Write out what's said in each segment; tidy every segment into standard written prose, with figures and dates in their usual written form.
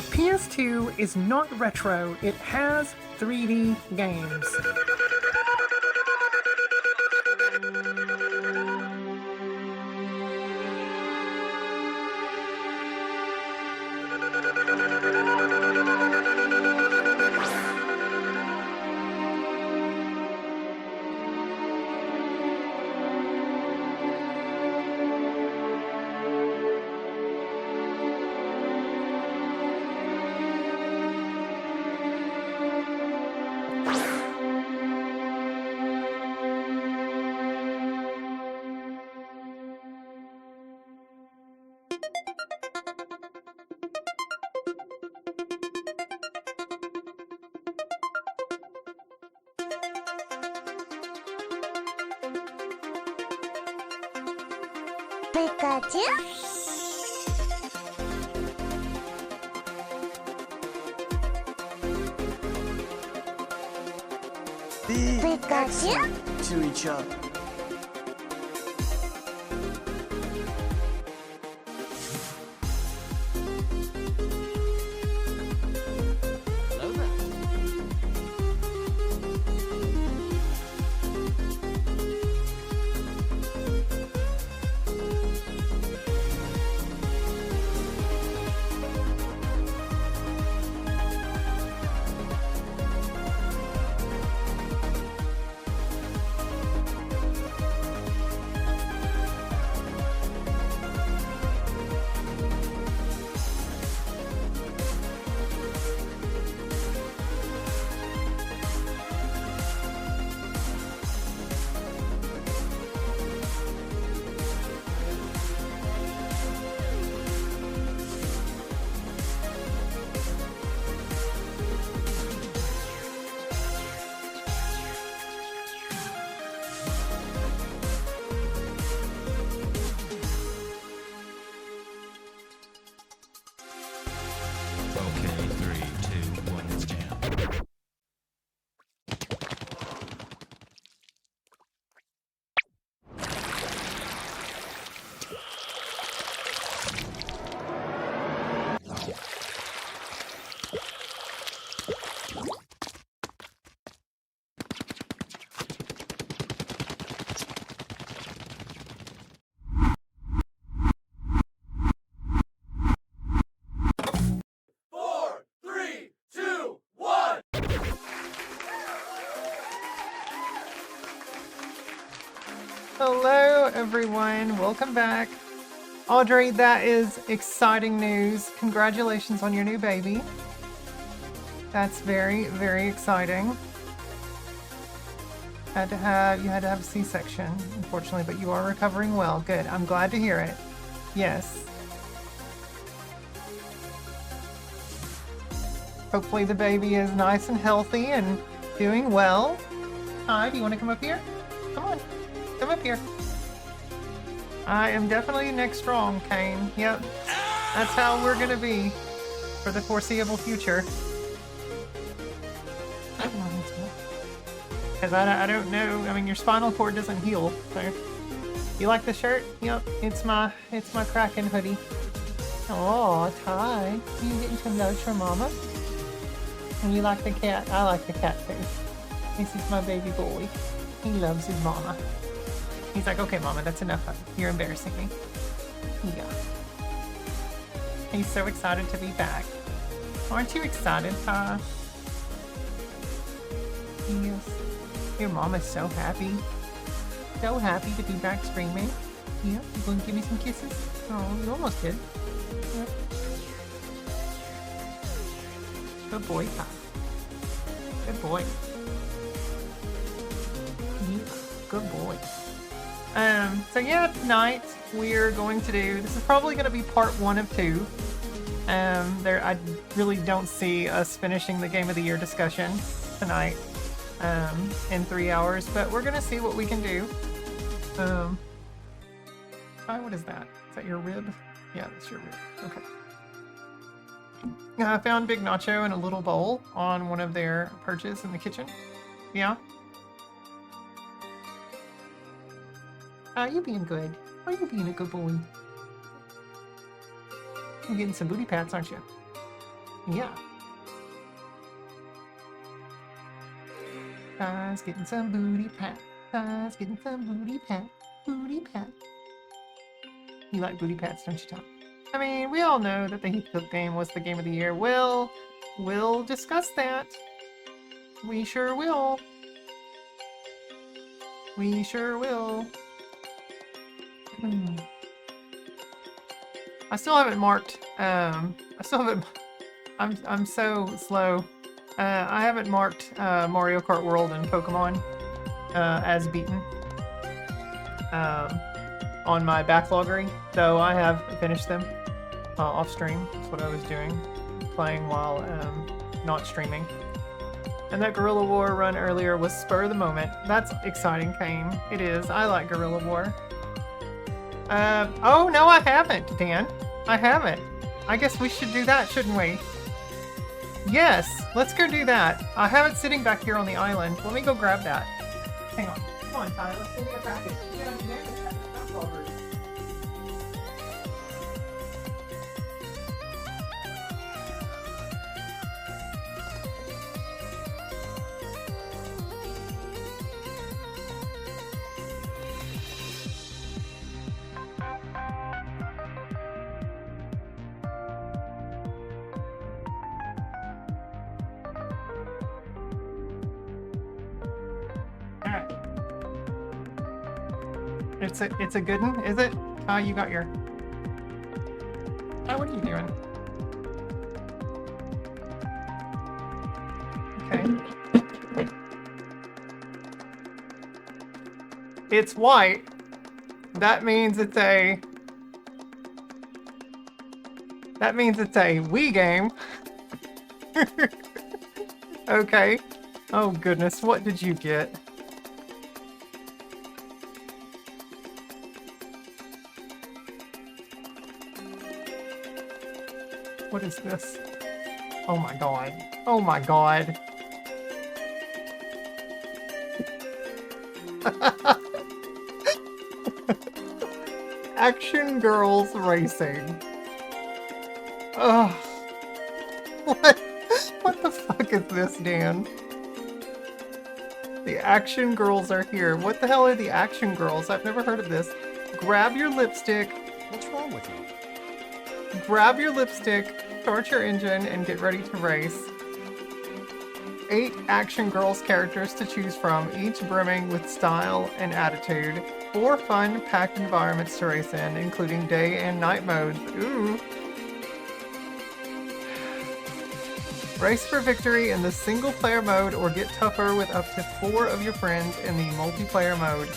The PS2 is not retro, it has 3D games. Pikachu? Pikachu? To each other. Hello there. Okay, 3, 2, 1, let's jam. Hello, everyone. Welcome back. Audrey, that is exciting news. Congratulations on your new baby. That's very, very exciting. You had to have a C-section, unfortunately, but you are recovering well. Good. I'm glad to hear it. Yes. Hopefully the baby is nice and healthy and doing well. Hi, do you want to come up here? Come on. Come up here. I am definitely neck strong, Kane. Yep. That's how we're gonna be for the foreseeable future. Because I don't know. I mean, your spinal cord doesn't heal. So, you like the shirt? Yep. It's my Kraken hoodie. Oh, Ty, you getting some loves from Mama? And you like the cat? I like the cat too. This is my baby boy. He loves his mama. He's like, okay, Mama, that's enough of it. You're embarrassing me. Yeah. He's so excited to be back. Aren't you excited, Ty? Yes. Your mama's so happy. So happy to be back streaming. Yeah, you going to give me some kisses? Oh, you almost did. Yeah. Good boy, Ty. Good boy. Yeah, good boy. So yeah, tonight we're going to do, this is probably going to be part 1 of 2. I really don't see us finishing the Game of the Year discussion tonight, in 3 hours, but we're going to see what we can do. What is that? Is that your rib? Yeah, that's your rib. Okay. I found Big Nacho in a little bowl on one of their perches in the kitchen. Yeah. You being good. Are you being a good boy? You're getting some booty pats, aren't you? Yeah. Ty's getting some booty pat. Ty's getting some booty pat. Booty pat. You like booty pats, don't you, Tom? I mean, we all know that the Heathcliff game was the game of the year. We'll discuss that. We sure will. We sure will. I still haven't marked. I still haven't. I'm so slow. I haven't marked Mario Kart World and Pokemon as beaten on my backloggery, though I have finished them off stream. That's what I was doing, playing while not streaming. And that Guerrilla War run earlier was spur of the moment. That's exciting, Kane. It is. I like Guerrilla War. Oh, no, I haven't, Dan. I haven't. I guess we should do that, shouldn't we? Yes, let's go do that. I have it sitting back here on the island. Let me go grab that. Hang on. Come on, Ty. Let's go get back. It's a good one, is it? You got your... what are you doing? Okay. It's white. That means it's a... That means it's a Wii game. Okay. Oh goodness, what did you get? What is this? Oh my god. Oh my god. Action Girls Racing. Ugh. What the fuck is this, Dan? The Action Girls are here. What the hell are the Action Girls? I've never heard of this. Grab your lipstick. What's wrong with you? Grab your lipstick, start your engine, and get ready to race. 8 Action Girls characters to choose from, each brimming with style and attitude. 4 fun, packed environments to race in, including day and night modes. Ooh. Race for victory in the single-player mode, or get tougher with up to 4 of your friends in the multiplayer mode.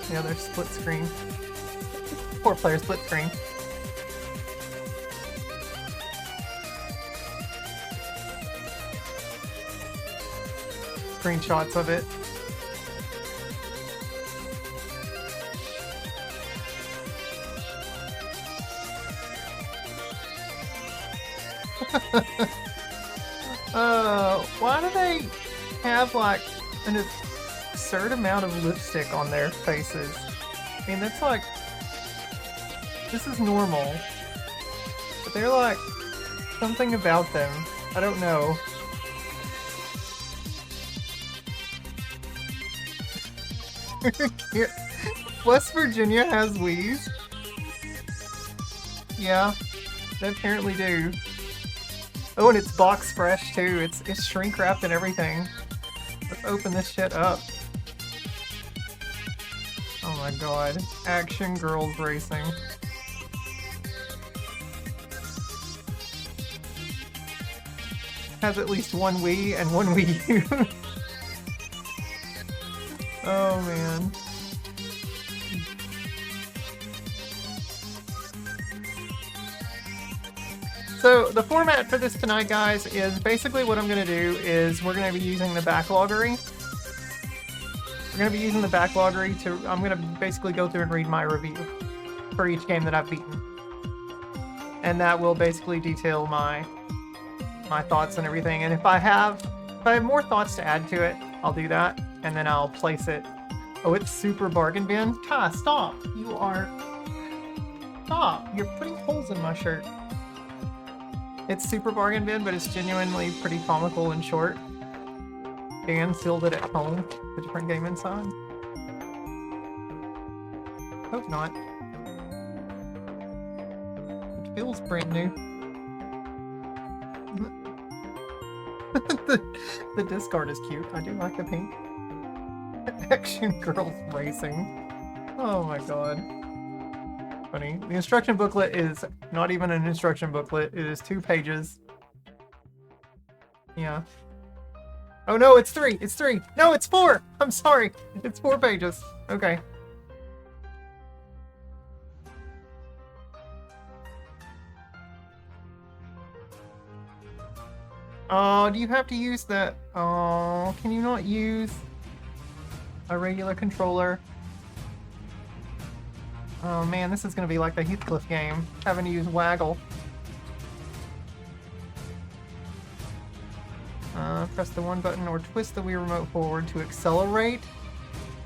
Yeah, there's split screen. 4-player split screen. Screenshots of it. Why do they have like an absurd amount of lipstick on their faces? I mean, that's like, this is normal, but they're like something about them. I don't know. West Virginia has Wii's. Yeah, they apparently do. Oh, and it's box fresh too. It's shrink wrapped and everything. Let's open this shit up. Oh my god. Action Girls Racing. Has at least one Wii and one Wii U. Oh man. So the format for this tonight, guys, is basically what I'm going to do is we're going to be using the backloggery. We're going to be using the backloggery to, I'm going to basically go through and read my review for each game that I've beaten. And that will basically detail my thoughts and everything. And if I have more thoughts to add to it, I'll do that. And then I'll place it. Oh, it's super bargain bin. Ty, stop. Stop. You're putting holes in my shirt. It's super bargain bin, but it's genuinely pretty comical and short. Dan sealed it at home. A different game inside. Hope not. It feels brand new. the discard is cute. I do like the pink. Action Girls Racing. Oh my god. Funny. The instruction booklet is not even an instruction booklet. It is 2 pages. Yeah. Oh no, it's 3! It's 3! No, it's 4! I'm sorry! It's 4 pages. Okay. Oh, do you have to use that? Oh, can you not use a regular controller? Oh man, this is gonna be like the Heathcliff game, having to use Waggle. Press the 1 button or twist the Wii Remote forward to accelerate.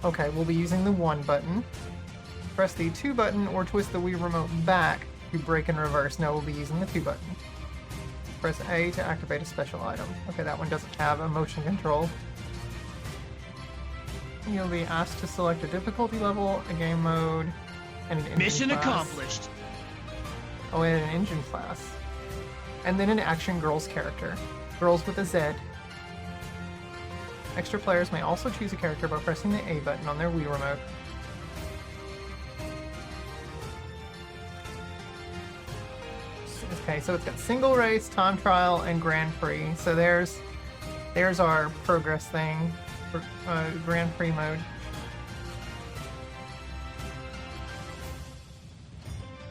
Okay, we'll be using the 1 button. Press the 2 button or twist the Wii Remote back to brake and reverse. No, we'll be using the 2 button. Press A to activate a special item. Okay, that one doesn't have a motion control. You'll be asked to select a difficulty level, a game mode, and an engine Mission class. accomplished. Oh, and an engine class. And then an Action Girls character. Girls with a Z. Extra players may also choose a character by pressing the A button on their Wii Remote. Okay, so it's got single race, time trial, and Grand Prix. So there's our progress thing for Grand Prix mode.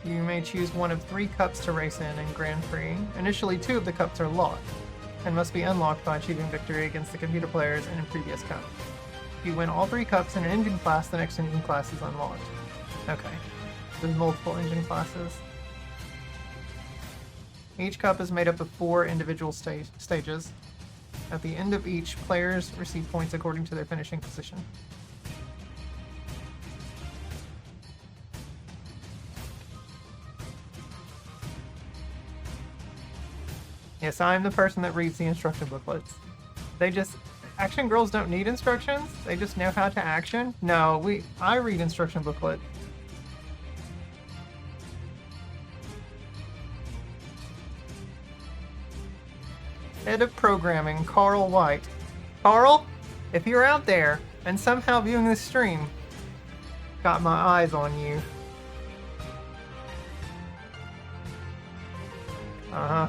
You may choose one of 3 cups to race in Grand Prix. Initially, 2 of the cups are locked and must be unlocked by achieving victory against the computer players in a previous cup. If you win all 3 cups in an engine class, the next engine class is unlocked. Okay. There's multiple engine classes. Each cup is made up of 4 individual stages. At the end of each, players receive points according to their finishing position. Yes, I'm the person that reads the instruction booklets. Action Girls don't need instructions. They just know how to action. No, I read instruction booklet. Head of Programming, Carl White. Carl, if you're out there and somehow viewing this stream, got my eyes on you. Uh-huh.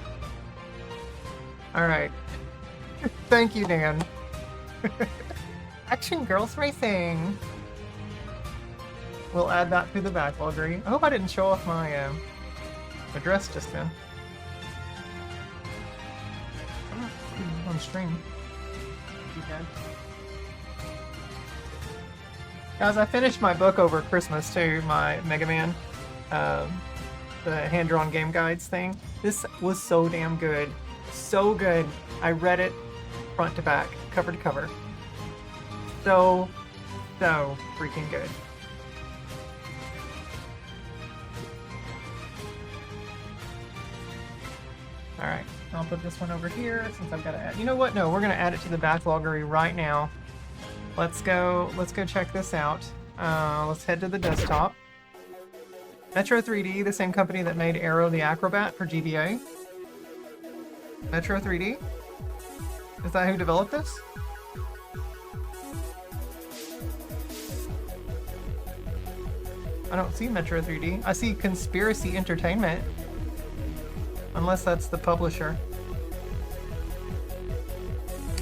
Alright. Thank you, Dan. Action Girls Racing. We'll add that to the backloggery. I hope I didn't show off my address just then. On stream. Guys, I finished my book over Christmas too, my Mega Man, the hand-drawn game guides thing. This was so damn good. So good. I read it front to back, cover to cover. So freaking good. Alright, I'll put this one over here since I've got to add. You know what? No, we're going to add it to the backloggery right now. Let's go check this out. Let's head to the desktop. Metro 3D, the same company that made Aero the Acrobat for GBA. Metro 3D? Is that who developed this? I don't see Metro 3D. I see Conspiracy Entertainment. Unless that's the publisher.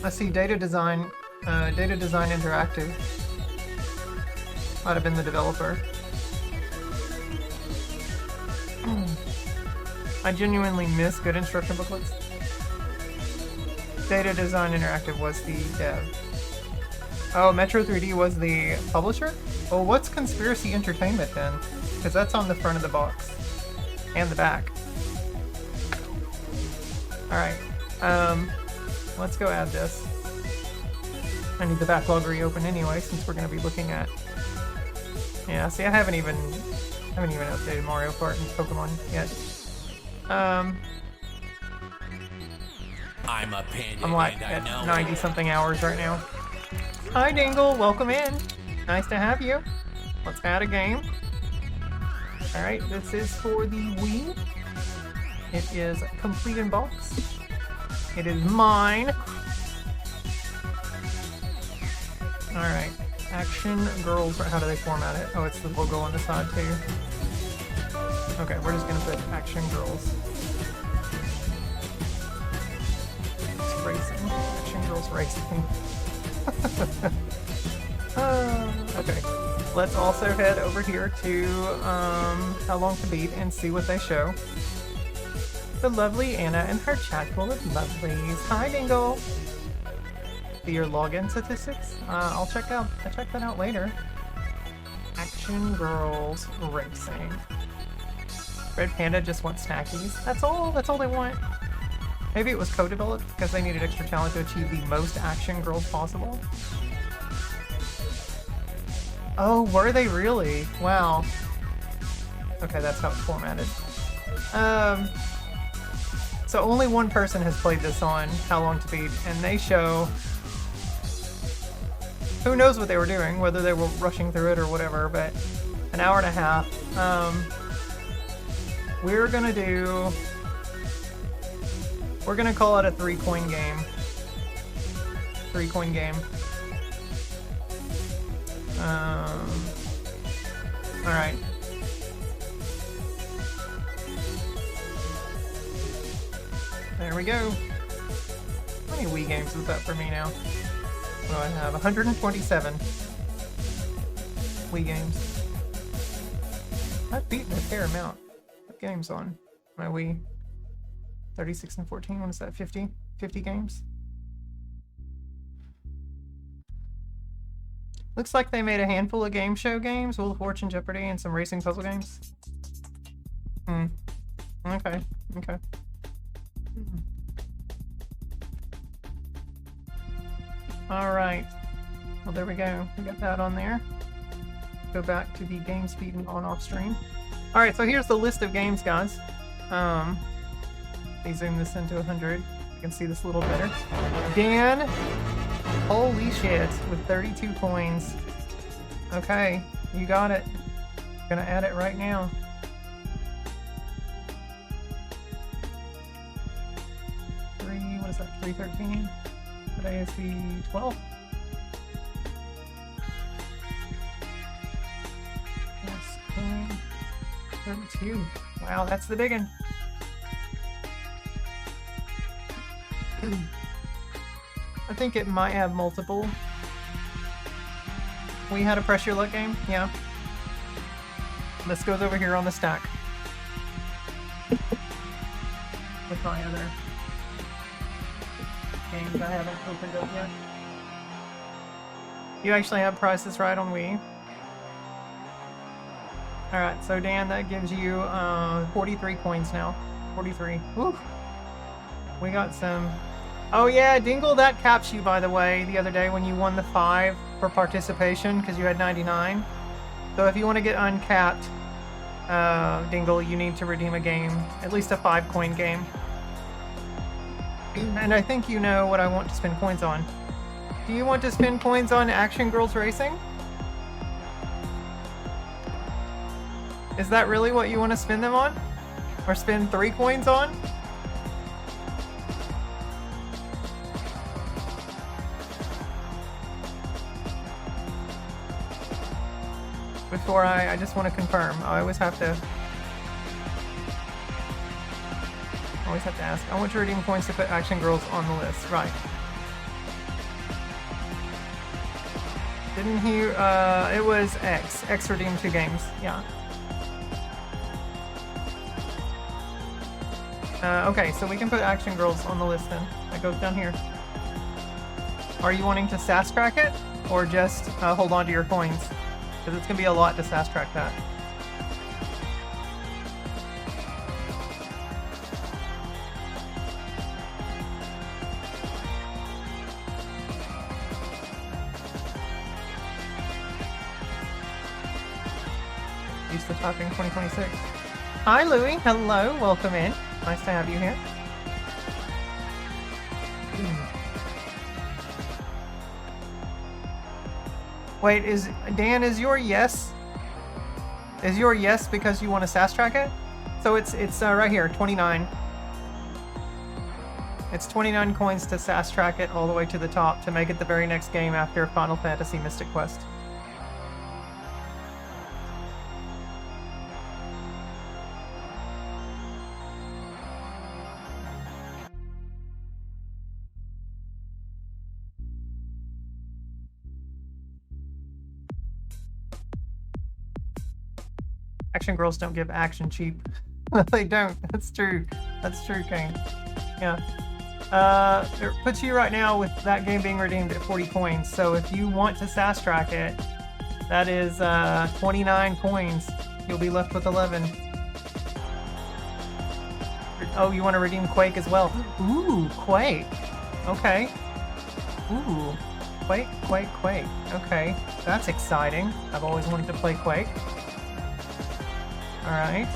I see Data Design Interactive. Might have been the developer. I genuinely miss good instruction booklets. Data Design Interactive was the dev. Oh, Metro 3D was the publisher? Well, what's Conspiracy Entertainment then? Because that's on the front of the box. And the back. Alright. Let's go add this. I need the backloggery open anyway, since we're going to be looking at... Yeah, see, I haven't even updated Mario Kart and Pokemon yet. I'm a panda I'm like and I at know 90 something hours right now. Hi Dingle, welcome in. Nice to have you. Let's add a game. Alright, this is for the Wii. It is complete in box. It is mine. Alright, Action Girls, how do they format it? Oh, it's the logo on the side too. Okay, we're just gonna put Action Girls. It's racing. Action Girls Racing. Okay, let's also head over here to How Long to Beat and see what they show. The lovely Anna and her chat full of lovelies. Hi, Dingle. See your login statistics? I'll check that out later. Action Girls Racing. Red Panda just wants snackies. That's all they want. Maybe it was co-developed because they needed extra talent to achieve the most Action Girls possible. Oh, were they really? Wow. Okay, that's how it's formatted. So only one person has played this on How Long to Beat, and they show... Who knows what they were doing, whether they were rushing through it or whatever, but an hour and a half. We're gonna call it a 3-coin game. 3-coin game. Alright. There we go. How many Wii games is that for me now? What do I have? 127 Wii games. I've beaten a fair amount of games on my Wii. 36 and 14, what is that, 50? 50 games? Looks like they made a handful of game show games, Wheel of Fortune, Jeopardy, and some racing puzzle games. Okay, okay. Alright. Well, there we go. We got that on there. Go back to the game speed and on-off stream. Alright, so here's the list of games, guys. Let me zoom this into 100. You can see this a little better. Dan! Holy shit, with 32 coins. Okay, you got it. Gonna add it right now. What is that, 313? Today is the 12th. Yes, 32. Wow, that's the big one. I think it might have multiple. We had a Press Your Luck game, yeah. This goes over here on the stack. With my other games I haven't opened up yet. You actually have Price is Right on Wii. Alright, so Dan, that gives you 43 coins now. 43. Woo! We got some... Oh yeah, Dingle, that caps you, by the way, the other day when you won the 5 for participation, because you had 99. So if you want to get uncapped, Dingle, you need to redeem a game. At least a 5-coin game. And I think you know what I want to spend coins on. Do you want to spend coins on Action Girls Racing? Is that really what you want to spend them on? Or spend 3 coins on? Before I just want to confirm. I always have to ask. I want to redeem coins to put Action Girls on the list. Right. Didn't he? It was X. X redeemed 2 games. Yeah. Okay, so we can put Action Girls on the list then. That goes down here. Are you wanting to sass crack it? Or just hold on to your coins? Because it's going to be a lot to sass track that. Use the topping 2026. Hi Louie, hello, welcome in. Nice to have you here. Wait, Dan, is your yes? Is your yes because you want to sass track it? So it's right here, 29. It's 29 coins to sass track it all the way to the top to make it the very next game after Final Fantasy Mystic Quest. Action girls don't give action cheap. They don't. That's true. That's true, Kane. Yeah. It puts you right now with that game being redeemed at 40 coins. So if you want to sass track it, that is 29 coins. You'll be left with 11. Oh, you want to redeem Quake as well? Ooh, Quake. Okay. Ooh, Quake. Okay, that's exciting. I've always wanted to play Quake. All right.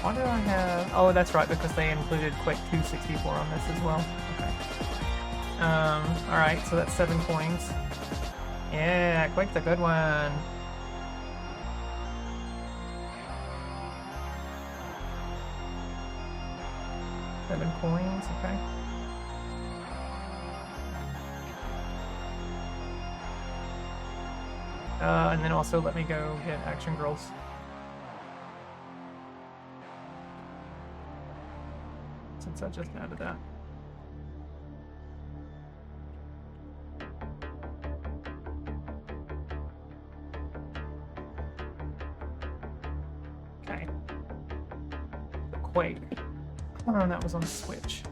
Why do I have... Oh, that's right, because they included Quake 264 on this as well. Okay. Alright, so that's 7 coins. Yeah, Quake's a good one. Seven coins, okay. And then also let me go get Action Girls. Since I just added that. Okay. The Quake. Oh, that was on Switch.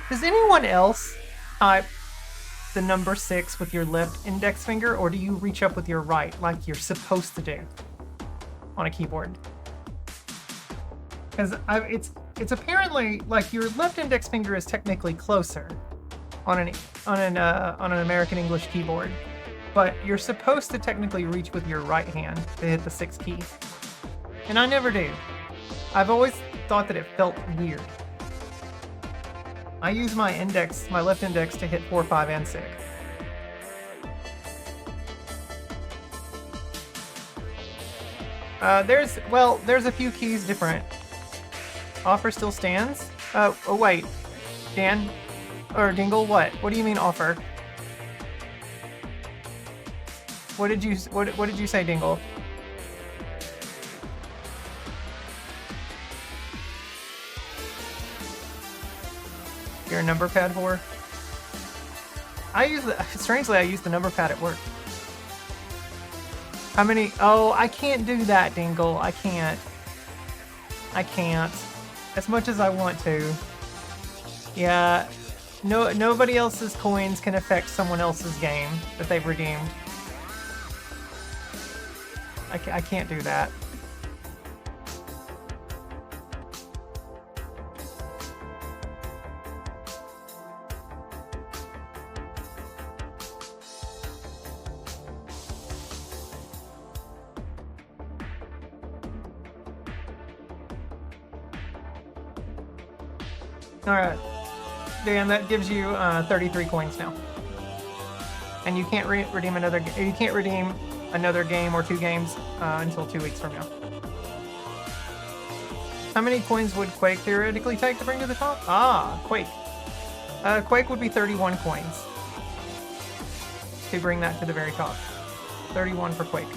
Does anyone else type the number 6 with your left index finger, or do you reach up with your right like you're supposed to do on a keyboard? Because it's apparently like your left index finger is technically closer on an American English keyboard, but you're supposed to technically reach with your right hand to hit the 6 key, and I never do. I've always thought that it felt weird. I use my left index to hit 4, 5, and 6. There's a few keys different. Offer still stands? Oh wait. Dan? Or Dingle, what? What do you mean offer? What did you say, Dingle? You're a number pad whore? Strangely, I use the number pad at work. How many? Oh, I can't do that, Dingle. I can't. As much as I want to. Yeah. Nobody else's coins can affect someone else's game that they've redeemed. I can't do that. Alright. Dan, that gives you 33 coins now. And you can't redeem another game or 2 games until 2 weeks from now. How many coins would Quake theoretically take to bring to the top? Ah, Quake. Quake would be 31 coins to bring that to the very top. 31 for Quake.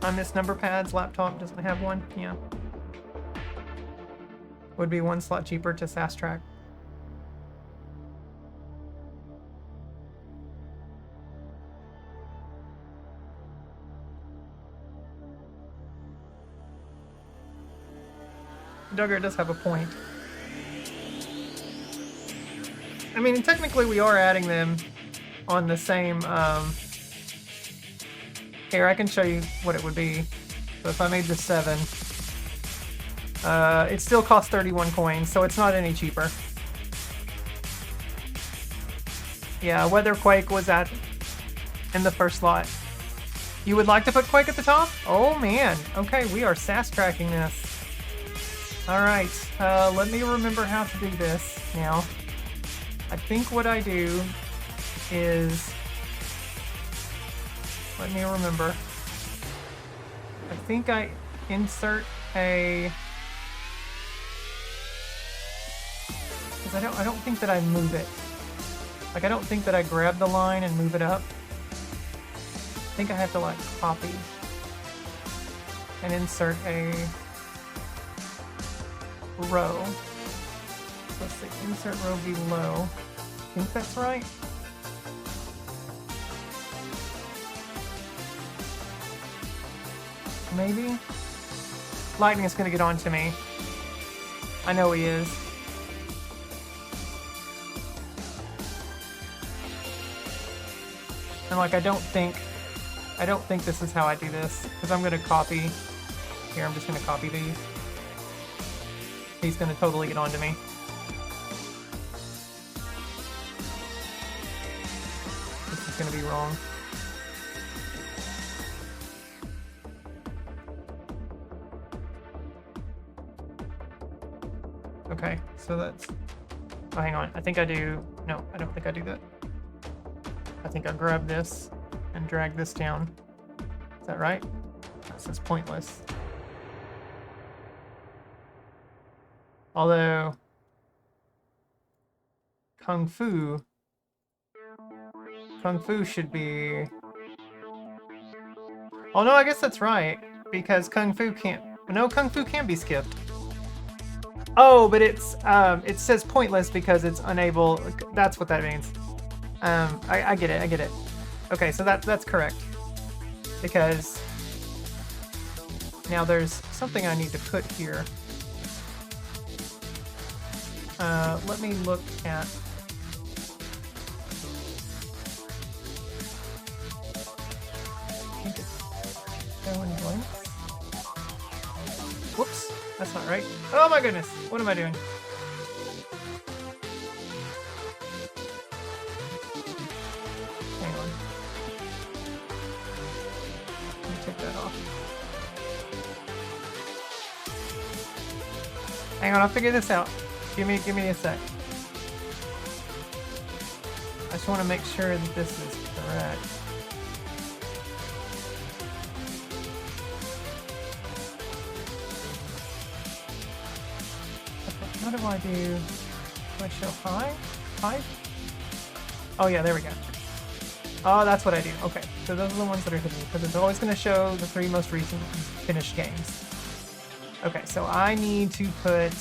I miss number pads. Laptop doesn't have one. Yeah. Would be 1 slot cheaper to sass track. Duggar does have a point. I mean, technically we are adding them on the same, Here, I can show you what it would be. So if I made this 7, It still costs 31 coins, so it's not any cheaper. Yeah, whether Quake was in the first slot. You would like to put Quake at the top? Oh man. Okay, we are sass tracking this. Alright, let me remember how to do this now. I think what I do is... Let me remember. I think I insert a... Because I don't think that I move it. Like, I don't think that I grab the line and move it up. I think I have to, like, copy and insert a row. So let's see, insert row below. I think that's right. Maybe? Lightning is gonna get on to me. I know he is. And like, I don't think this is how I do this, because I'm gonna copy. Here, I'm just gonna copy these. He's gonna totally get on to me. This is gonna be wrong. Okay, so that's... Oh, hang on. I think I do... No, I don't think I do that. I think I grab this and drag this down. Is that right? That says pointless. Although... Kung Fu should be... Oh no, I guess that's right. Because Kung Fu can't... No, Kung Fu can be skipped. Oh, but it's it says pointless because it's unable. That's what that means. I get it. Okay, so that's correct. Because now there's something I need to put here. Let me look at. I think it's showing blanks. Whoops. That's not right. Oh my goodness! What am I doing? Hang on. Let me take that off. Hang on, I'll figure this out. Give me a sec. I just want to make sure that this is correct. What do I do? Do I show high? High? Oh yeah, there we go. Oh, that's what I do. Okay, so those are the ones that are hidden, because it's always going to show the 3 most recent finished games. Okay, so I need to put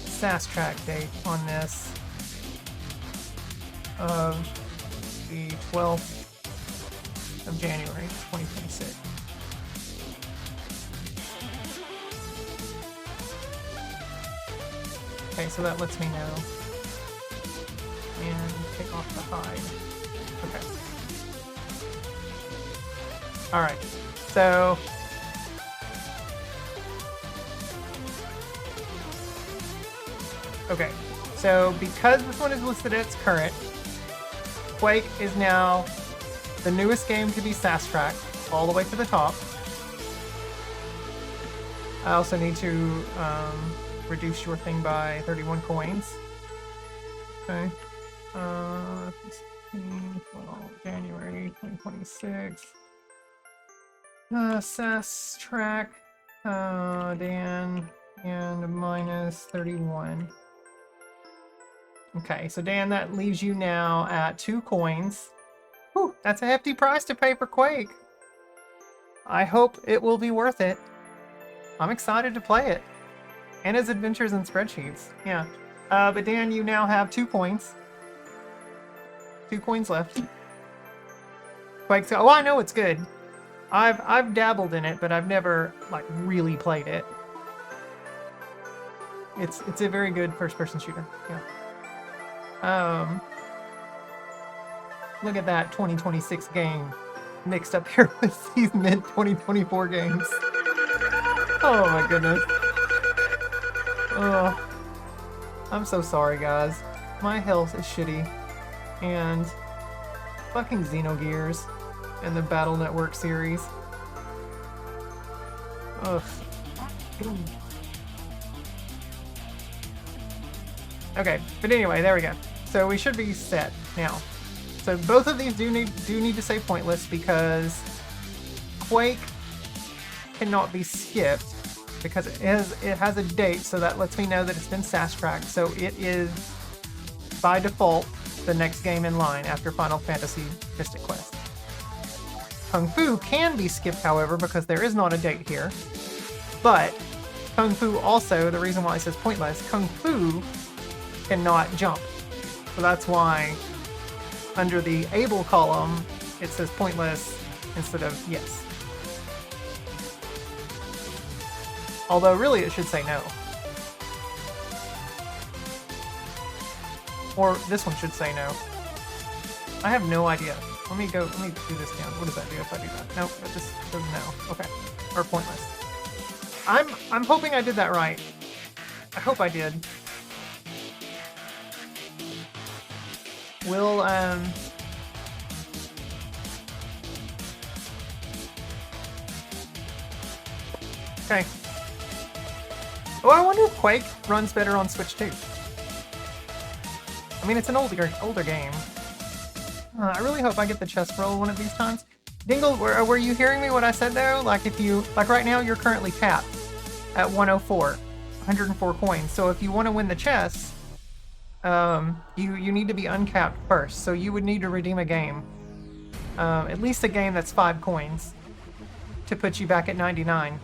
SAS track date on this of the 12th of January, 2026. Okay, so that lets me know. And take off the hide. Okay. Alright, so... Okay, so because this one is listed at its current, Quake is now the newest game to be SAS tracked all the way to the top. I also need to reduce your thing by 31 coins. Okay. 16, 12, January 2026. SAS track, Dan, and minus 31. Okay, so Dan, that leaves you now at 2 coins. Whew, that's a hefty price to pay for Quake. I hope it will be worth it. I'm excited to play it. And his adventures and spreadsheets. Yeah. But Dan, you now have 2 coins. 2 coins left. Quake's... Oh, I know it's good. I've dabbled in it, but I've never like really played it. It's a very good first-person shooter. Yeah. Look at that 2026 game mixed up here with these mid 2024 games. Oh my goodness. Ugh. I'm so sorry, guys. My health is shitty. And fucking Xenogears and the Battle Network series. Ugh. Okay, but anyway, there we go. So we should be set now. So both of these do need to say pointless because Quake cannot be skipped because it has a date, so that lets me know that it's been fast tracked. So it is by default the next game in line after Final Fantasy Mystic Quest. Kung Fu can be skipped, however, because there is not a date here. But Kung Fu also, the reason why it says pointless, Kung Fu cannot jump. So that's why under the able column it says pointless instead of yes. Although really it should say no. Or this one should say no. I have no idea. Let me do this down. What does that do if I do that? Nope, it just says no. Okay. Or pointless. I'm hoping I did that right. I hope I did. We'll okay. Oh, I wonder if Quake runs better on Switch too. I mean, it's an older game. I really hope I get the chest roll one of these times. Dingle, were you hearing me what I said though? Like right now you're currently capped at 104 coins. So if you want to win the chest, you need to be uncapped first. So you would need to redeem a game, at least a game that's 5 coins, to put you back at 99.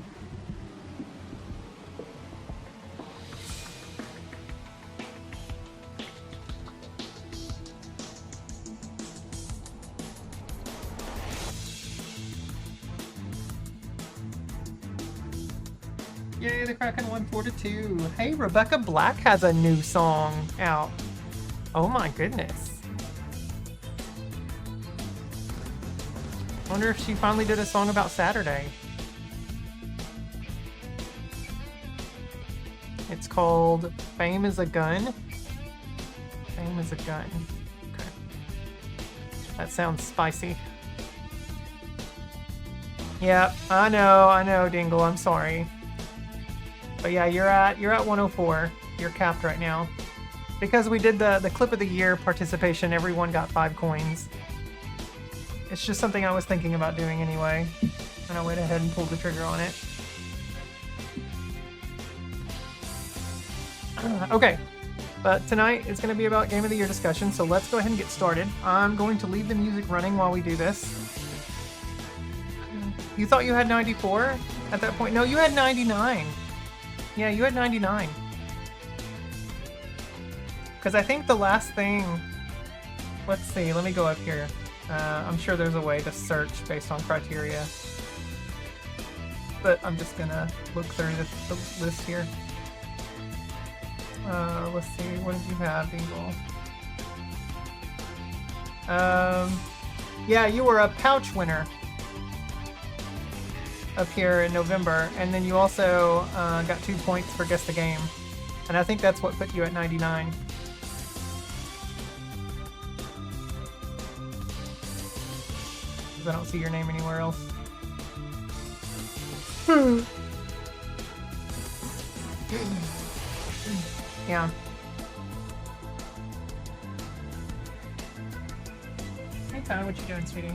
Yay, the Kraken won 4-2. Hey, Rebecca Black has a new song out. Oh my goodness. Wonder if she finally did a song about Saturday. It's called Fame is a Gun. Fame is a Gun. Okay. That sounds spicy. Yeah, I know, Dingle, I'm sorry. But yeah, you're at 104. You're capped right now. Because we did the clip of the year participation, everyone got 5 coins. It's just something I was thinking about doing anyway. And I went ahead and pulled the trigger on it. Okay. But tonight is going to be about Game of the Year discussion, so let's go ahead and get started. I'm going to leave the music running while we do this. You thought you had 94 at that point? No, you had 99. Yeah, you had 99. Because I think the last thing... Let's see, let me go up here. I'm sure there's a way to search based on criteria. But I'm just gonna look through the list here. Let's see, what did you have, Dingle? Yeah, you were a pouch winner up here in November, and then you also got 2 points for Guess the Game, and I think that's what put you at 99. Because I don't see your name anywhere else. Yeah. Hey Tyler, what you doing, sweetie?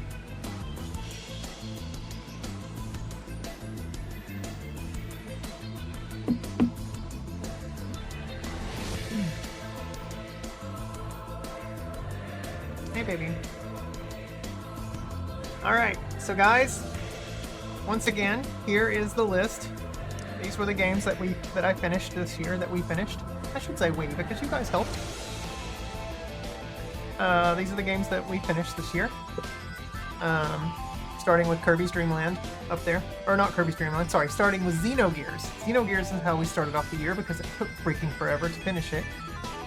Hey, baby. Alright, so guys, once again, here is the list. These were the games that I finished this year, that we finished. I should say we, because you guys helped. These are the games that we finished this year. Starting with Kirby's Dream Land up there. Or not Kirby's Dream Land, sorry, starting with Xenogears. Xenogears is how we started off the year because it took freaking forever to finish it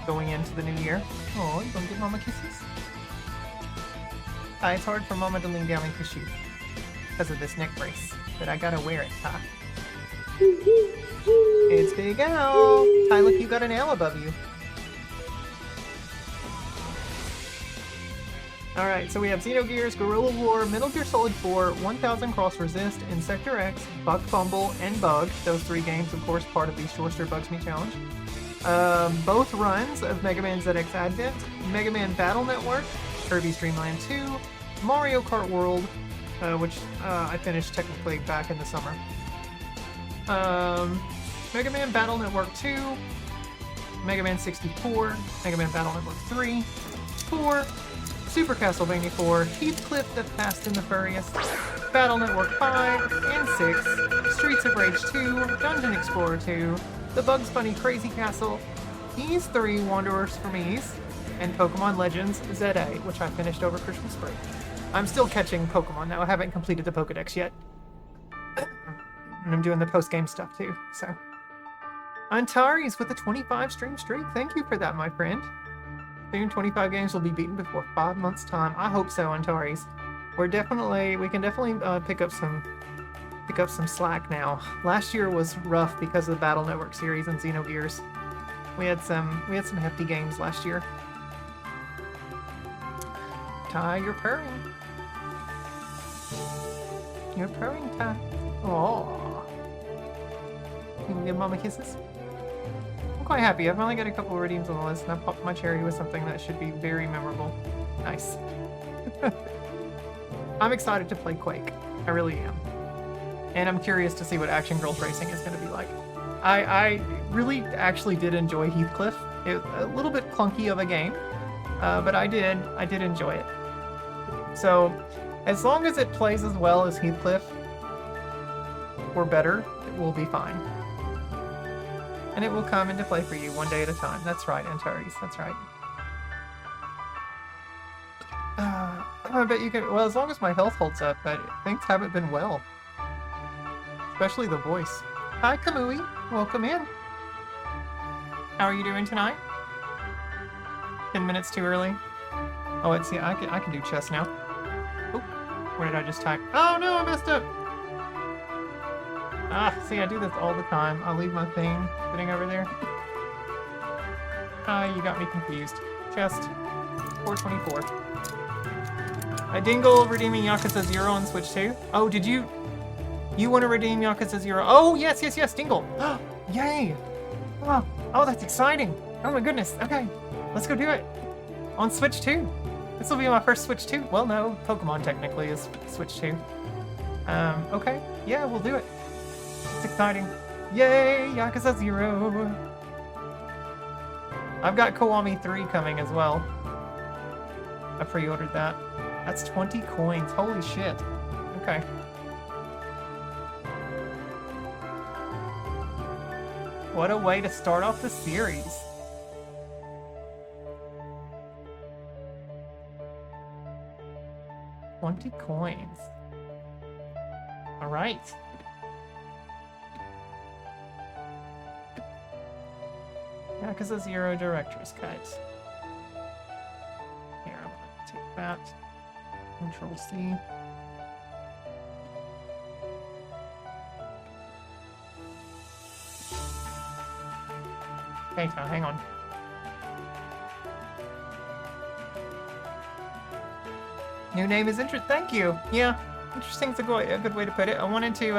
going into the new year. Oh, you gonna get Mama kisses? It's hard for Mama to lean down and kiss you because of this neck brace, but I gotta wear it, huh? It's Big L. Ty, look, you got an L above you. Alright, so we have Xenogears, Guerrilla War, Metal Gear Solid 4, 1000 Cross Resist, Insector X, Buck Fumble, and Bug. Those 3 games, of course, part of the Shorester Bugs Me Challenge. Both runs of Mega Man ZX Advent, Mega Man Battle Network, Kirby's Dream Land 2, Mario Kart World, which I finished technically back in the summer. Mega Man Battle Network 2, Mega Man 64, Mega Man Battle Network 3, 4, Super Castlevania 4, Heathcliff the Fast and the Furious, Battle Network 5 and 6, Streets of Rage 2, Dungeon Explorer 2, The Bugs Bunny Crazy Castle, Ys 3 Wanderers from Ys, and Pokemon Legends ZA, which I finished over Christmas break. I'm still catching Pokemon now. I haven't completed the Pokedex yet. And I'm doing the post-game stuff too, so. Antares with a 25 stream streak. Thank you for that, my friend. Soon 25 games will be beaten before 5 months' time. I hope so, Antares. We can definitely pick up some slack now. Last year was rough because of the Battle Network series and Xenogears. We had some hefty games last year. Ty, you're purring. You're purring, Ty. Aww. You can give Mama kisses? I'm quite happy. I finally got a couple of redeems on the list, and I popped my cherry with something that should be very memorable. Nice. I'm excited to play Quake. I really am. And I'm curious to see what Action Girls Racing is going to be like. I really actually did enjoy Heathcliff. It was a little bit clunky of a game, but I did enjoy it. So, as long as it plays as well as Heathcliff, or better, it will be fine. And it will come into play for you one day at a time. That's right, Antares. That's right. I bet you can... Well, as long as my health holds up, but things haven't been well. Especially the voice. Hi, Kamui. Welcome in. How are you doing tonight? 10 minutes too early? Oh, let's see. I can do chess now. Oh, where did I just type? Oh, no, I messed up. Ah, see, I do this all the time. I'll leave my thing sitting over there. Ah, you got me confused. Chest. 424. A Dingle redeeming Yakuza 0 on Switch 2. Oh, did you... You want to redeem Yakuza 0? Oh, yes, yes, yes, Dingle. Yay. Oh, that's exciting. Oh my goodness. Okay, let's go do it. On Switch 2. This will be my first Switch 2. Well, no, Pokemon technically is Switch 2. Okay. Yeah, we'll do it. It's exciting. Yay, Yakuza 0. I've got Kiwami 3 coming as well. I pre-ordered that. That's 20 coins. Holy shit. Okay. What a way to start off the series. $20 coins. All right. Yakuza 0 Director's Cut. Here, I'm gonna take that. Control C. Okay, now hang on. New name is interesting. Thank you. Yeah, interesting is a good way to put it. I wanted to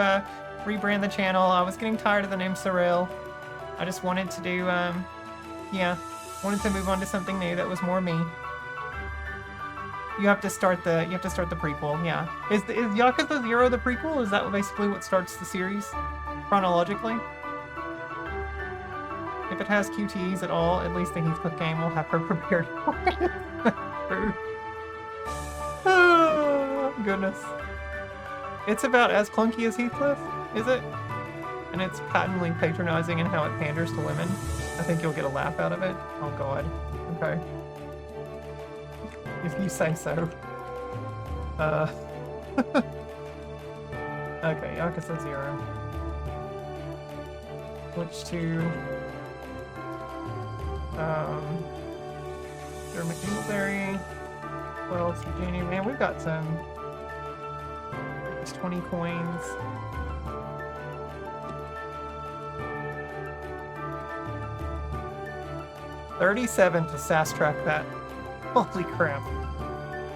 rebrand the channel. I was getting tired of the name Sorel. I just wanted to do, wanted to move on to something new that was more me. You have to start the prequel. Yeah, is Yakuza 0 the prequel? Is that basically what starts the series chronologically? If it has QTEs at all, at least the Heathcliff game will have her prepared for it. Oh, goodness. It's about as clunky as Heathcliff, is it? And it's patently patronizing in how it panders to women. I think you'll get a laugh out of it. Oh god. Okay. If you say so. Okay, Yakuza 0. Switch to... Dermot Dingleberry. 12 Virginia. Man, we've got some... It's 20 coins. 37 to fast track that. Holy crap.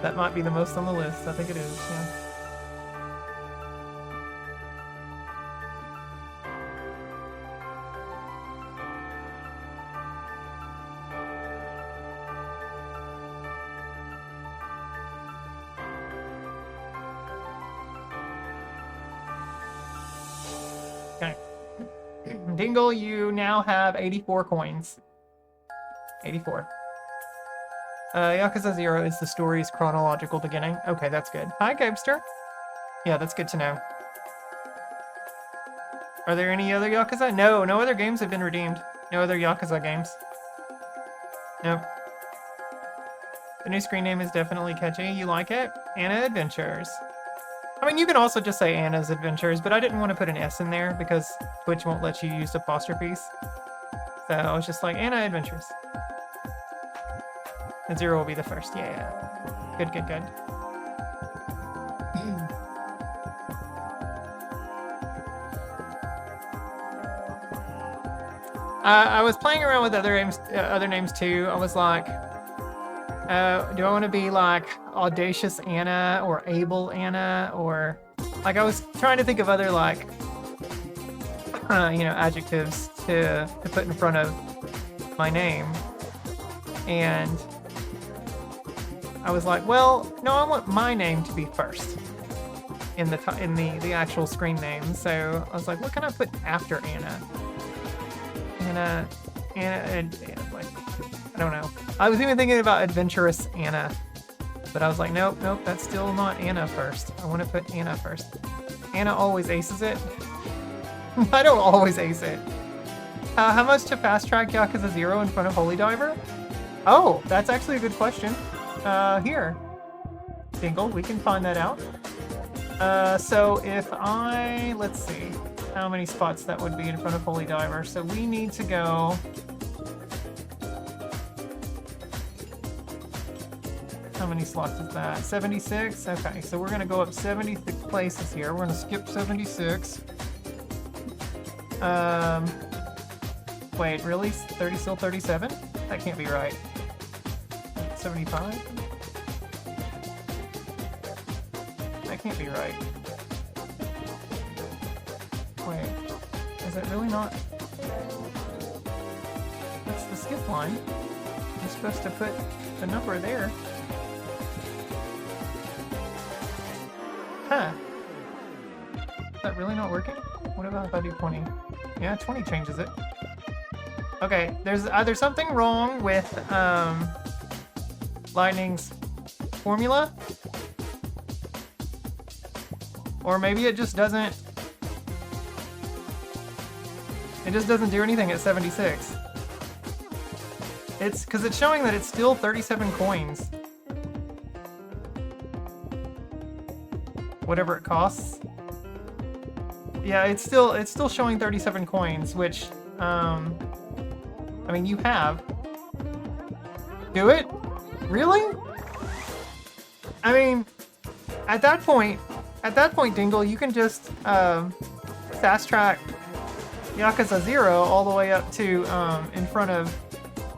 That might be the most on the list. I think it is, yeah. Okay. Dingle, you now have 84 coins. 84. Yakuza 0 is the story's chronological beginning. Okay, that's good. Hi, Gabster. Yeah, that's good to know. Are there any other Yakuza? No, no other games have been redeemed. No other Yakuza games. Nope. The new screen name is definitely catchy. You like it? Anna Adventures. I mean, you can also just say Anna's Adventures, but I didn't want to put an S in there because Twitch won't let you use apostrophes. So I was just like, Anna Adventures. And 0 will be the first. Yeah. Good, good, good. I was playing around with other names too. I was like, do I want to be like Audacious Anna or Able Anna, or like I was trying to think of other like adjectives to put in front of my name, and I was like, well, no, I want my name to be first in the actual screen name. So I was like, what can I put after Anna? Anna, like, I don't know. I was even thinking about Adventurous Anna, but I was like, nope, that's still not Anna first. I want to put Anna first. Anna always aces it. I don't always ace it. How much to fast track Yakuza 0 in front of Holy Diver? Oh, that's actually a good question. Here. Dingle, we can find that out. So if let's see how many spots that would be in front of Holy Diver. So we need to go... How many slots is that? 76? Okay, so we're gonna go up 76 places here. We're gonna skip 76. Wait, really? Still 37? That can't be right. 75? That can't be right. Wait, is it really not? That's the skip line. I'm supposed to put the number there. Huh. Is that really not working? What about if I do 20? Yeah, 20 changes it. Okay, there's either something wrong with Lightning's formula, or maybe it just doesn't do anything at 76. It's because it's showing that it's still 37 coins. Whatever it costs. Yeah, it's still showing 37 coins, which I mean, you have. Do it? Really? I mean, at that point, Dingle, you can just fast track Yakuza 0 all the way up to in front of...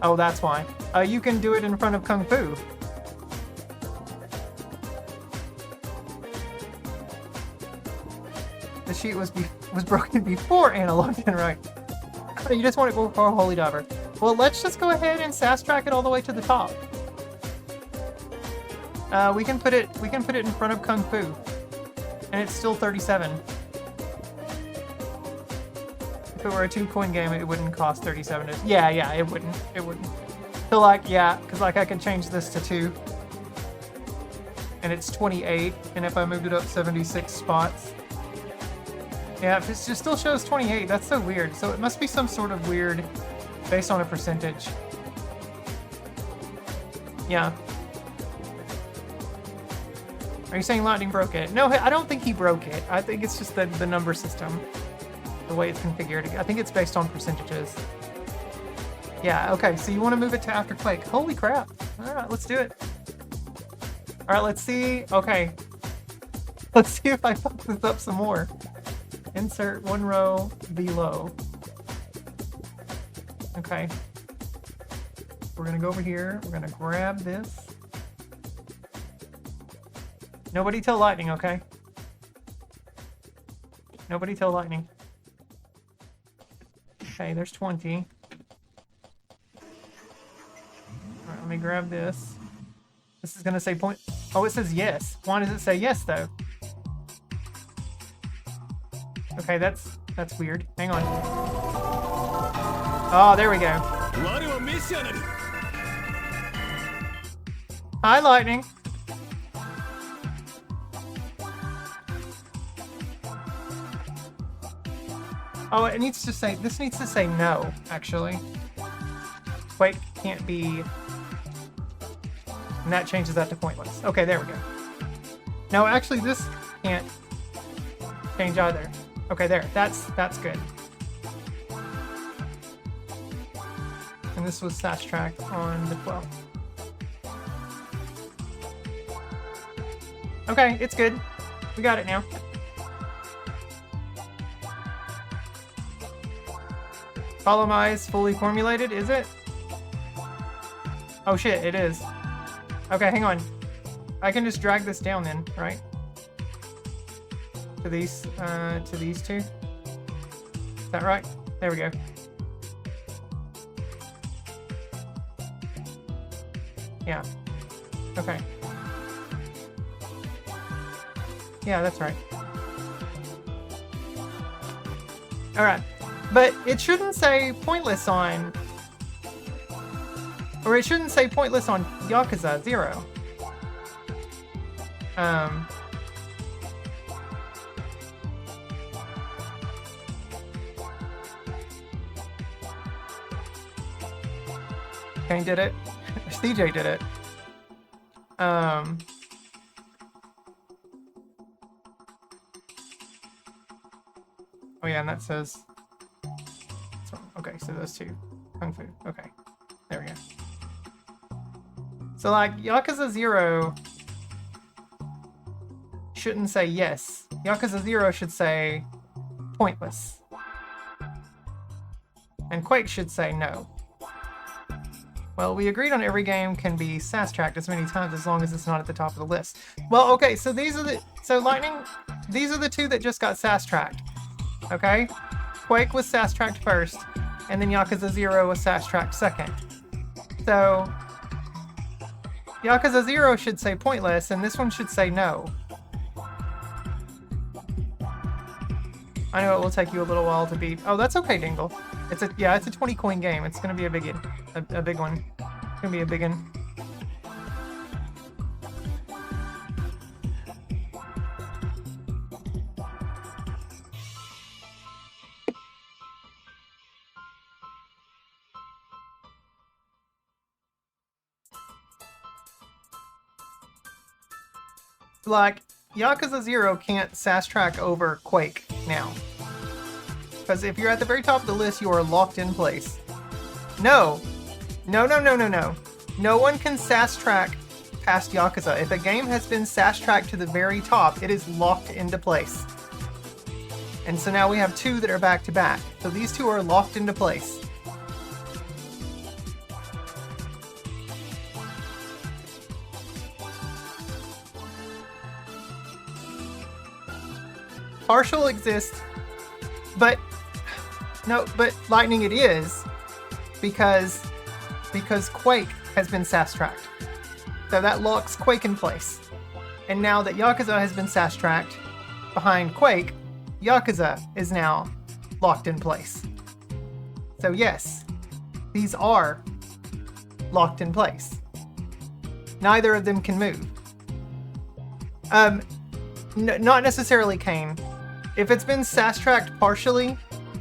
Oh, that's why. You can do it in front of Kung Fu. The sheet was broken before Anna logged in, right? You just want to go for Holy Diver. Well, let's just go ahead and fast track it all the way to the top. We can put it in front of Kung Fu, and it's still 37. If it were a 2-coin game, it wouldn't cost 37. Yeah, it wouldn't. So like, yeah, because like I can change this to 2, and it's 28. And if I moved it up 76 spots, yeah, it just still shows 28. That's so weird. So it must be some sort of weird, based on a percentage. Yeah. Are you saying Lightning broke it? No, I don't think he broke it. I think it's just the number system, the way it's configured. I think it's based on percentages. Yeah, okay, so you want to move it to after Quake. Holy crap. All right, let's do it. All right, let's see. Okay. Let's see if I fuck this up some more. Insert one row below. Okay. We're gonna go over here. We're gonna grab this. Nobody till lightning, okay? Nobody till lightning. Okay, there's 20. Alright, let me grab this. This is gonna say point. Oh, it says yes. Why does it say yes though? Okay, that's weird. Hang on. Oh, there we go. Hi, lightning. Oh, it needs to say, this needs to say no, actually. Quake can't be, and that changes that to pointless. Okay, there we go. No, actually this can't change either. Okay, there, that's good. And this was Sash Track on the 12th. Okay, it's good. We got it now. Follow My is fully formulated, is it? Oh shit, it is. Okay, hang on. I can just drag this down then, right? To these two. Is that right? There we go. Yeah. Okay. Yeah, that's right. Alright. But it shouldn't say pointless on... Or it shouldn't say pointless on Yakuza 0. Kane did it. CJ did it. Oh yeah, and that says... Okay, so those two. Kung Fu. Okay. There we go. So like, Yakuza 0 shouldn't say yes. Yakuza 0 should say pointless. And Quake should say no. Well, we agreed on every game can be sass-tracked as many times as long as it's not at the top of the list. Well, okay, so these are the... So Lightning, these are the two that just got sass-tracked. Okay? Quake was sass-tracked first, and then Yakuza 0 was sass-tracked second. So... Yakuza 0 should say pointless, and this one should say no. I know it will take you a little while to beat. Oh, that's okay, Dingle. It's a 20 coin game. It's gonna be a big one. A big one. It's gonna be a big one. Like, Yakuza 0 can't sass-track over Quake now. Because if you're at the very top of the list, you are locked in place. No. No. No one can sass-track past Yakuza. If a game has been sass-tracked to the very top, it is locked into place. And so now we have two that are back-to-back. So these two are locked into place. Partial exists, but no, but Lightning it is because Quake has been sass-tracked. So that locks Quake in place. And now that Yakuza has been sass-tracked behind Quake, Yakuza is now locked in place. So yes, these are locked in place. Neither of them can move. Not necessarily Kane. If it's been sass-tracked partially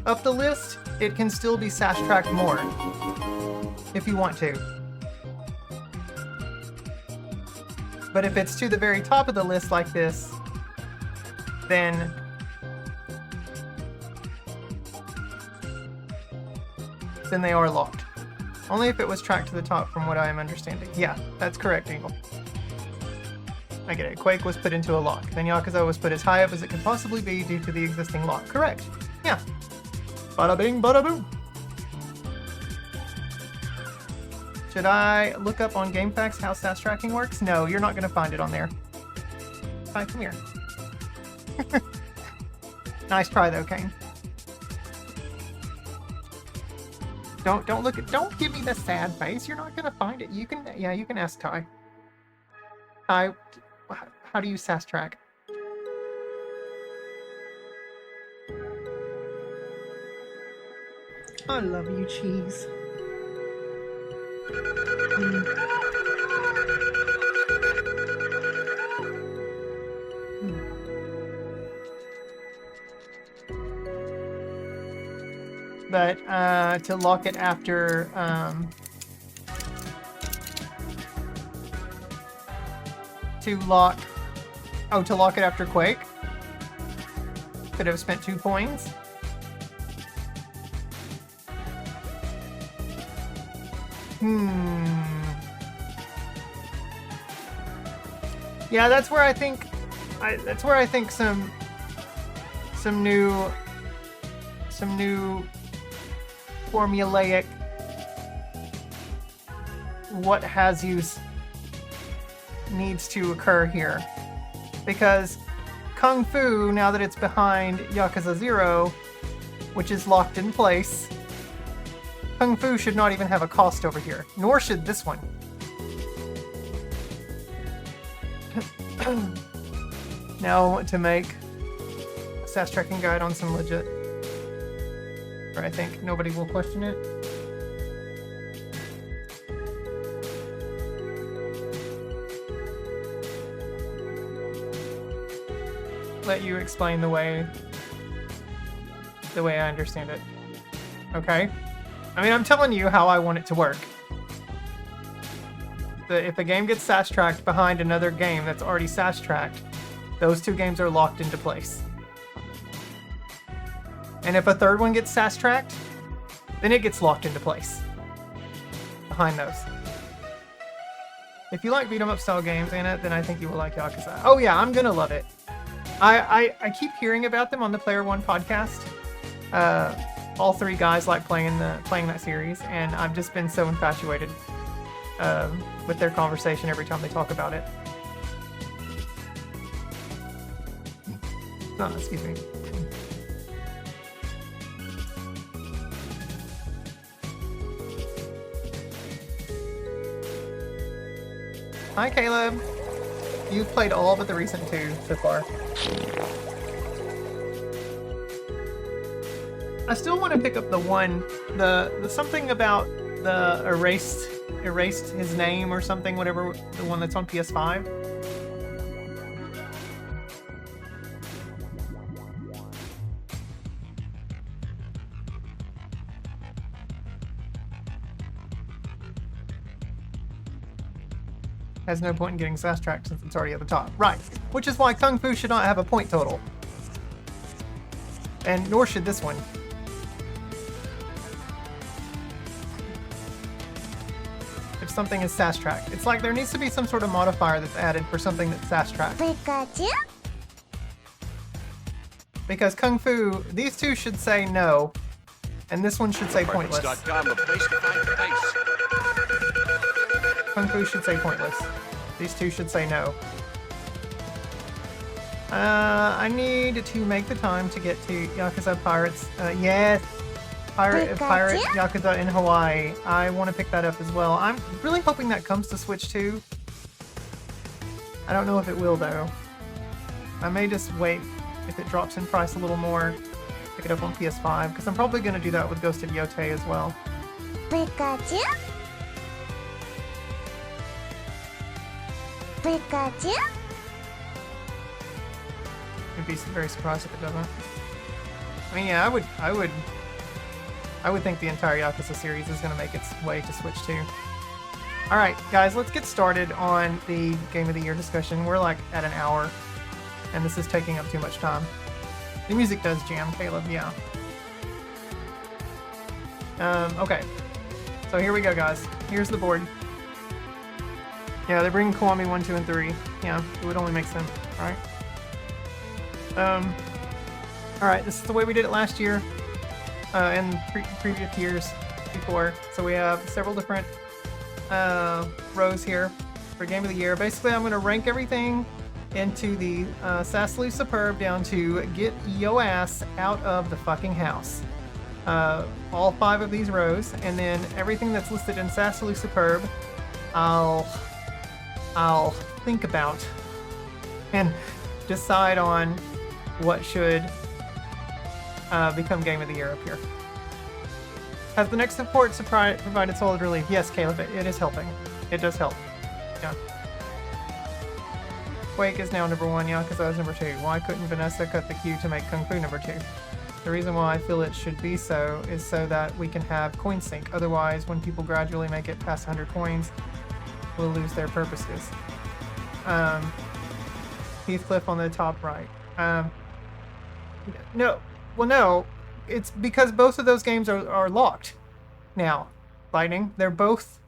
up the list, it can still be sass-tracked more, if you want to. But if it's to the very top of the list like this, then they are locked. Only if it was tracked to the top from what I am understanding. Yeah, that's correct, Dingle. I get it. Quake was put into a lock. Then Yakuza was put as high up as it could possibly be due to the existing lock. Correct. Yeah. Bada bing, bada boom. Should I look up on GameFAQs how SAS tracking works? No, you're not going to find it on there. Hi, come here. Nice try though, Kane. Don't give me the sad face. You're not gonna find it. You can ask Ty. Ty, how do you SAS track? I love you, cheese. But to lock it after to lock it after Quake, could have spent 2 points. Yeah, that's where I think some new formulaic what has use needs to occur here, because Kung Fu, now that it's behind Yakuza 0, which is locked in place, Kung Fu should not even have a cost over here, nor should this one. Now I want to make a SAS tracking guide on some legit, where I think nobody will question it. Let you explain the way I understand it. Okay? I mean, I'm telling you how I want it to work. If a game gets SAS tracked behind another game that's already SAS tracked, those 2 games are locked into place. And if a third one gets SAS tracked, then it gets locked into place behind those. If you like beat-em-up style games, Anna, then I think you will like Yakuza. Oh yeah, I'm gonna love it. I keep hearing about them on the Player One podcast. All 3 guys like playing that series, and I've just been so infatuated with their conversation every time they talk about it. Oh, excuse me. Hi, Caleb. You've played all but the recent 2 so far. I still want to pick up the something about the erased his name or something, whatever, the one that's on PS5. Has no point in getting SAS tracked since it's already at the top. Right, which is why Kung Fu should not have a point total. And nor should this one. If something is SAS tracked. It's like there needs to be some sort of modifier that's added for something that's SAS tracked. Pikachu? Because Kung Fu, these 2 should say no, and this one should say pointless. Kung Fu should say pointless. These 2 should say no. I need to make the time to get to Yakuza Pirates. Yes! Pirate Yakuza in Hawaii. I want to pick that up as well. I'm really hoping that comes to Switch 2. I don't know if it will, though. I may just wait if it drops in price a little more. Pick it up on PS5, because I'm probably going to do that with Ghost of Yotei as well. Pikachu? Pikachu? I'd be very surprised if it doesn't. I mean, yeah, I would think the entire Yakuza series is going to make its way to Switch 2. Alright, guys, let's get started on the Game of the Year discussion. We're like at an hour, and this is taking up too much time. The music does jam, Caleb, yeah. Okay. So here we go, guys. Here's the board. Yeah, they're bringing Kiwami 1, 2, and 3. Yeah, it would only make sense, right? Alright, this is the way we did it last year, and previous years before. So we have several different rows here for Game of the Year. Basically, I'm going to rank everything into the Sassaloose Superb down to get yo ass out of the fucking house. All 5 of these rows, and then everything that's listed in Sassaloose Superb, I'll think about and decide on what should become Game of the Year up here. Has the next support provided solid relief? Yes, Caleb, it is helping. It does help. Yeah. Quake is now number 1, Yakuza is number 2. Why couldn't Vanessa cut the queue to make Kung Fu number 2? The reason why I feel it should be so is so that we can have coin sync. Otherwise, when people gradually make it past 100 coins, we'll lose their purposes. Heathcliff on the top right. No. Well, no. It's because both of those games are locked now. Lightning. They're both...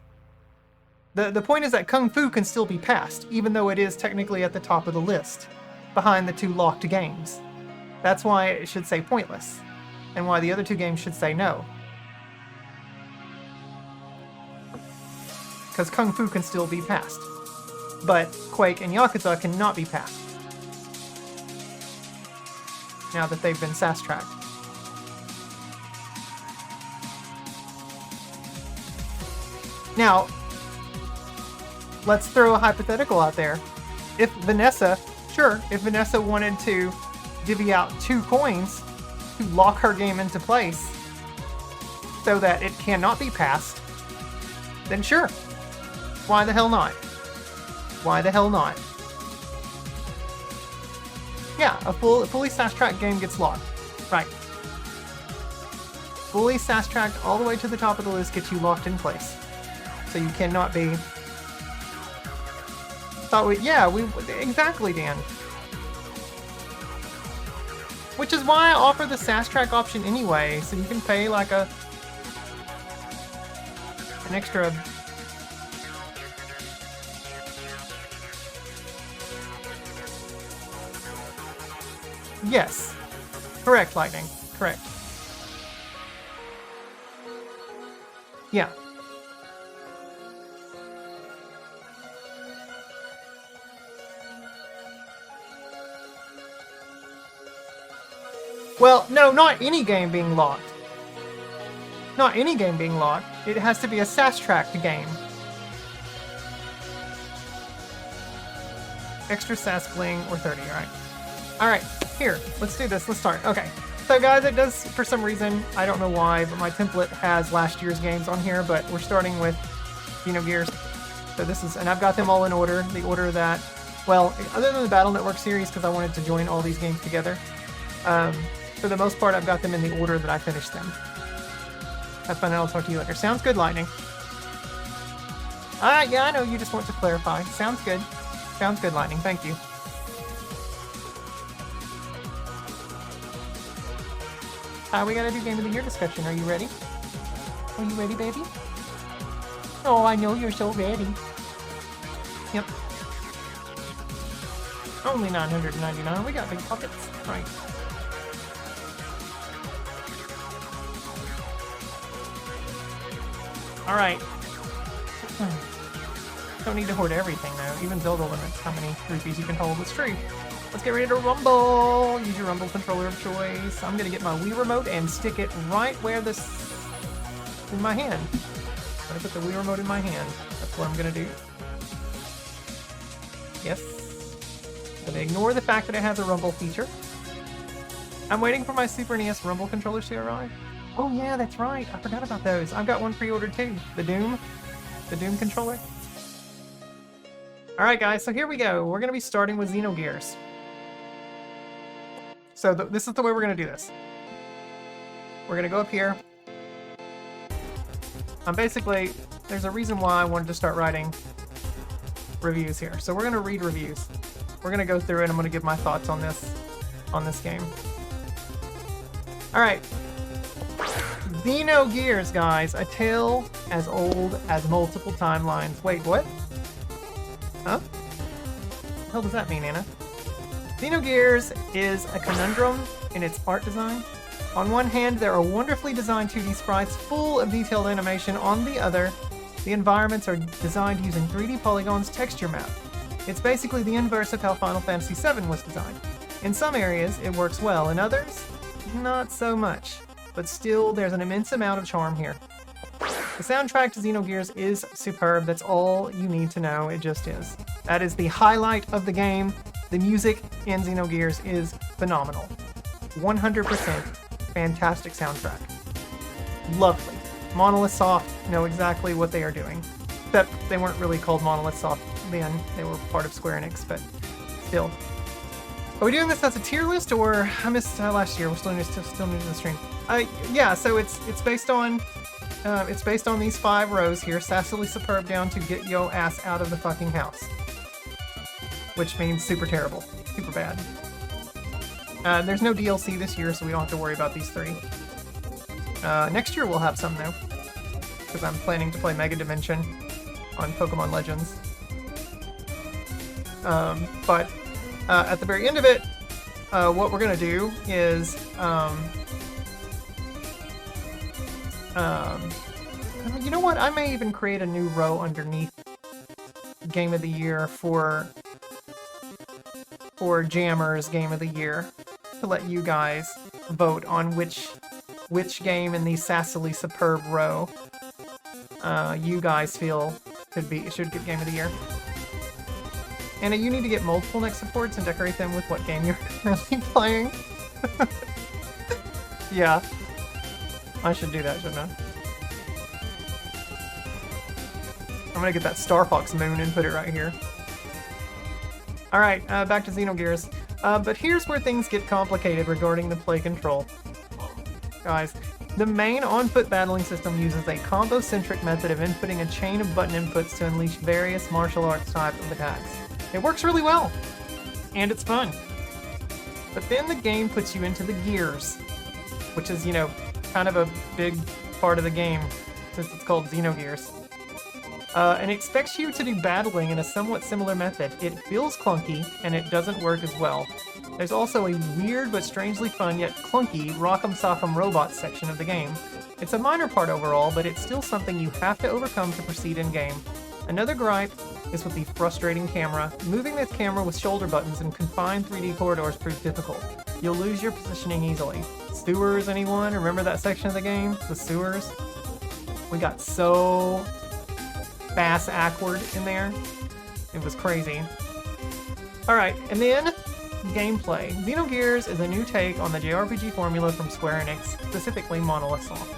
The point is that Kung Fu can still be passed, even though it is technically at the top of the list, behind the 2 locked games. That's why it should say pointless, and why the other 2 games should say no. Because Kung Fu can still be passed, but Quake and Yakuza cannot be passed, now that they've been sass-tracked. Now, let's throw a hypothetical out there. If Vanessa wanted to divvy out 2 coins to lock her game into place so that it cannot be passed, then sure. Why the hell not? Why the hell not? Yeah, a fully sass-tracked game gets locked. Right. Fully sass-tracked all the way to the top of the list gets you locked in place. So you cannot be... Exactly, Dan. Which is why I offer the sass-track option anyway, so you can pay like an extra... Yes. Correct, Lightning. Correct. Yeah. Well, no, not any game being locked. Not any game being locked. It has to be a sass-tracked game. Extra sass bling or 30, alright. Alright, here, let's do this. Let's start. Okay. So guys, it does, for some reason, I don't know why, but my template has last year's games on here, but we're starting with Xenogears. So this is, and I've got them all in order. The order that, well, other than the Battle Network series, because I wanted to join all these games together. For the most part, I've got them in the order that I finished them. Have fun, and I'll talk to you later. Sounds good, Lightning. Yeah, I know you just want to clarify. Sounds good. Sounds good, Lightning. Thank you. We gotta do Game of the Year discussion. Are you ready? Are you ready, baby? Oh, I know you're so ready. Yep. Only $999. We got big pockets. Right. Alright. Don't need to hoard everything, though. Even Zelda limits how many rupees you can hold. It's true. Let's get ready to rumble! Use your rumble controller of choice. I'm gonna get my Wii Remote and stick it right where this... in my hand. I'm gonna put the Wii Remote in my hand. That's what I'm gonna do. Yes. Gonna ignore the fact that it has a rumble feature. I'm waiting for my Super NES rumble controllers to arrive. Oh yeah, that's right. I forgot about those. I've got one pre-ordered too. The Doom controller. Alright guys, so here we go. We're gonna be starting with Xenogears. So this is the way we're going to do this. We're going to go up here. Basically, there's a reason why I wanted to start writing reviews here. So we're going to read reviews. We're going to go through it. I'm going to give my thoughts on this game. All right. Xenogears, guys. A tale as old as multiple timelines. Wait, what? Huh? What the hell does that mean, Anna? Xenogears is a conundrum in its art design. On one hand, there are wonderfully designed 2D sprites full of detailed animation. On the other, The environments are designed using 3D polygons texture map. It's basically the inverse of how Final Fantasy VII was designed. In some areas, it works well, in others, not so much. But still, there's an immense amount of charm here. The soundtrack to Xenogears is superb, that's all you need to know, it just is. That is the highlight of the game. The music in Xenogears is phenomenal. 100% fantastic soundtrack. Lovely. Monolith Soft know exactly what they are doing. Except they weren't really called Monolith Soft then, they were part of Square Enix, but still. Are we doing this as a tier list, or I missed last year? We're still new to the stream. Yeah, so it's based on these 5 rows here. Sassily Superb down to get yo ass out of the fucking house, which means super terrible, super bad. There's no DLC this year, so we don't have to worry about these 3. Next year we'll have some though, because I'm planning to play Mega Dimension on Pokemon Legends. But at the very end of it, what we're gonna do is you know what? I may even create a new row underneath Game of the Year for Jammers Game of the Year to let you guys vote on which game in the Sassily Superb row you guys feel should get Game of the Year. Anna, you need to get multiple neck supports and decorate them with what game you're currently playing. Yeah. I should do that, shouldn't I? I'm gonna get that Star Fox Moon and put it right here. Alright, back to Xenogears. But here's where things get complicated regarding the play control. Guys, the main on-foot battling system uses a combo-centric method of inputting a chain of button inputs to unleash various martial arts type of attacks. It works really well, and it's fun. But then the game puts you into the gears, which is, you know, kind of a big part of the game, since it's called Xenogears. And it expects you to do battling in a somewhat similar method. It feels clunky, and it doesn't work as well. There's also a weird but strangely fun yet clunky Rock'em Sock'em Robots section of the game. It's a minor part overall, but it's still something you have to overcome to proceed in-game. Another gripe is with the frustrating camera. Moving this camera with shoulder buttons in confined 3D corridors proves difficult. You'll lose your positioning easily. Sewers, anyone? Remember that section of the game? The sewers? We got so bass-awkward in there. It was crazy. Alright, and then gameplay. Xenogears is a new take on the JRPG formula from Square Enix, specifically Monolith Soft.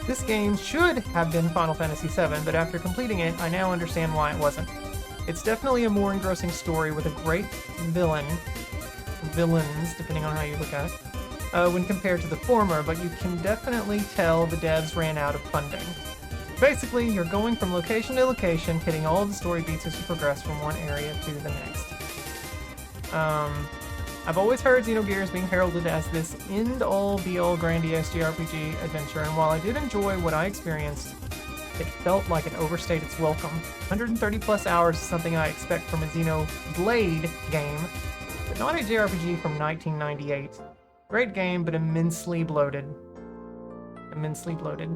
This game should have been Final Fantasy VII, but after completing it, I now understand why it wasn't. It's definitely a more engrossing story with a great villains, depending on how you look at it, when compared to the former, but you can definitely tell the devs ran out of funding. Basically, you're going from location to location, hitting all of the story beats as you progress from one area to the next. I've always heard Xenogears being heralded as this end-all, be-all, grandiose JRPG adventure, and while I did enjoy what I experienced, it felt like it overstayed its welcome. 130 plus hours is something I expect from a Xenoblade game, but not a JRPG from 1998. Great game, but immensely bloated. Immensely bloated.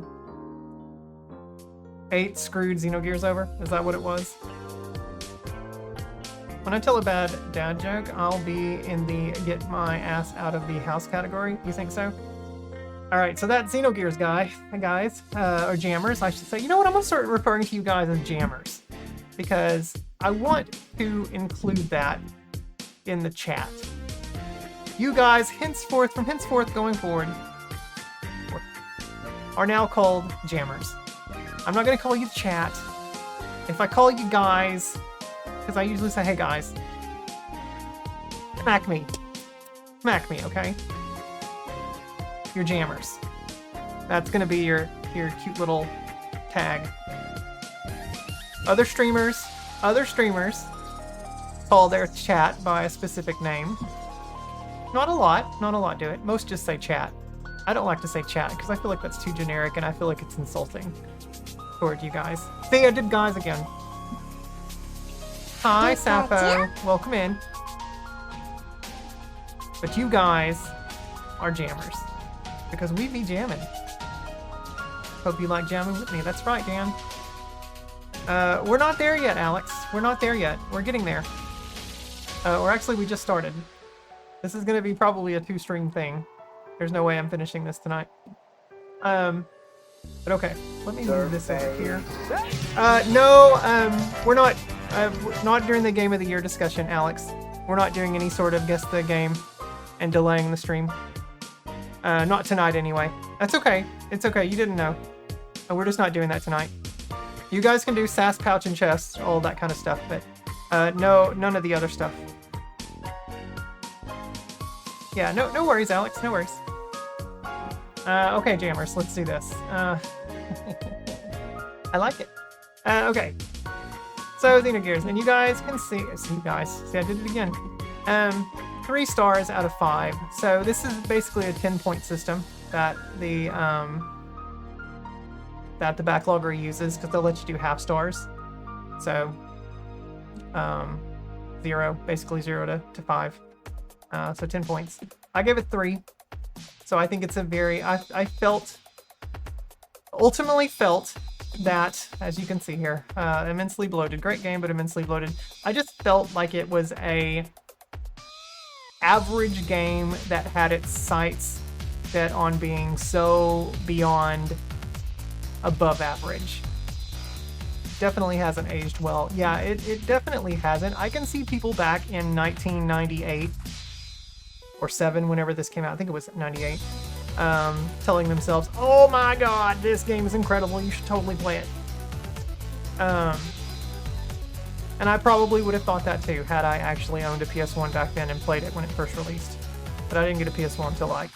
8 screwed Xenogears over? Is that what it was? When I tell a bad dad joke, I'll be in the get my ass out of the house category. You think so? Alright, so that Xenogears guys, or jammers, I should say. You know what? I'm going to start referring to you guys as jammers, because I want to include that in the chat. You guys, from henceforth going forward, are now called jammers. I'm not going to call you chat. If I call you guys, because I usually say, hey guys, smack me, okay? You're jammers. That's gonna be your cute little tag. Other streamers call their chat by a specific name. Not a lot do it. Most just say chat. I don't like to say chat because I feel like that's too generic and I feel like it's insulting toward you guys. See, I did guys again. Hi, Sappho. Welcome in. But you guys are jammers. Because we be jamming. Hope you like jamming with me. That's right, Dan. We're not there yet, Alex. We're not there yet. We're getting there. Or actually, we just started. This is going to be probably a 2-stream thing. There's no way I'm finishing this tonight. But okay, let me move this over here. No, we're not during the Game of the Year discussion, Alex. We're not doing any sort of guess the game and delaying the stream. Not tonight, anyway. That's okay. It's okay. You didn't know. We're just not doing that tonight. You guys can do sass, pouch, and chest, all that kind of stuff, but no, none of the other stuff. Yeah, no worries, Alex. No worries. Okay, Jammers, let's do this. I like it. Okay. So, Xenogears, and you guys can see I did it again. 3 stars out of 5. So this is basically a 10-point system that the backlogger uses, because they'll let you do half stars. So, 0, basically 0 to 5. So 10 points. I gave it 3. So I think it's a very, ultimately felt that, as you can see here, immensely bloated. Great game, but immensely bloated. I just felt like it was a average game that had its sights set on being so beyond above average. Definitely hasn't aged well. Yeah, it definitely hasn't. I can see people back in 1998 or 7, whenever this came out, I think it was 98, telling themselves, oh my god, this game is incredible, you should totally play it. And I probably would have thought that too, had I actually owned a PS1 back then and played it when it first released. But I didn't get a PS1 until like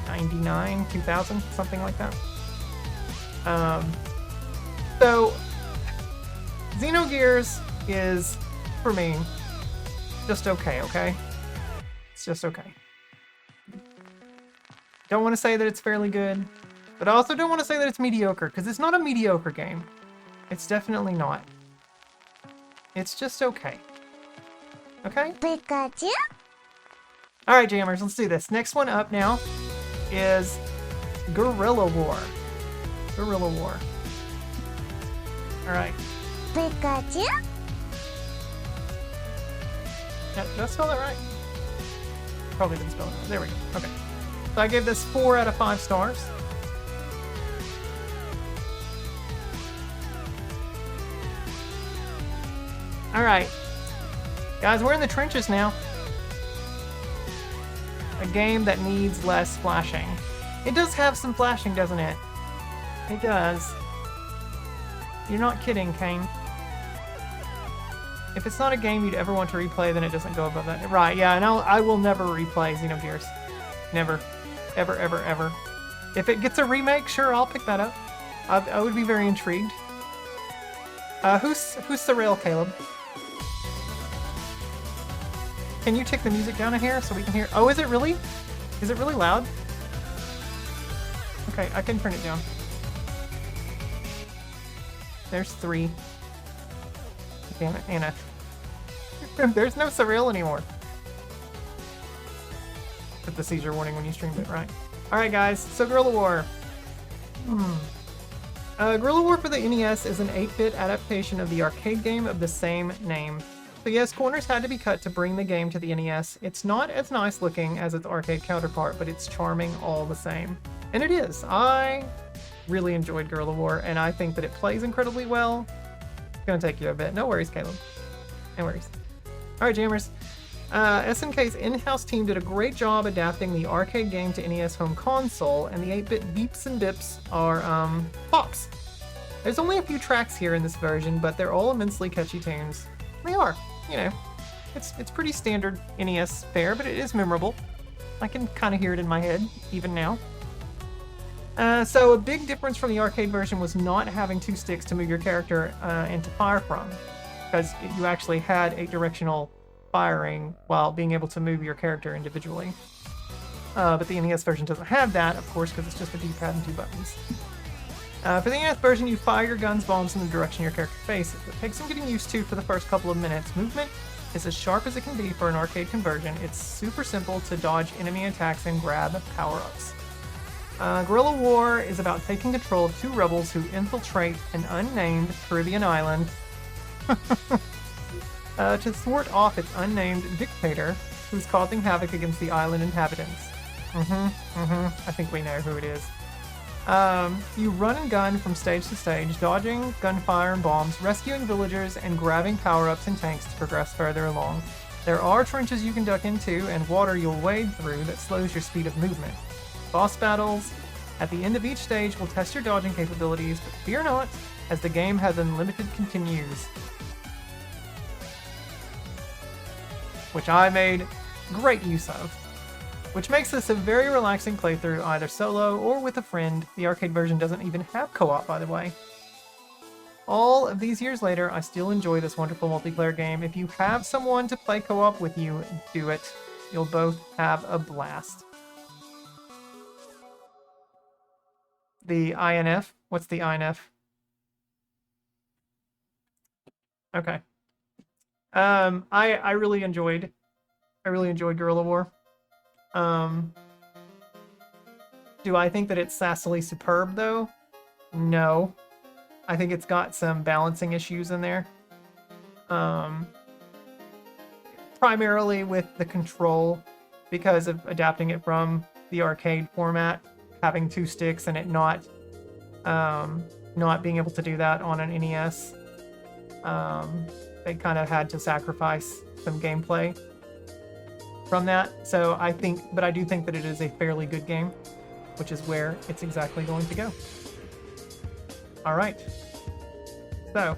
99, 2000, something like that. So, Xenogears is, for me, just okay? It's just okay. Don't want to say that it's fairly good, but I also don't want to say that it's mediocre, because it's not a mediocre game. It's definitely not. It's just okay. Okay? Pikachu? Alright, Jammers, let's do this. Next one up now is Guerrilla War. Guerrilla War. Alright. Pikachu? Did I spell that right? Probably didn't spell it right. There we go. Okay. So I gave this 4 out of 5 stars. Alright. Guys, we're in the trenches now. A game that needs less flashing. It does have some flashing, doesn't it? It does. You're not kidding, Kane. If it's not a game you'd ever want to replay, then it doesn't go above that. Right, yeah, and I will never replay Xenogears. Never. Ever, ever, ever. If it gets a remake, sure, I'll pick that up. I would be very intrigued. Who's Surreal, Caleb? Can you take the music down in here so we can hear? Oh, is it really? Is it really loud? Okay, I can turn it down. There's 3. Damn it, Anna. There's no Surreal anymore. Put the seizure warning when you streamed it, right? Alright guys, so Guerrilla War. Guerrilla War for the NES is an 8-bit adaptation of the arcade game of the same name. So yes, corners had to be cut to bring the game to the NES. It's not as nice looking as its arcade counterpart, but it's charming all the same. And it is. I really enjoyed Guerrilla War, and I think that it plays incredibly well. It's gonna take you a bit. No worries, Caleb. No worries. Alright, Jammers. SNK's in-house team did a great job adapting the arcade game to NES home console, and the 8-bit beeps and bips are, pops. There's only a few tracks here in this version, but they're all immensely catchy tunes. They are, you know. It's pretty standard NES fare, but it is memorable. I can kind of hear it in my head, even now. So a big difference from the arcade version was not having 2 sticks to move your character and to fire from, because you actually had 8-directional firing while being able to move your character individually. But the NES version doesn't have that, of course, because it's just a D-pad and 2 buttons. For the NES version, you fire your gun's bombs in the direction your character faces. It takes some getting used to for the first couple of minutes. Movement is as sharp as it can be for an arcade conversion. It's super simple to dodge enemy attacks and grab power-ups. Guerrilla War is about taking control of two rebels who infiltrate an unnamed Caribbean island to thwart off its unnamed dictator who's causing havoc against the island inhabitants. I think we know who it is. You run and gun from stage to stage, dodging gunfire and bombs, rescuing villagers, and grabbing power-ups and tanks to progress further along. There are trenches you can duck into and water you'll wade through that slows your speed of movement. Boss battles at the end of each stage will test your dodging capabilities, but fear not, as the game has unlimited continues. Which I made great use of. Which makes this a very relaxing playthrough, either solo or with a friend. The arcade version doesn't even have co-op, by the way. All of these years later, I still enjoy this wonderful multiplayer game. If you have someone to play co-op with you, do it. You'll both have a blast. The INF? What's the INF? Okay. I really enjoyed Guerrilla War. Do I think that it's sassily superb though? No. I think it's got some balancing issues in there. Primarily with the control, because of adapting it from the arcade format, having two sticks and it not being able to do that on an NES. They kind of had to sacrifice some gameplay from that. So I do think that it is a fairly good game, which is where it's exactly going to go. All right. So,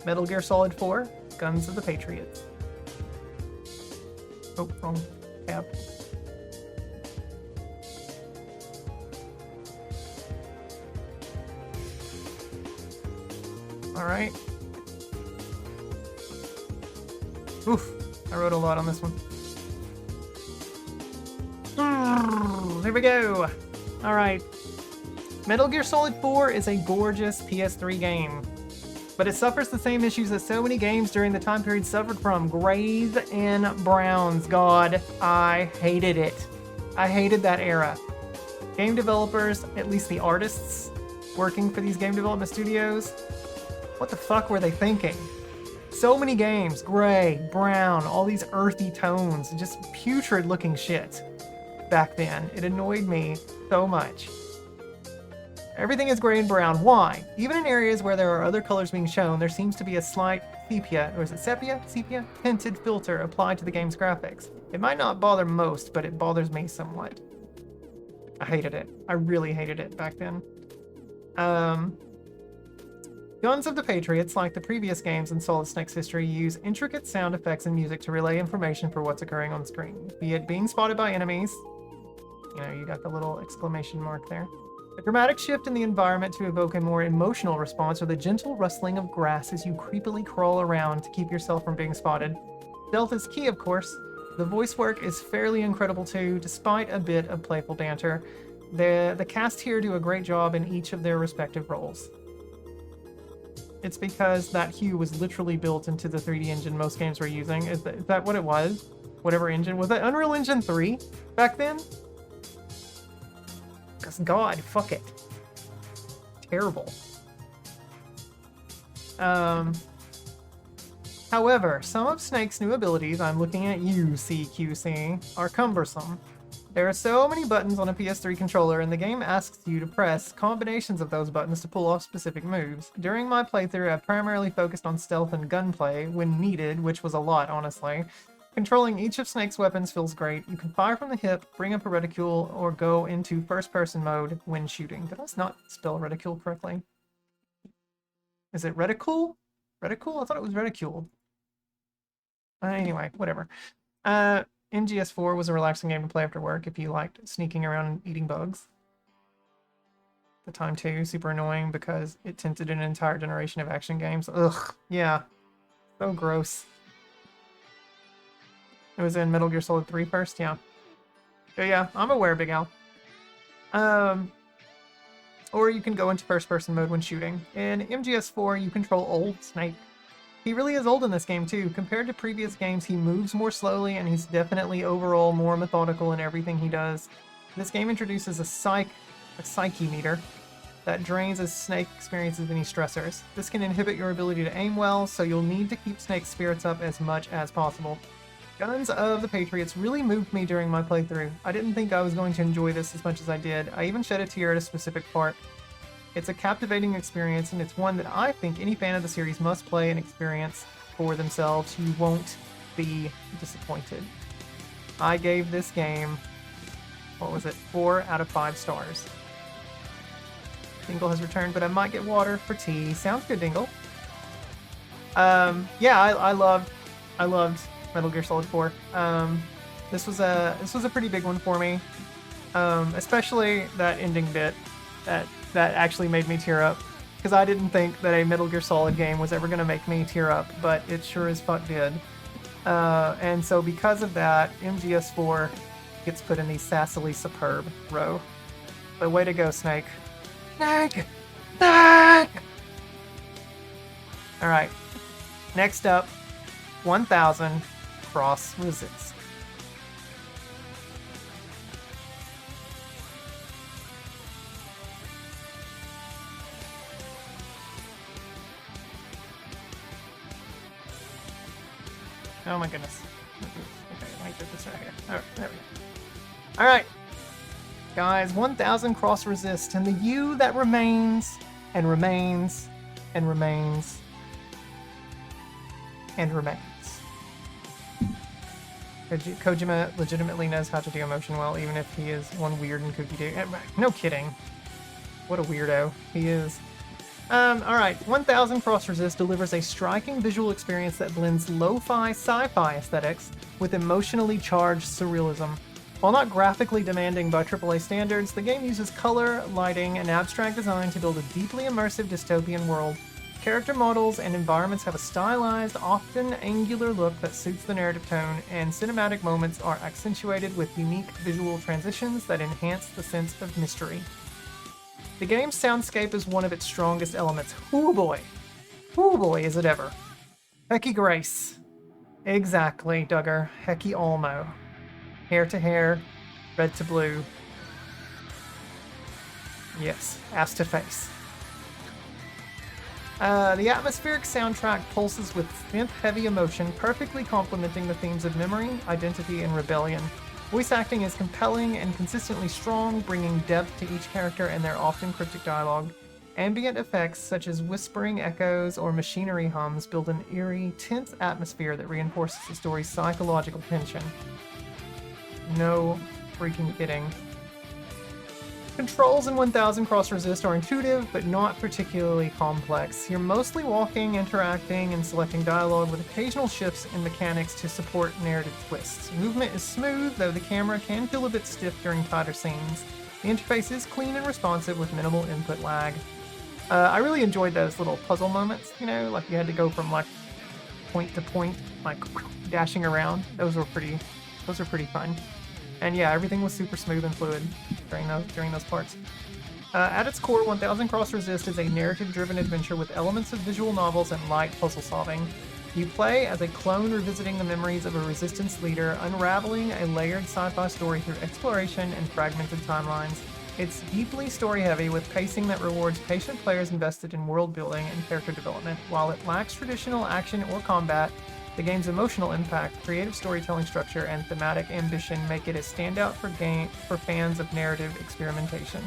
Metal Gear Solid 4, Guns of the Patriots. Oh, wrong tab. All right. Oof, I wrote a lot on this one. Here we go. All right. Metal Gear Solid 4 is a gorgeous PS3 game, but it suffers the same issues that so many games during the time period suffered from. Grays and browns. God, I hated it. I hated that era. Game developers, at least the artists working for these game development studios, what the fuck were they thinking? So many games, gray, brown, all these earthy tones, just putrid looking shit back then. It annoyed me so much. Everything is gray and brown. Why? Even in areas where there are other colors being shown, there seems to be a slight sepia, or is it sepia? Sepia? Tinted filter applied to the game's graphics. It might not bother most, but it bothers me somewhat. I hated it. I really hated it back then. Guns of the Patriots, like the previous games in Solid Snake's history, use intricate sound effects and music to relay information for what's occurring on screen. Be it being spotted by enemies, you know, you got the little exclamation mark there. A dramatic shift in the environment to evoke a more emotional response, or the gentle rustling of grass as you creepily crawl around to keep yourself from being spotted. Stealth is key, of course. The voice work is fairly incredible too, despite a bit of playful banter. The cast here do a great job in each of their respective roles. It's because that hue was literally built into the 3D engine most games were using. Is that what it was? Whatever engine. Was that Unreal Engine 3 back then? Because God, fuck it. Terrible. However, some of Snake's new abilities, I'm looking at you, CQC, are cumbersome. There are so many buttons on a PS3 controller, and the game asks you to press combinations of those buttons to pull off specific moves. During my playthrough, I primarily focused on stealth and gunplay when needed, which was a lot, honestly. Controlling each of Snake's weapons feels great. You can fire from the hip, bring up a reticule, or go into first-person mode when shooting. Did I not spell reticule correctly? Is it reticule? Reticule? I thought it was reticule. Anyway, whatever. MGS4 was a relaxing game to play after work if you liked sneaking around and eating bugs. The time too, super annoying because it tinted an entire generation of action games. Ugh, yeah. So gross. It was in Metal Gear Solid 3 first, yeah. So yeah, I'm aware, Big Al. Or you can go into first-person mode when shooting. In MGS4, you control old Snake. He really is old in this game too. Compared to previous games, he moves more slowly and he's definitely overall more methodical in everything he does. This game introduces a psyche meter that drains as Snake experiences any stressors. This can inhibit your ability to aim well, so you'll need to keep Snake's spirits up as much as possible. Guns of the Patriots really moved me during my playthrough. I didn't think I was going to enjoy this as much as I did. I even shed a tear at a specific part. It's a captivating experience, and it's one that I think any fan of the series must play and experience for themselves. You won't be disappointed. I gave this game, 4 out of 5 stars. Dingle has returned, but I might get water for tea. Sounds good, Dingle. Yeah, I loved Metal Gear Solid 4. This was a pretty big one for me, especially that ending bit that actually made me tear up, because I didn't think that a Metal Gear Solid game was ever gonna make me tear up, but it sure as fuck did. And so because of that, MGS4 gets put in the sassily superb row. But way to go, Snake. Snake! Snake! Alright. Next up, 1000 Cross Resist. Oh my goodness. Okay, let me get this right here. Alright, there we go. Alright. Guys, 1000 Cross Resist, and the you that remains, and remains, and remains, and remains. Kojima legitimately knows how to do emotion well, even if he is one weird and kooky dude. No kidding. What a weirdo he is. Alright, 1000 Cross Resist delivers a striking visual experience that blends lo-fi sci-fi aesthetics with emotionally charged surrealism. While not graphically demanding by AAA standards, the game uses color, lighting, and abstract design to build a deeply immersive dystopian world. Character models and environments have a stylized, often angular look that suits the narrative tone, and cinematic moments are accentuated with unique visual transitions that enhance the sense of mystery. The game's soundscape is one of its strongest elements. Ooh boy, is it ever. Hecky Grace. Exactly, Duggar. Hecky Olmo. Hair to hair, red to blue. Yes, ass to face. The atmospheric soundtrack pulses with synth-heavy emotion, perfectly complementing the themes of memory, identity, and rebellion. Voice acting is compelling and consistently strong, bringing depth to each character and their often cryptic dialogue. Ambient effects such as whispering echoes or machinery hums build an eerie, tense atmosphere that reinforces the story's psychological tension. No freaking kidding. Controls in 1000 Cross Resist are intuitive, but not particularly complex. You're mostly walking, interacting, and selecting dialogue with occasional shifts in mechanics to support narrative twists. Movement is smooth, though the camera can feel a bit stiff during tighter scenes. The interface is clean and responsive with minimal input lag. I really enjoyed those little puzzle moments, you know, like you had to go from like point to point, like dashing around. Those were pretty fun. And yeah, everything was super smooth and fluid during those parts. At its core, 1000 Cross Resist is a narrative-driven adventure with elements of visual novels and light puzzle solving. You play as a clone revisiting the memories of a resistance leader, unraveling a layered sci-fi story through exploration and fragmented timelines. It's deeply story-heavy, with pacing that rewards patient players invested in world-building and character development. While it lacks traditional action or combat, the game's emotional impact, creative storytelling structure, and thematic ambition make it a standout for fans of narrative experimentation.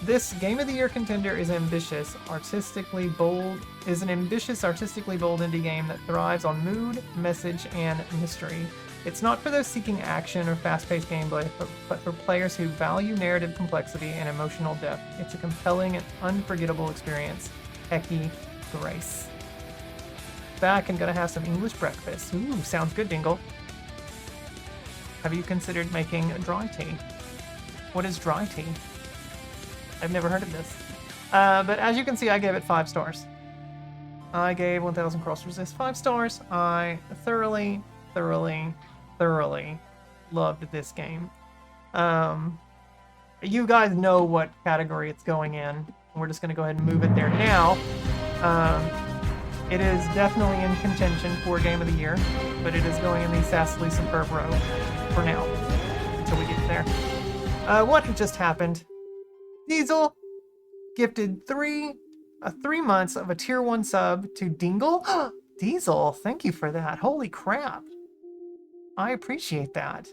This Game of the Year contender is an ambitious, artistically bold indie game that thrives on mood, message, and mystery. It's not for those seeking action or fast-paced gameplay, but for players who value narrative complexity and emotional depth. It's a compelling and unforgettable experience. Hecky Grace. Back and gonna have some English breakfast. Ooh, sounds good, Dingle. Have you considered making dry tea? What is dry tea? I've never heard of this. But as you can see, I gave it 5 stars. I gave 1000 Cross Resist 5 stars. I thoroughly loved this game. You guys know what category it's going in. We're just gonna go ahead and move it there now. It is definitely in contention for Game of the Year, but it is going in the sassily superb row for now, until we get there. What had just happened? Diesel gifted 3 months of a tier 1 sub to Dingle. Diesel, thank you for that. Holy crap. I appreciate that.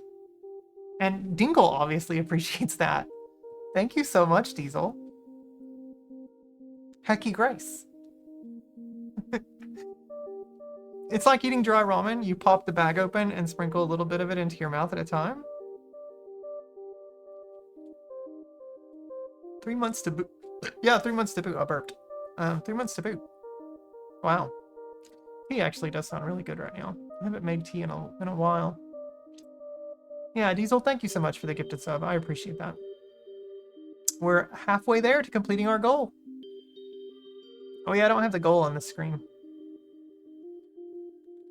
And Dingle obviously appreciates that. Thank you so much, Diesel. Hecky Grace. It's like eating dry ramen. You pop the bag open and sprinkle a little bit of it into your mouth at a time. 3 months to boot. Yeah, 3 months to boot. I burped. 3 months to boot. Wow. Tea actually does sound really good right now. I haven't made tea in a while. Yeah, Diesel, thank you so much for the gifted sub. I appreciate that. We're halfway there to completing our goal. Oh yeah, I don't have the goal on the screen.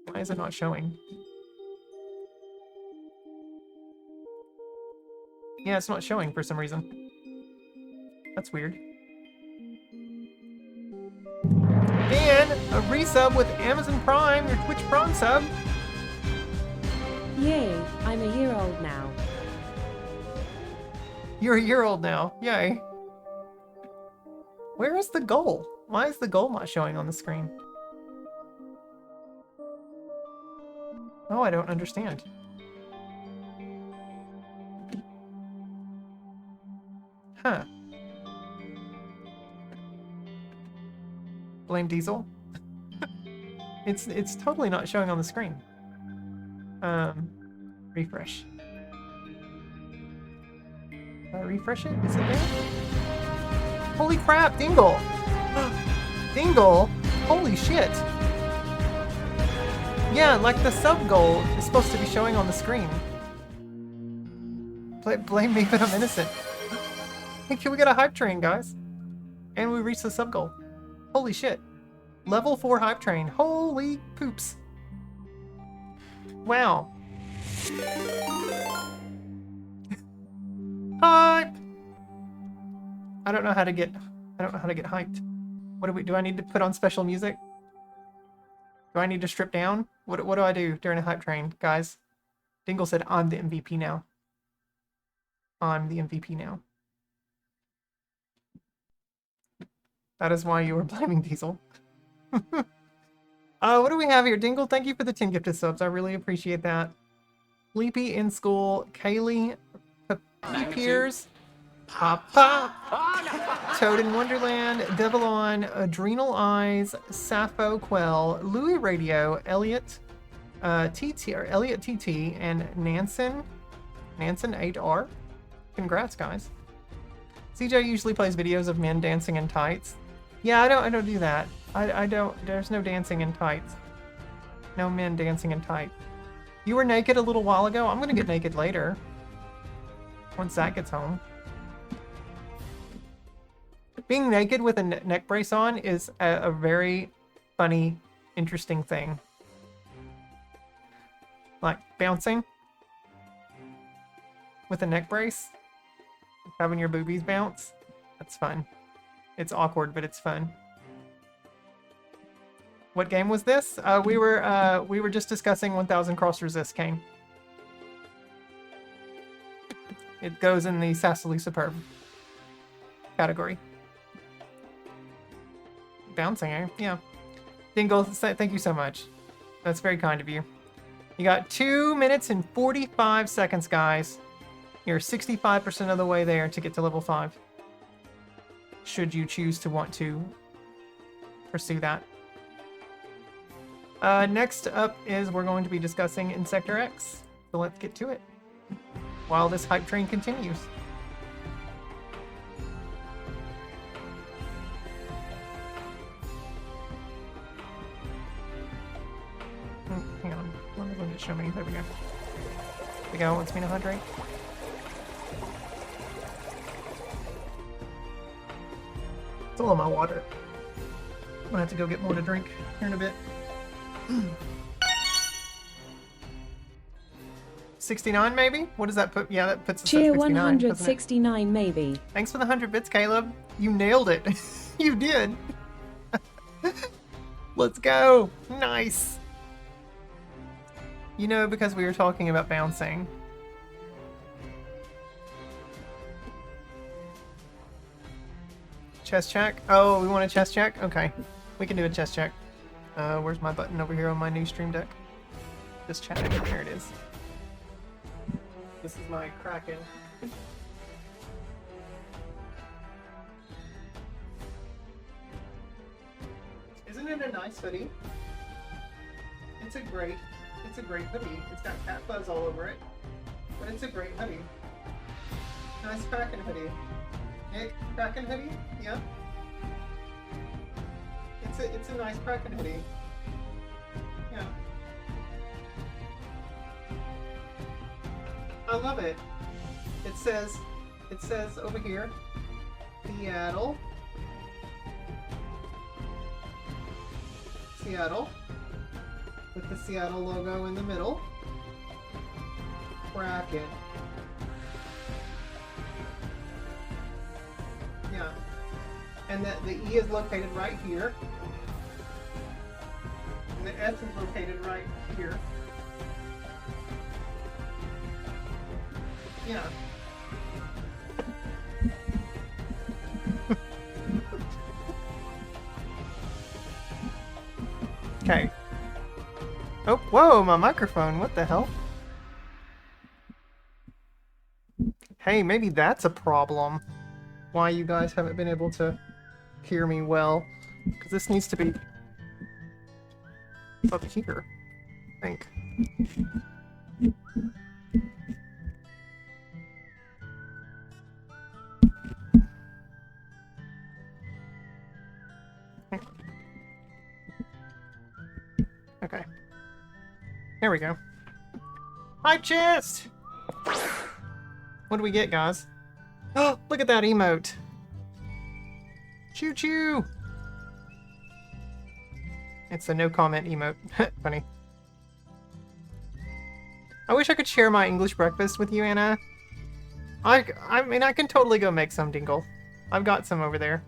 Why is it not showing? Yeah, it's not showing for some reason. That's weird. Dan, a resub with Amazon Prime, your Twitch Prime sub. Yay, I'm a year old now. You're a year old now. Yay. Where is the goal? Why is the goal not showing on the screen? Oh, I don't understand. Huh. Blame Diesel? It's totally not showing on the screen. Refresh. Refresh it? Is it there? Holy crap, Dingle! Dingle? Holy shit! Yeah, like the sub goal is supposed to be showing on the screen. Blame me, but I'm innocent. Hey, can we get a hype train, guys? And we reached the sub goal. Holy shit. Level 4 hype train. Holy poops. Wow. Hype! I don't know how to get hyped. What do I need to put on special music? Do I need to strip down? What do I do during a hype train, guys? Dingle said I'm the MVP now. I'm the MVP now. That is why you were blaming Diesel. What do we have here? Dingle, thank you for the 10 gifted subs. I really appreciate that. Sleepy in School, Kaylee, Piers, Pop Pop, Toad in Wonderland, Devil on, Adrenal Eyes, Sappho Quell, Louis Radio, Elliot, Elliot TT, and Nansen 8R. Congrats, guys. CJ usually plays videos of men dancing in tights. Yeah, I don't do that. I don't. There's no dancing in tights. No men dancing in tights. You were naked a little while ago. I'm gonna get naked later. Once Zach gets home. Being naked with a neck brace on is a very funny, interesting thing. Like bouncing with a neck brace, having your boobies bounce. That's fun. It's awkward, but it's fun. What game was this? We were just discussing 1000 Cross Resist, Kane. It goes in the Sassily Superb category. Bouncing, eh? Yeah. Dingle, thank you so much. That's very kind of you. You got 2 minutes and 45 seconds, guys. You're 65% of the way there to get to level 5. Should you choose to want to pursue that. Next up is we're going to be discussing Insector X. So let's get to it. While this hype train continues. Hang on. Let me just show me. There we go. There we go. Wants me to hydrate. It's all in my water. I'm gonna have to go get more to drink here in a bit. 69 maybe? What does that put? Yeah, that puts us Cheer at 69, 169 maybe. Thanks for the 100 bits, Caleb. You nailed it. You did. Let's go. Nice. You know, because we were talking about bouncing. Chest check? Oh, we want a chest check? Okay. We can do a chest check. Where's my button over here on my new stream deck? Just chatting. There it is. This is my Kraken. Isn't it a nice hoodie? It's a great hoodie. It's got cat fuzz all over it. But it's a great hoodie. Nice Kraken hoodie. Nick, Kraken hoodie? Yeah. It's a nice Kraken hoodie. Yeah. I love it. It says over here, Seattle. Seattle. With the Seattle logo in the middle. Kraken. Yeah. And the E is located right here. And the S is located right here. Yeah. Okay. Oh, whoa, my microphone. What the hell? Hey, maybe that's a problem. Why you guys haven't been able to hear me well. Because this needs to be up here, I think. Okay. There we go. Hi, chest! What do we get, guys? Oh, look at that emote! Choo choo! It's a no comment emote. Funny. I wish I could share my English breakfast with you, Anna. I mean, I can totally go make some, Dingle. I've got some over there.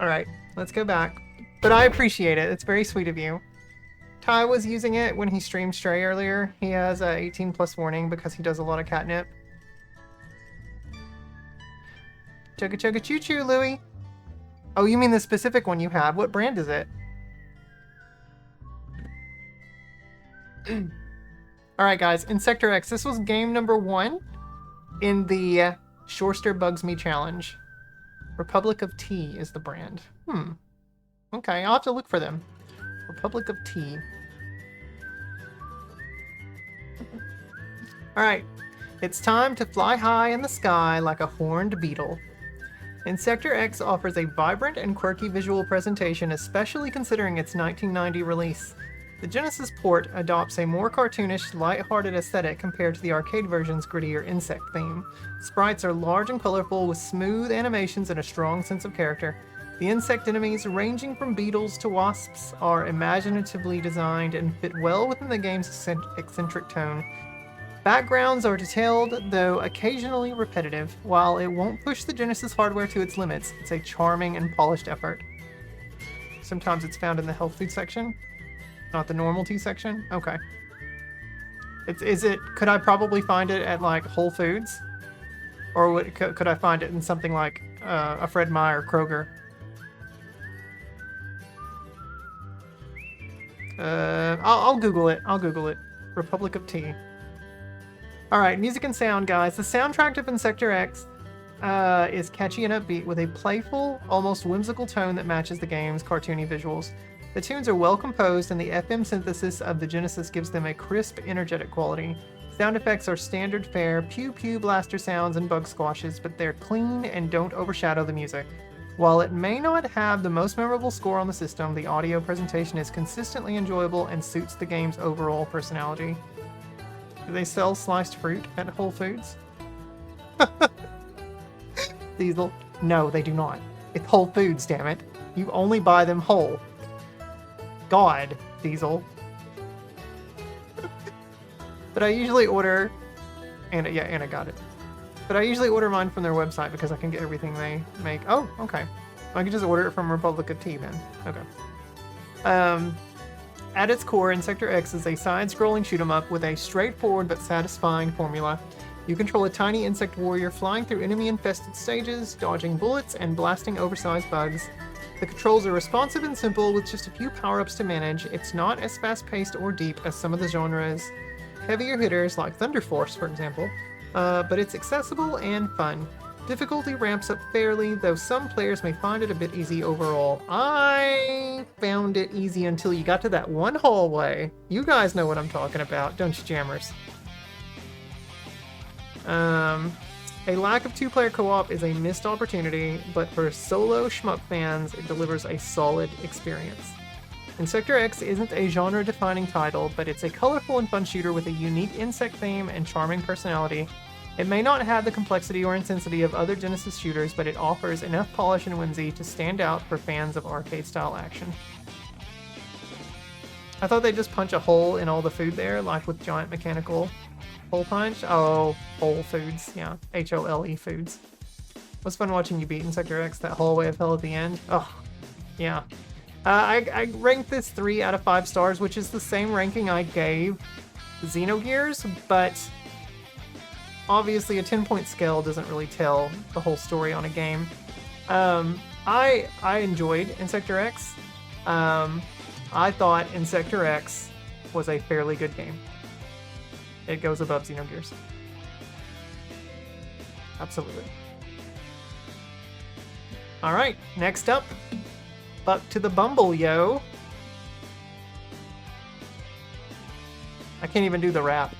Alright, let's go back. But I appreciate it. It's very sweet of you. Ty was using it when he streamed Stray earlier. He has a 18+ warning because he does a lot of catnip. Chugga chugga choo choo, Louie. Oh, you mean the specific one you have? What brand is it? Alright guys, Insector X. This was game number 1 in the Shorester Bugs Me challenge. Republic of Tea is the brand. Okay, I'll have to look for them. Republic of Tea. Alright, it's time to fly high in the sky like a horned beetle. Insector X offers a vibrant and quirky visual presentation, especially considering its 1990 release. The Genesis port adopts a more cartoonish, light-hearted aesthetic compared to the arcade version's grittier insect theme. Sprites are large and colorful with smooth animations and a strong sense of character. The insect enemies, ranging from beetles to wasps, are imaginatively designed and fit well within the game's eccentric tone. Backgrounds are detailed, though occasionally repetitive. While it won't push the Genesis hardware to its limits, it's a charming and polished effort. Sometimes it's found in the health food section, not the normal tea section. Okay. Could I probably find it at like Whole Foods? Or could I find it in something like a Fred Meyer Kroger? I'll Google it. I'll Google it. Republic of Tea. Alright, music and sound, guys. The soundtrack of Insector X is catchy and upbeat with a playful, almost whimsical tone that matches the game's cartoony visuals. The tunes are well composed, and the FM synthesis of the Genesis gives them a crisp, energetic quality. Sound effects are standard fare, pew-pew blaster sounds and bug squashes, but they're clean and don't overshadow the music. While it may not have the most memorable score on the system, the audio presentation is consistently enjoyable and suits the game's overall personality. Do they sell sliced fruit at Whole Foods? Diesel. No, they do not. It's Whole Foods, damn it. You only buy them whole. God, Diesel. But I usually order... Anna got it. But I usually order mine from their website because I can get everything they make. Oh, okay. I can just order it from Republic of Tea then. Okay. At its core, Insector X is a side-scrolling shoot-'em-up with a straightforward but satisfying formula. You control a tiny insect warrior flying through enemy-infested stages, dodging bullets, and blasting oversized bugs. The controls are responsive and simple, with just a few power-ups to manage. It's not as fast-paced or deep as some of the genre's heavier hitters like Thunder Force, for example, but it's accessible and fun. Difficulty ramps up fairly, though some players may find it a bit easy overall. I found it easy until you got to that one hallway. You guys know what I'm talking about, don't you, jammers? A lack of two-player co-op is a missed opportunity, but for solo shmup fans, it delivers a solid experience. Insector X isn't a genre-defining title, but it's a colorful and fun shooter with a unique insect theme and charming personality. It may not have the complexity or intensity of other Genesis shooters, but it offers enough polish and whimsy to stand out for fans of arcade-style action. I thought they'd just punch a hole in all the food there, like with Giant Mechanical Hole Punch. Oh, Whole Foods, yeah. H-O-L-E Foods. It was fun watching you beat Insector X, that hallway of hell at the end. Oh, yeah. I ranked this 3 out of 5 stars, which is the same ranking I gave Xenogears, but obviously a 10-point scale doesn't really tell the whole story on a game. I enjoyed Insector X. I thought Insector X was a fairly good game. It goes above Xenogears. Absolutely. Alright, next up, Buck to the Bumble, yo. I can't even do the rap.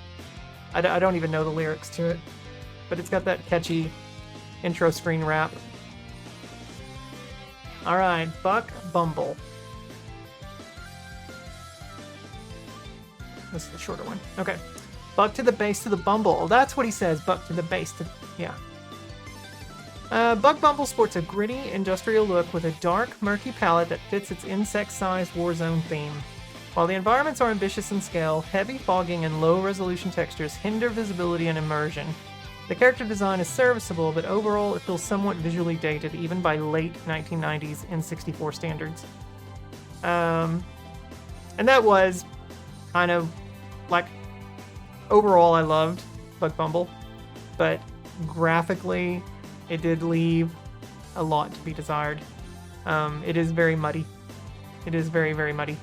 I don't even know the lyrics to it, but it's got that catchy intro screen rap. Alright, Buck Bumble. This is the shorter one. Okay. Buck to the base to the Bumble. Oh, that's what he says. Buck to the base to... yeah. Buck Bumble sports a gritty, industrial look with a dark, murky palette that fits its insect-sized Warzone theme. While the environments are ambitious in scale, heavy fogging and low-resolution textures hinder visibility and immersion. The character design is serviceable, but overall it feels somewhat visually dated, even by late 1990s N64 standards. And that was kind of like... overall, I loved Buck Bumble, but graphically, it did leave a lot to be desired. It is very muddy. It is very, very muddy.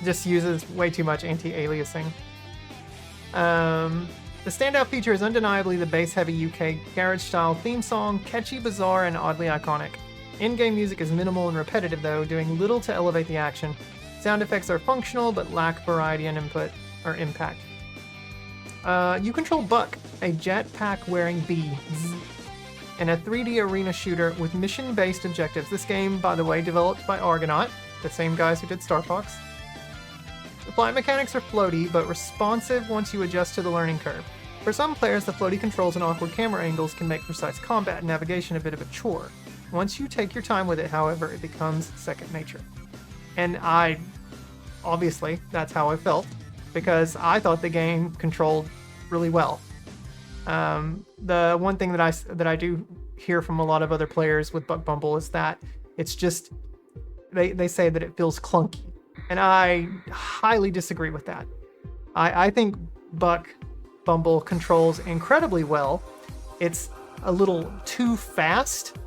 Just uses way too much anti-aliasing. The standout feature is undeniably the bass-heavy UK garage-style theme song, catchy, bizarre, and oddly iconic. In-game music is minimal and repetitive, though, doing little to elevate the action. Sound effects are functional, but lack variety and input or impact. You control Buck, a jetpack-wearing bee, in a 3D arena shooter with mission-based objectives. This game, by the way, developed by Argonaut, the same guys who did Star Fox. The flight mechanics are floaty, but responsive once you adjust to the learning curve. For some players, the floaty controls and awkward camera angles can make precise combat and navigation a bit of a chore. Once you take your time with it, however, it becomes second nature. And obviously, that's how I felt, because I thought the game controlled really well. The one thing that I do hear from a lot of other players with Buck Bumble is that it's just, they say that it feels clunky. And I highly disagree with that. I think Buck Bumble controls incredibly well. It's a little too fast,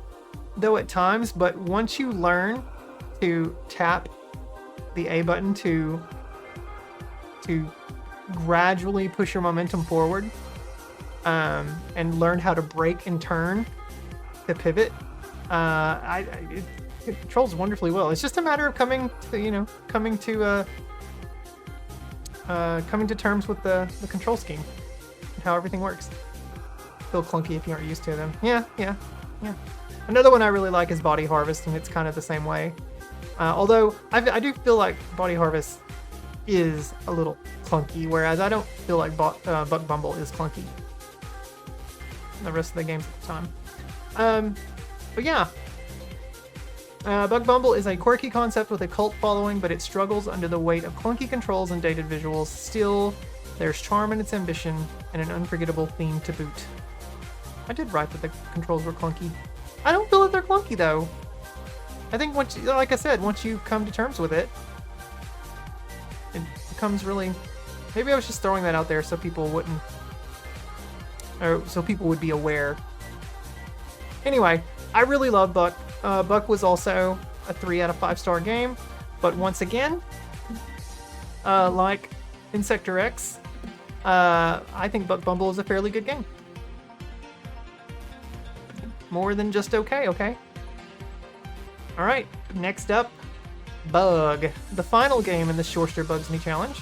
though, at times, but once you learn to tap the A button to gradually push your momentum forward, and learn how to brake and turn to pivot, it controls wonderfully well. It's just a matter of coming to terms with the control scheme and how everything works. Feel clunky if you aren't used to them. Yeah. Another one I really like is Body Harvest, and it's kind of the same way. Although I do feel like Body Harvest is a little clunky, whereas I don't feel like Buck Bumble is clunky. The rest of the games at the time. But yeah. Buck Bumble is a quirky concept with a cult following, but it struggles under the weight of clunky controls and dated visuals. Still, there's charm in its ambition and an unforgettable theme to boot. I did write that the controls were clunky. I don't feel that they're clunky, though. I think like I said, once you come to terms with it, it becomes really Maybe I was just throwing that out there so people wouldn't, or so people would be aware. Anyway, I really love Buck. Buck was also a 3 out of 5 star game, but once again, like Insector X, I think Buck Bumble is a fairly good game. More than just okay. All right, next up, Bug, the final game in the Shorster Bugs Me Challenge.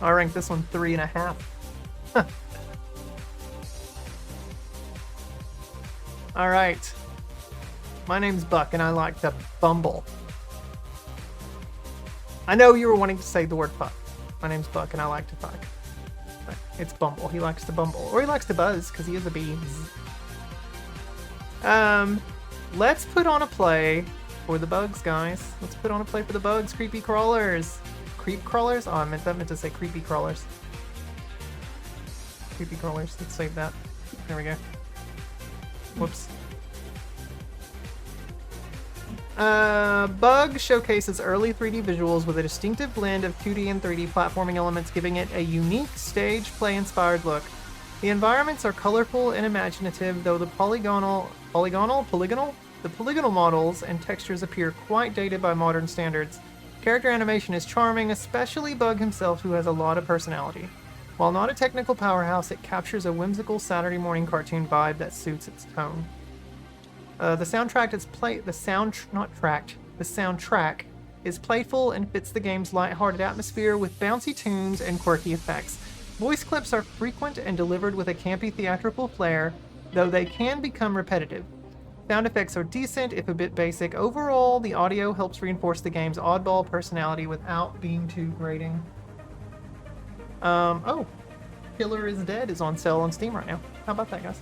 I ranked this one 3.5. All right. My name's Buck, and I like to bumble. I know you were wanting to say the word fuck. My name's Buck, and I like to fuck. But it's bumble. He likes to bumble. Or he likes to buzz, because he is a bee. Let's put on a play for the bugs, guys. Let's put on a play for the bugs. Creepy crawlers. Creep crawlers? Oh, I meant to say creepy crawlers. Creepy crawlers. Let's save that. There we go. Whoops. Bug showcases early 3D visuals with a distinctive blend of 2D and 3D platforming elements, giving it a unique stage play-inspired look. The environments are colorful and imaginative, though the polygonal models and textures appear quite dated by modern standards. Character animation is charming, especially Bug himself, who has a lot of personality. While not a technical powerhouse, it captures a whimsical Saturday morning cartoon vibe that suits its tone. The soundtrack is playful and fits the game's lighthearted atmosphere with bouncy tunes and quirky effects. Voice clips are frequent and delivered with a campy theatrical flair, though they can become repetitive. Sound effects are decent, if a bit basic. Overall, the audio helps reinforce the game's oddball personality without being too grating. Oh, Killer is Dead is on sale on Steam right now. How about that, guys?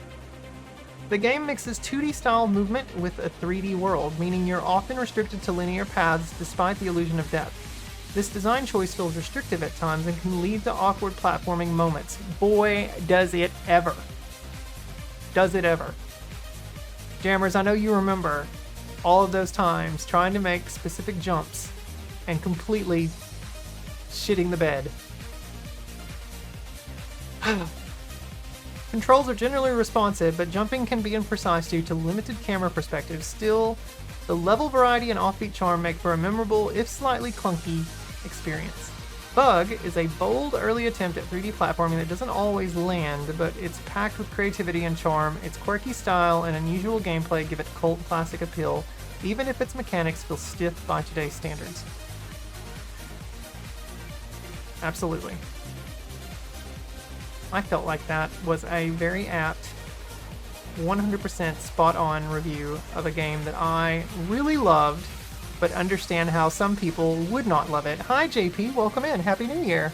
The game mixes 2D style movement with a 3D world, meaning you're often restricted to linear paths despite the illusion of depth. This design choice feels restrictive at times and can lead to awkward platforming moments. Boy, does it ever. Does it ever. Jammers, I know you remember all of those times trying to make specific jumps and completely shitting the bed. Controls are generally responsive, but jumping can be imprecise due to limited camera perspective. Still, the level variety and offbeat charm make for a memorable, if slightly clunky, experience. Bug is a bold early attempt at 3D platforming that doesn't always land, but it's packed with creativity and charm. Its quirky style and unusual gameplay give it cult classic appeal, even if its mechanics feel stiff by today's standards. Absolutely. I felt like that was a very apt, 100% spot-on review of a game that I really loved, but understand how some people would not love it. Hi, JP. Welcome in. Happy New Year.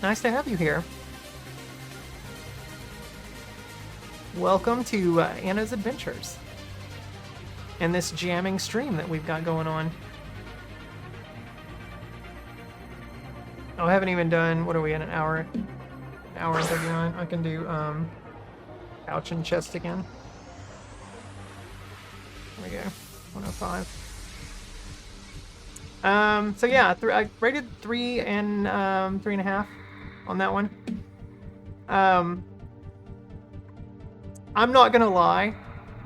Nice to have you here. Welcome to Anna's Adventures and this jamming stream that we've got going on. Oh, I haven't even done, what are we in, an hour? Hour and 39. I can do couch and chest again. There we go. 105. So yeah, I rated 3 and 3.5 on that one. I'm not gonna lie,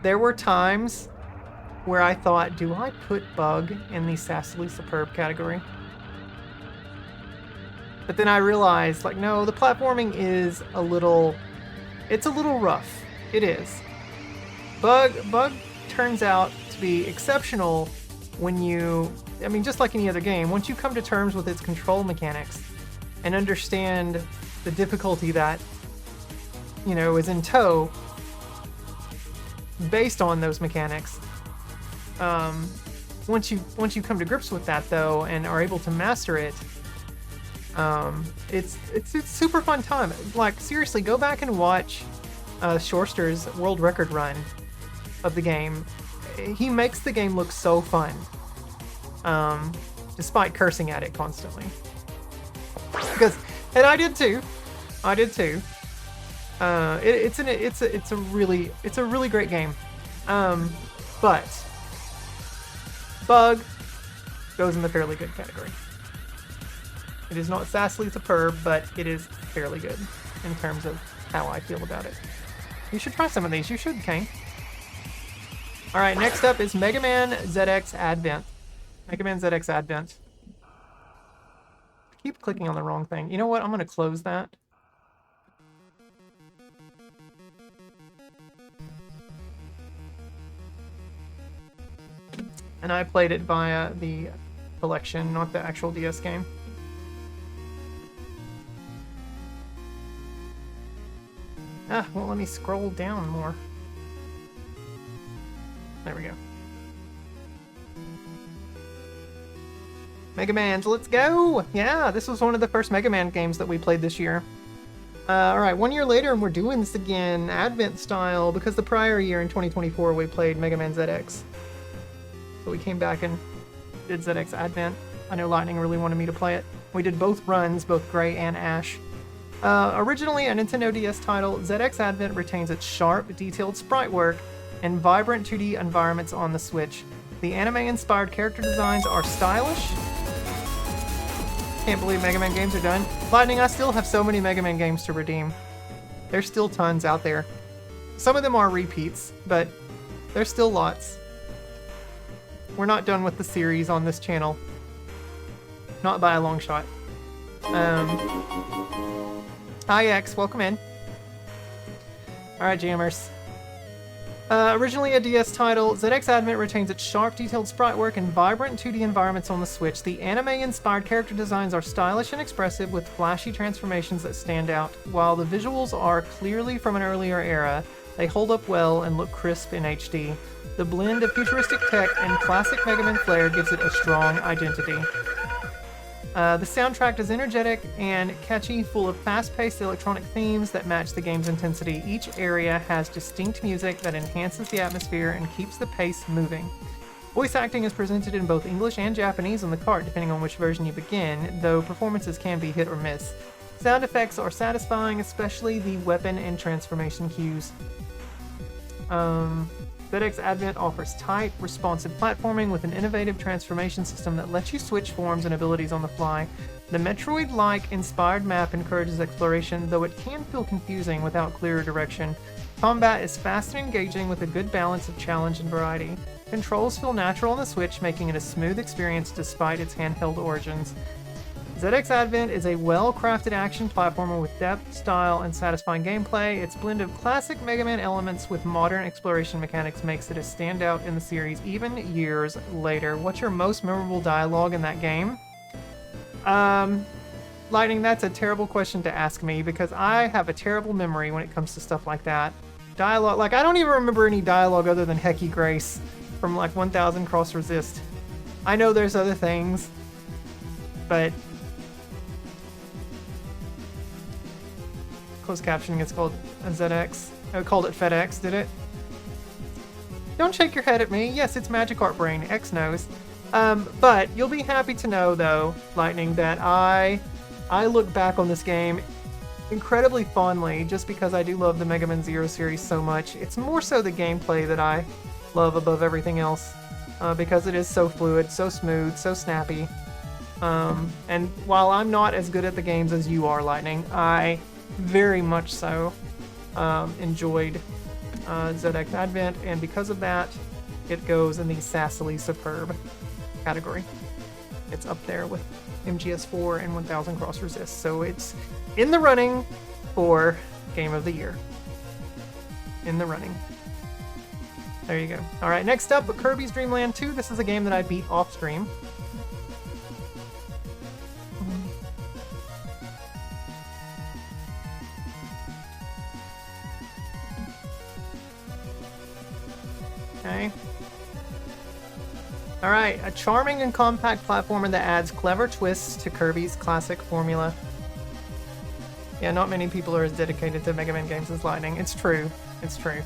there were times where I thought, do I put Bug in the sassily superb category? But then I realized, like, no, the platforming is it's a little rough. It is. Bug turns out to be exceptional when just like any other game, once you come to terms with its control mechanics and understand the difficulty that, is in tow based on those mechanics. Once you come to grips with that, though, and are able to master it, it's super fun time. Like, seriously, go back and watch Shorster's world record run of the game. He makes the game look so fun, despite cursing at it constantly. And I did too. It's a really great game. But Bug goes in the fairly good category. It is not sassily superb, but it is fairly good in terms of how I feel about it. You should try some of these. You should, Kane. Alright, next up is Mega Man ZX Advent. Mega Man ZX Advent. I keep clicking on the wrong thing. You know what? I'm going to close that. And I played it via the collection, not the actual DS game. Won't let me scroll down more. There we go. Mega Man's, let's go! Yeah, this was one of the first Mega Man games that we played this year. Alright, 1 year later and we're doing this again, Advent style, because the prior year in 2024 we played Mega Man ZX. So we came back and did ZX Advent. I know Lightning really wanted me to play it. We did both runs, both Gray and Ash. Originally a Nintendo DS title, ZX Advent retains its sharp, detailed sprite work and vibrant 2D environments on the Switch. The anime-inspired character designs are stylish. Can't believe Mega Man games are done. Lightning, I still have so many Mega Man games to redeem. There's still tons out there. Some of them are repeats, but there's still lots. We're not done with the series on this channel. Not by a long shot. Hi X, welcome in. Alright, jammers. Originally a DS title, ZX Advent retains its sharp, detailed sprite work and vibrant 2D environments on the Switch. The anime-inspired character designs are stylish and expressive with flashy transformations that stand out. While the visuals are clearly from an earlier era, they hold up well and look crisp in HD. The blend of futuristic tech and classic Mega Man flair gives it a strong identity. The soundtrack is energetic and catchy, full of fast-paced electronic themes that match the game's intensity. Each area has distinct music that enhances the atmosphere and keeps the pace moving. Voice acting is presented in both English and Japanese on the cart, depending on which version you begin, though performances can be hit or miss. Sound effects are satisfying, especially the weapon and transformation cues. ZX Advent offers tight, responsive platforming with an innovative transformation system that lets you switch forms and abilities on the fly. The Metroid-like inspired map encourages exploration, though it can feel confusing without clearer direction. Combat is fast and engaging with a good balance of challenge and variety. Controls feel natural on the Switch, making it a smooth experience despite its handheld origins. ZX Advent is a well-crafted action platformer with depth, style, and satisfying gameplay. Its blend of classic Mega Man elements with modern exploration mechanics makes it a standout in the series even years later. What's your most memorable dialogue in that game? Lightning, that's a terrible question to ask me because I have a terrible memory when it comes to stuff like that. Dialogue, like I don't even remember any dialogue other than Hecky Grace from like 1000 Cross Resist. I know there's other things, but closed captioning, it's called ZX. I called it FedEx, did it? Don't shake your head at me. Yes, it's Magikarp Brain. X knows. But you'll be happy to know, though, Lightning, that I look back on this game incredibly fondly just because I do love the Mega Man Zero series so much. It's more so the gameplay that I love above everything else because it is so fluid, so smooth, so snappy. And while I'm not as good at the games as you are, Lightning, I very much so enjoyed ZX Advent, and because of that, it goes in the sassily superb category. It's up there with MGS4 and 1000 Cross Resist, so it's in the running for Game of the Year. In the running. There you go. Alright, next up, Kirby's Dream Land 2. This is a game that I beat off stream. Okay. Alright, a charming and compact platformer that adds clever twists to Kirby's classic formula. Yeah, not many people are as dedicated to Mega Man games as Lightning. It's true. It's true.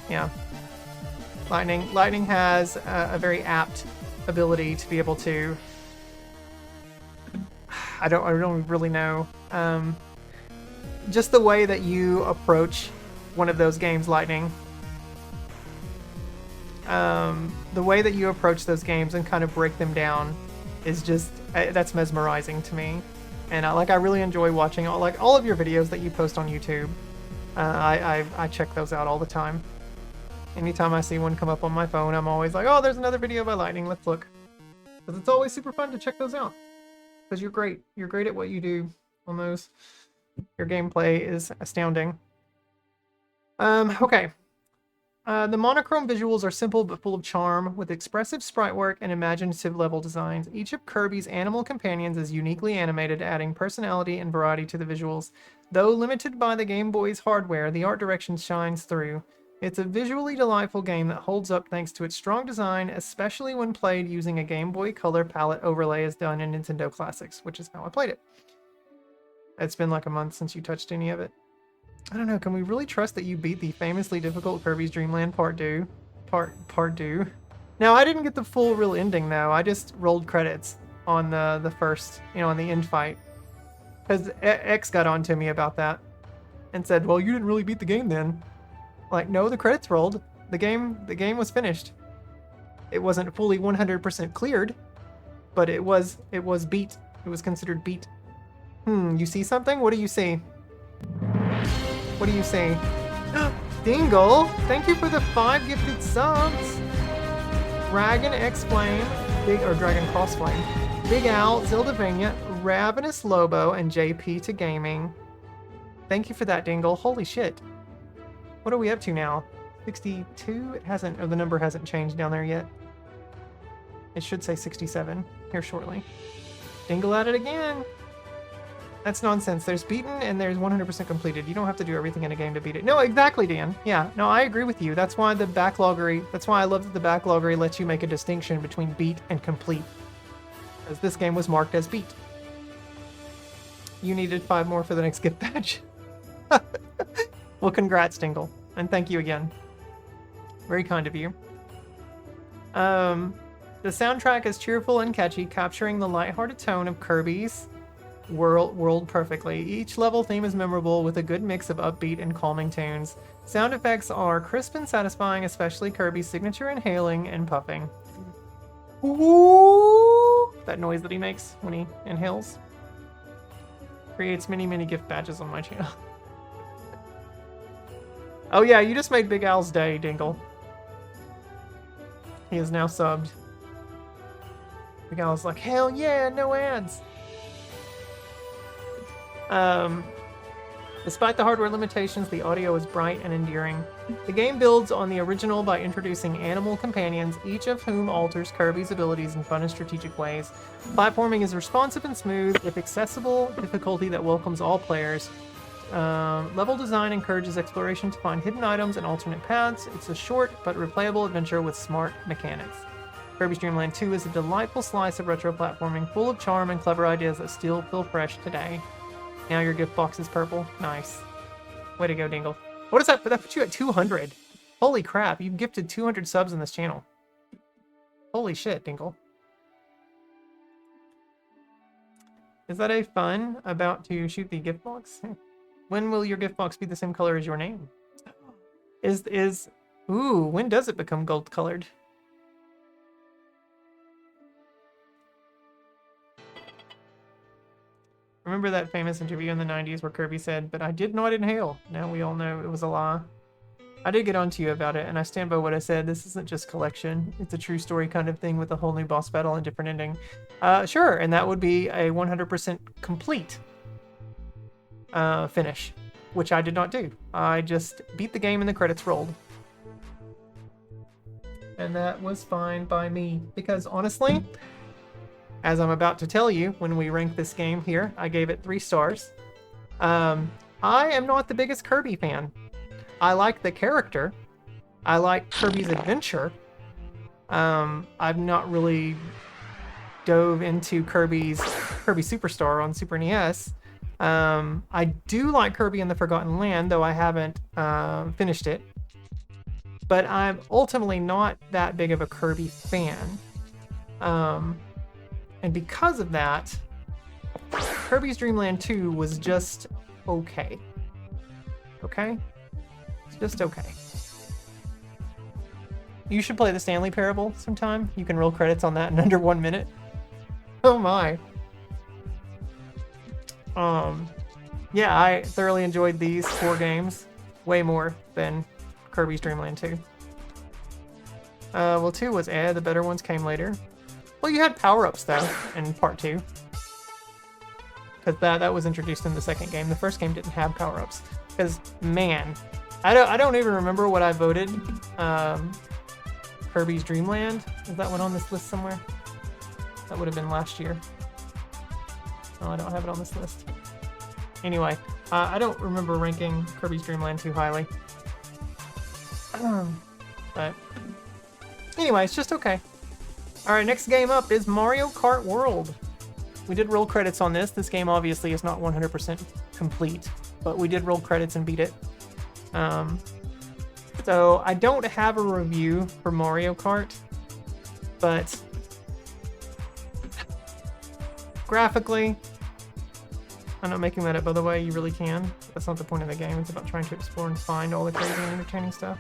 Yeah. Lightning has a very apt ability to be able to... I don't really know. Just the way that you approach one of those games, Lightning, the way that you approach those games and kind of break them down is just that's mesmerizing to me. And I really enjoy watching all of your videos that you post on YouTube. I check those out all the time. Anytime I see one come up on my phone, I'm always like, oh, there's another video by Lightning. Let's look. Because it's always super fun to check those out. Because you're great. You're great at what you do on those. Your gameplay is astounding. Okay. The monochrome visuals are simple but full of charm, with expressive sprite work and imaginative level designs. Each of Kirby's animal companions is uniquely animated, adding personality and variety to the visuals. Though limited by the Game Boy's hardware, the art direction shines through. It's a visually delightful game that holds up thanks to its strong design, especially when played using a Game Boy Color palette overlay as done in Nintendo Classics, which is how I played it. It's been like a month since you touched any of it. I don't know, can we really trust that you beat the famously difficult Kirby's Dream Land Part 2? Now, I didn't get the full real ending, though. I just rolled credits on the first, on the end fight. Because X got on to me about that. And said, well, you didn't really beat the game then. Like, no, the credits rolled. The game was finished. It wasn't fully 100% cleared, but it was beat. It was considered beat. You see something? What do you see? What do you see? Dingle, thank you for the 5 gifted subs. Dragon X Flame, Dragon Cross Flame, Big Al, Zildavania, Ravenous Lobo, and JP to Gaming. Thank you for that, Dingle. Holy shit. What are we up to now? 62? It hasn't, the number hasn't changed down there yet. It should say 67 here shortly. Dingle at it again. That's nonsense. There's beaten and there's 100% completed. You don't have to do everything in a game to beat it. No, exactly, Dan. Yeah, no, I agree with you. That's why that's why I love that the backloggery lets you make a distinction between beat and complete. Because this game was marked as beat. You needed 5 more for the next gift badge. Well, congrats, Dingle. And thank you again. Very kind of you. The soundtrack is cheerful and catchy, capturing the lighthearted tone of Kirby's world perfectly. Each level theme is memorable with a good mix of upbeat and calming tunes. Sound effects are crisp and satisfying, especially Kirby's signature inhaling and puffing. Ooh, that noise that he makes when he inhales creates many gift badges on my channel. Oh yeah, you just made Big Al's day, Dingle. He is now subbed. Big Al's like, hell yeah, no ads. Despite the hardware limitations, the audio is bright and endearing. The game builds on the original by introducing animal companions, each of whom alters Kirby's abilities in fun and strategic ways. Platforming is responsive and smooth, with accessible difficulty that welcomes all players. Level design encourages exploration to find hidden items and alternate paths. It's a short but replayable adventure with smart mechanics. Kirby's Dream Land 2 is a delightful slice of retro platforming, full of charm and clever ideas that still feel fresh today. Now your gift box is purple. Nice. Way to go, Dingle. What is that? That put you at 200. Holy crap, you've gifted 200 subs in this channel. Holy shit, Dingle. Is that a fun about to shoot the gift box? When will your gift box be the same color as your name? Ooh, when does it become gold colored? Remember that famous interview in the 90s where Kirby said, but I did not inhale. Now we all know it was a lie. I did get on to you about it, and I stand by what I said. This isn't just collection. It's a true story kind of thing with a whole new boss battle and different ending. Sure, and that would be a 100% complete finish, which I did not do. I just beat the game and the credits rolled. And that was fine by me, because honestly, as I'm about to tell you, when we rank this game here, I gave it 3 stars. I am not the biggest Kirby fan. I like the character. I like Kirby's adventure. I've not really dove into Kirby Superstar on Super NES. I do like Kirby in the Forgotten Land, though I haven't finished it. But I'm ultimately not that big of a Kirby fan. And because of that, Kirby's Dream Land 2 was just okay. Okay? It's just okay. You should play the Stanley Parable sometime. You can roll credits on that in under 1 minute. Oh my. Yeah, I thoroughly enjoyed these 4 games. Way more than Kirby's Dream Land 2. Well, 2 was the better ones came later. Well, you had power-ups, though, in part 2. Because that was introduced in the second game. The first game didn't have power-ups. Because, man, I don't even remember what I voted. Kirby's Dream Land? Is that one on this list somewhere? That would have been last year. Oh, I don't have it on this list. Anyway, I don't remember ranking Kirby's Dream Land too highly. But anyway, it's just okay. Alright, next game up is Mario Kart World. We did roll credits on this. This game obviously is not 100% complete, but we did roll credits and beat it. So I don't have a review for Mario Kart, but graphically, I'm not making that up, by the way, you really can. That's not the point of the game. It's about trying to explore and find all the crazy and entertaining stuff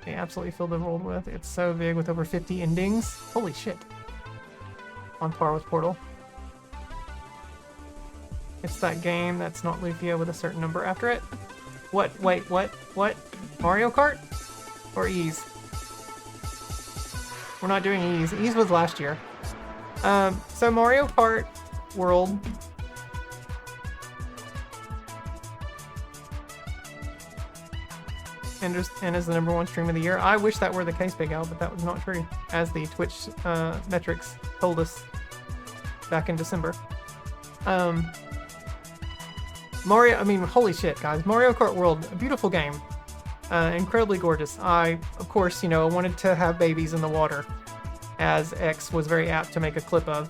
they absolutely fill the world with. It's so big with over 50 endings. Holy shit. On par with Portal. It's that game that's not Lufia with a certain number after it. What? Wait, what? What? Mario Kart? Or Ys? We're not doing Ys. Ys was last year. So Mario Kart World. And is the #1 stream of the year. I wish that were the case, Big Al, but that was not true, as the Twitch metrics told us back in December. Holy shit, guys. Mario Kart World, a beautiful game. Incredibly gorgeous. I, of course, wanted to have babies in the water, as X was very apt to make a clip of.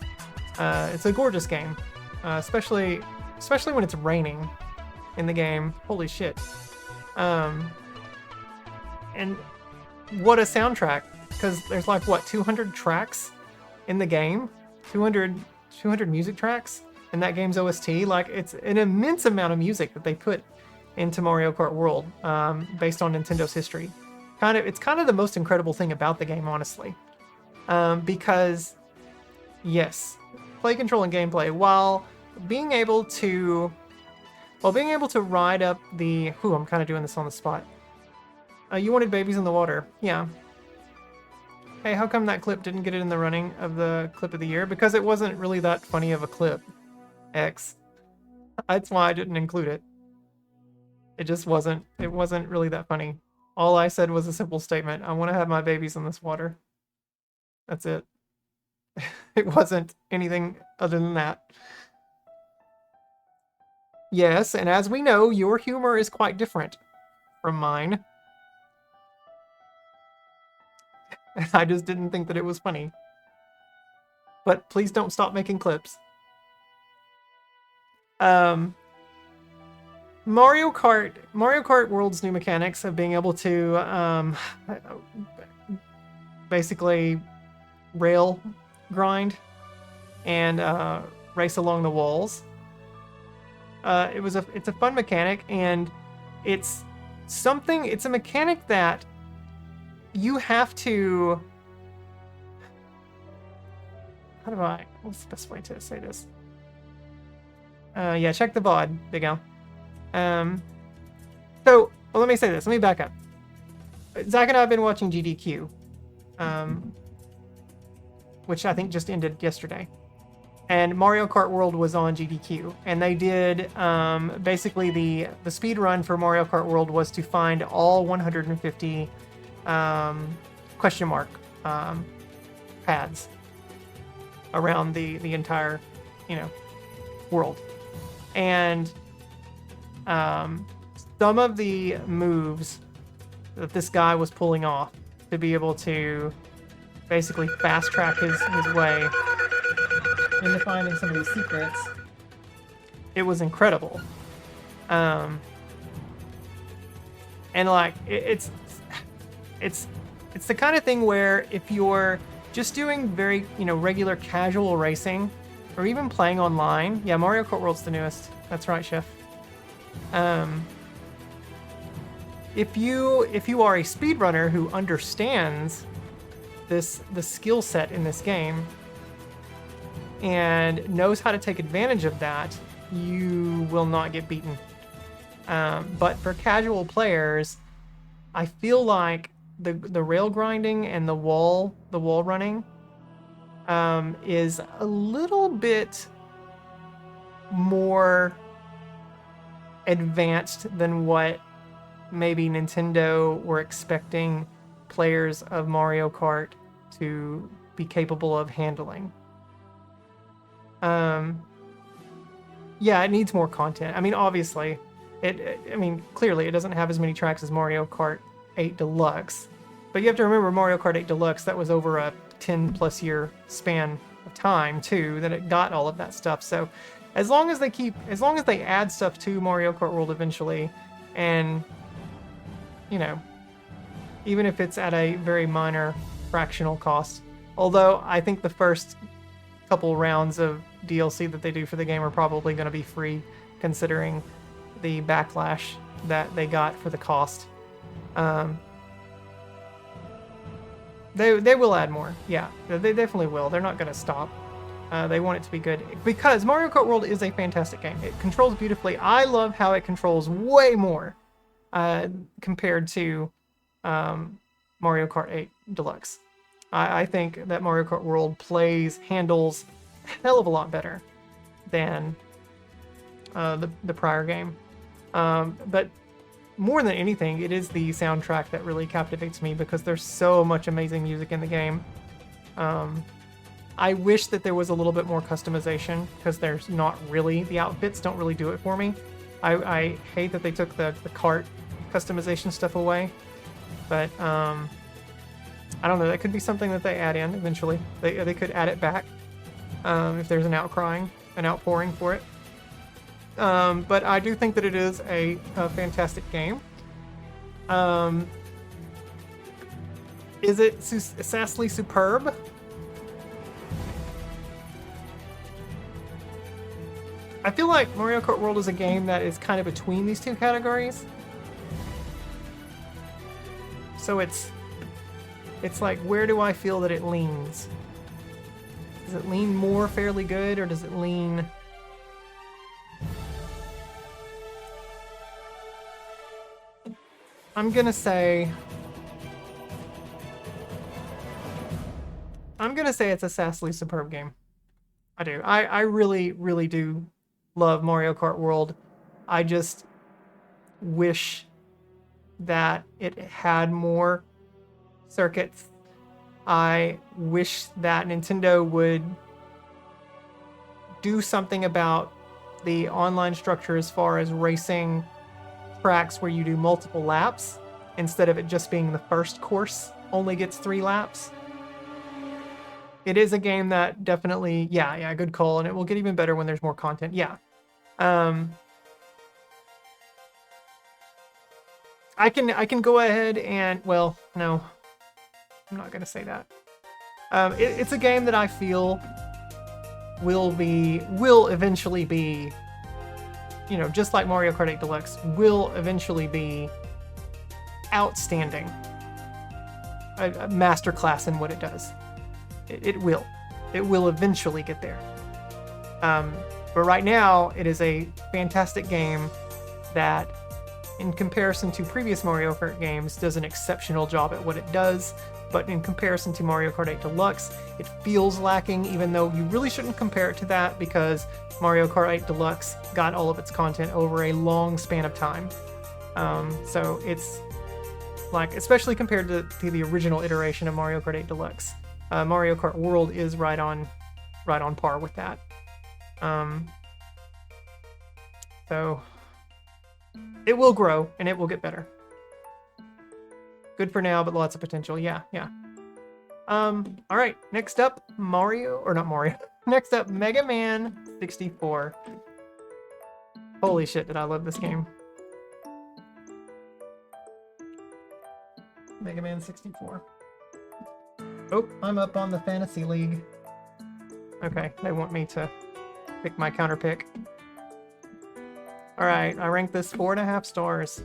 It's a gorgeous game, especially when it's raining in the game. Holy shit. And what a soundtrack, because there's like, what, 200 tracks in the game? 200 music tracks in that game's OST? Like, it's an immense amount of music that they put into Mario Kart World, based on Nintendo's history. It's kind of the most incredible thing about the game, honestly. Because, yes, play control and gameplay, while being able to ride up the... I'm kind of doing this on the spot. You wanted babies in the water. Yeah. Hey, how come that clip didn't get it in the running of the clip of the year? Because it wasn't really that funny of a clip, X. That's why I didn't include it. It just wasn't. It wasn't really that funny. All I said was a simple statement. I want to have my babies in this water. That's it. It wasn't anything other than that. Yes, and as we know, your humor is quite different from mine. I just didn't think that it was funny. But please don't stop making clips. Mario Kart World's new mechanics of being able to basically rail grind and race along the walls. It's a fun mechanic, and it's a mechanic that you have to... what's the best way to say this? Yeah, check the VOD, Big Al. Let me say this. Let me back up. Zach and I have been watching GDQ, which I think just ended yesterday. And Mario Kart World was on GDQ, and they did basically the speed run for Mario Kart World was to find all 150 question mark pads around the entire world. And some of the moves that this guy was pulling off to be able to basically fast track his way into finding some of these secrets, it was incredible. And like it's the kind of thing where if you're just doing very regular casual racing, or even playing online, yeah, Mario Kart World's the newest. That's right, Chef. if you are a speedrunner who understands the skill set in this game and knows how to take advantage of that, you will not get beaten. But for casual players, I feel like the rail grinding and the wall running is a little bit more advanced than what maybe Nintendo were expecting players of Mario Kart to be capable of handling. Yeah, it needs more content. I mean, obviously, clearly it doesn't have as many tracks as Mario Kart 8 Deluxe. But you have to remember Mario Kart 8 Deluxe, that was over a 10+ year span of time too, that it got all of that stuff. So as long as they add stuff to Mario Kart World eventually, and even if it's at a very minor fractional cost. Although I think the first couple rounds of DLC that they do for the game are probably going to be free, considering the backlash that they got for the cost. They will add more. Yeah, they definitely will. They're not going to stop. They want it to be good because Mario Kart World is a fantastic game. It controls beautifully. I love how it controls way more compared to Mario Kart 8 Deluxe. I think that Mario Kart World handles a hell of a lot better than the prior game. But more than anything, it is the soundtrack that really captivates me because there's so much amazing music in the game. I wish that there was a little bit more customization because there's not really. The outfits don't really do it for me. I hate that they took the kart customization stuff away. But I don't know. That could be something that they add in eventually. They could add it back if there's an outpouring for it. But I do think that it is a fantastic game. Is it sassily superb? I feel like Mario Kart World is a game that is kind of between these two categories. So it's like, where do I feel that it leans? Does it lean more fairly good, or does it lean... I'm gonna say it's a sassily superb game. I do. I really, really do love Mario Kart World. I just wish that it had more circuits. I wish that Nintendo would do something about the online structure as far as racing tracks where you do multiple laps instead of it just being the first course only gets 3 laps. It is a game that definitely, yeah, good call, and it will get even better when there's more content. Yeah. I can go ahead and, well, no, I'm not gonna say that. It's a game that I feel will eventually be, just like Mario Kart 8 Deluxe, will eventually be outstanding. A masterclass in what it does. It will eventually get there. But right now, it is a fantastic game that, in comparison to previous Mario Kart games, does an exceptional job at what it does. But in comparison to Mario Kart 8 Deluxe, it feels lacking, even though you really shouldn't compare it to that because Mario Kart 8 Deluxe got all of its content over a long span of time. So it's like, especially compared to the original iteration of Mario Kart 8 Deluxe, Mario Kart World is right on par with that. So it will grow and it will get better. Good for now, but lots of potential. Yeah. All right, next up, next up, Mega Man 64. Holy shit, did I love this game. Mega Man 64. Oh, I'm up on the Fantasy League. Okay, they want me to pick my counter pick. All right, I rank this 4.5 stars.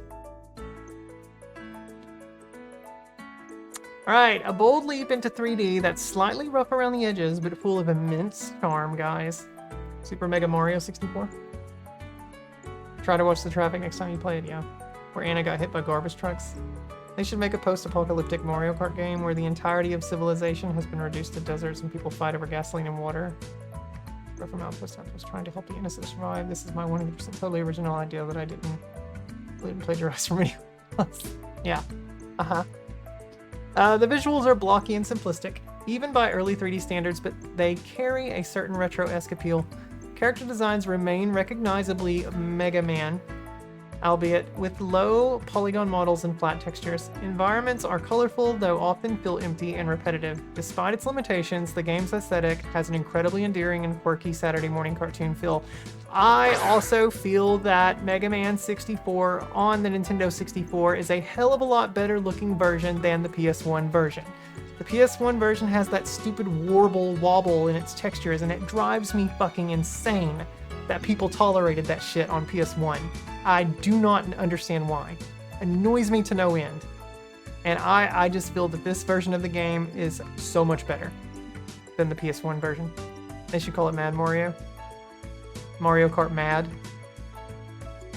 Alright, a bold leap into 3D that's slightly rough around the edges, but full of immense charm, guys. Super Mega Mario 64. Try to watch the traffic next time you play it, yeah. Where Anna got hit by garbage trucks. They should make a post-apocalyptic Mario Kart game where the entirety of civilization has been reduced to deserts and people fight over gasoline and water. From Outpost trying to help the innocent survive. This is my 100% totally original idea that I didn't plagiarize from anyone else. Yeah. The visuals are blocky and simplistic, even by early 3D standards, but they carry a certain retro-esque appeal. Character designs remain recognizably Mega Man, albeit with low polygon models and flat textures. Environments are colorful, though often feel empty and repetitive. Despite its limitations, the game's aesthetic has an incredibly endearing and quirky Saturday morning cartoon feel. I also feel that Mega Man 64 on the Nintendo 64 is a hell of a lot better looking version than the PS1 version. The PS1 version has that stupid warble wobble in its textures, and it drives me fucking insane that people tolerated that shit on PS1. I do not understand why. It annoys me to no end. And I just feel that this version of the game is so much better than the PS1 version. They should call it Mad Mario. Mario Kart Mad.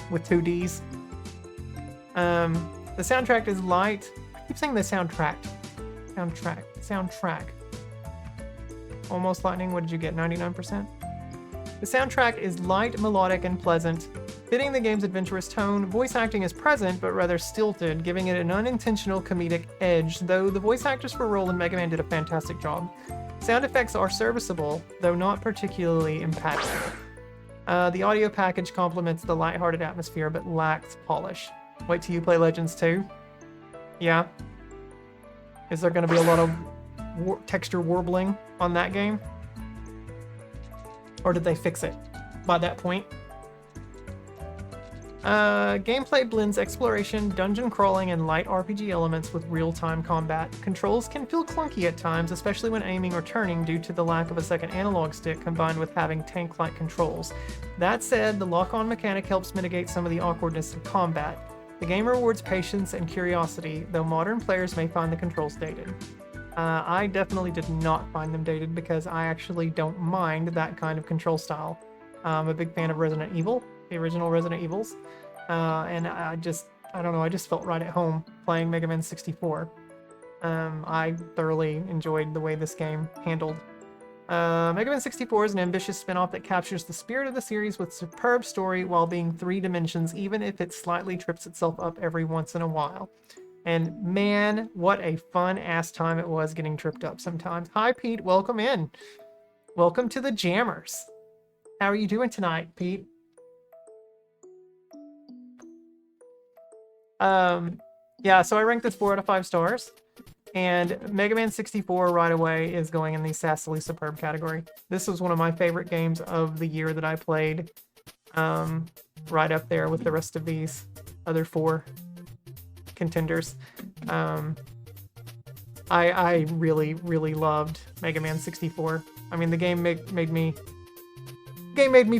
With 2 Ds. The soundtrack is light. I keep saying the soundtrack. Soundtrack. Almost Lightning, what did you get? 99%? The soundtrack is light, melodic, and pleasant, fitting the game's adventurous tone. Voice acting is present, but rather stilted, giving it an unintentional comedic edge, though the voice actors for Roll and Mega Man did a fantastic job. Sound effects are serviceable, though not particularly impactful. The audio package complements the lighthearted atmosphere, but lacks polish. Wait till you play Legends 2. Yeah. Is there going to be a lot of texture warbling on that game? Or did they fix it by that point? Gameplay blends exploration, dungeon crawling, and light RPG elements with real-time combat. Controls can feel clunky at times, especially when aiming or turning due to the lack of a second analog stick combined with having tank-like controls. That said, the lock-on mechanic helps mitigate some of the awkwardness of combat. The game rewards patience and curiosity, though modern players may find the controls dated. I definitely did not find them dated because I actually don't mind that kind of control style. I'm a big fan of Resident Evil, the original Resident Evils, and I don't know, I just felt right at home playing Mega Man 64. I thoroughly enjoyed the way this game handled. Mega Man 64 is an ambitious spin-off that captures the spirit of the series with superb story while being 3 dimensions, even if it slightly trips itself up every once in a while. And man, what a fun-ass time it was getting tripped up sometimes. Hi, Pete. Welcome in. Welcome to the Jammers. How are you doing tonight, Pete? Yeah, so I ranked this 4 out of 5 stars. And Mega Man 64 right away is going in the sassily superb category. This was one of my favorite games of the year that I played. Right up there with the rest of these other 4 contenders. I really, really loved Mega Man 64. I mean, the game made me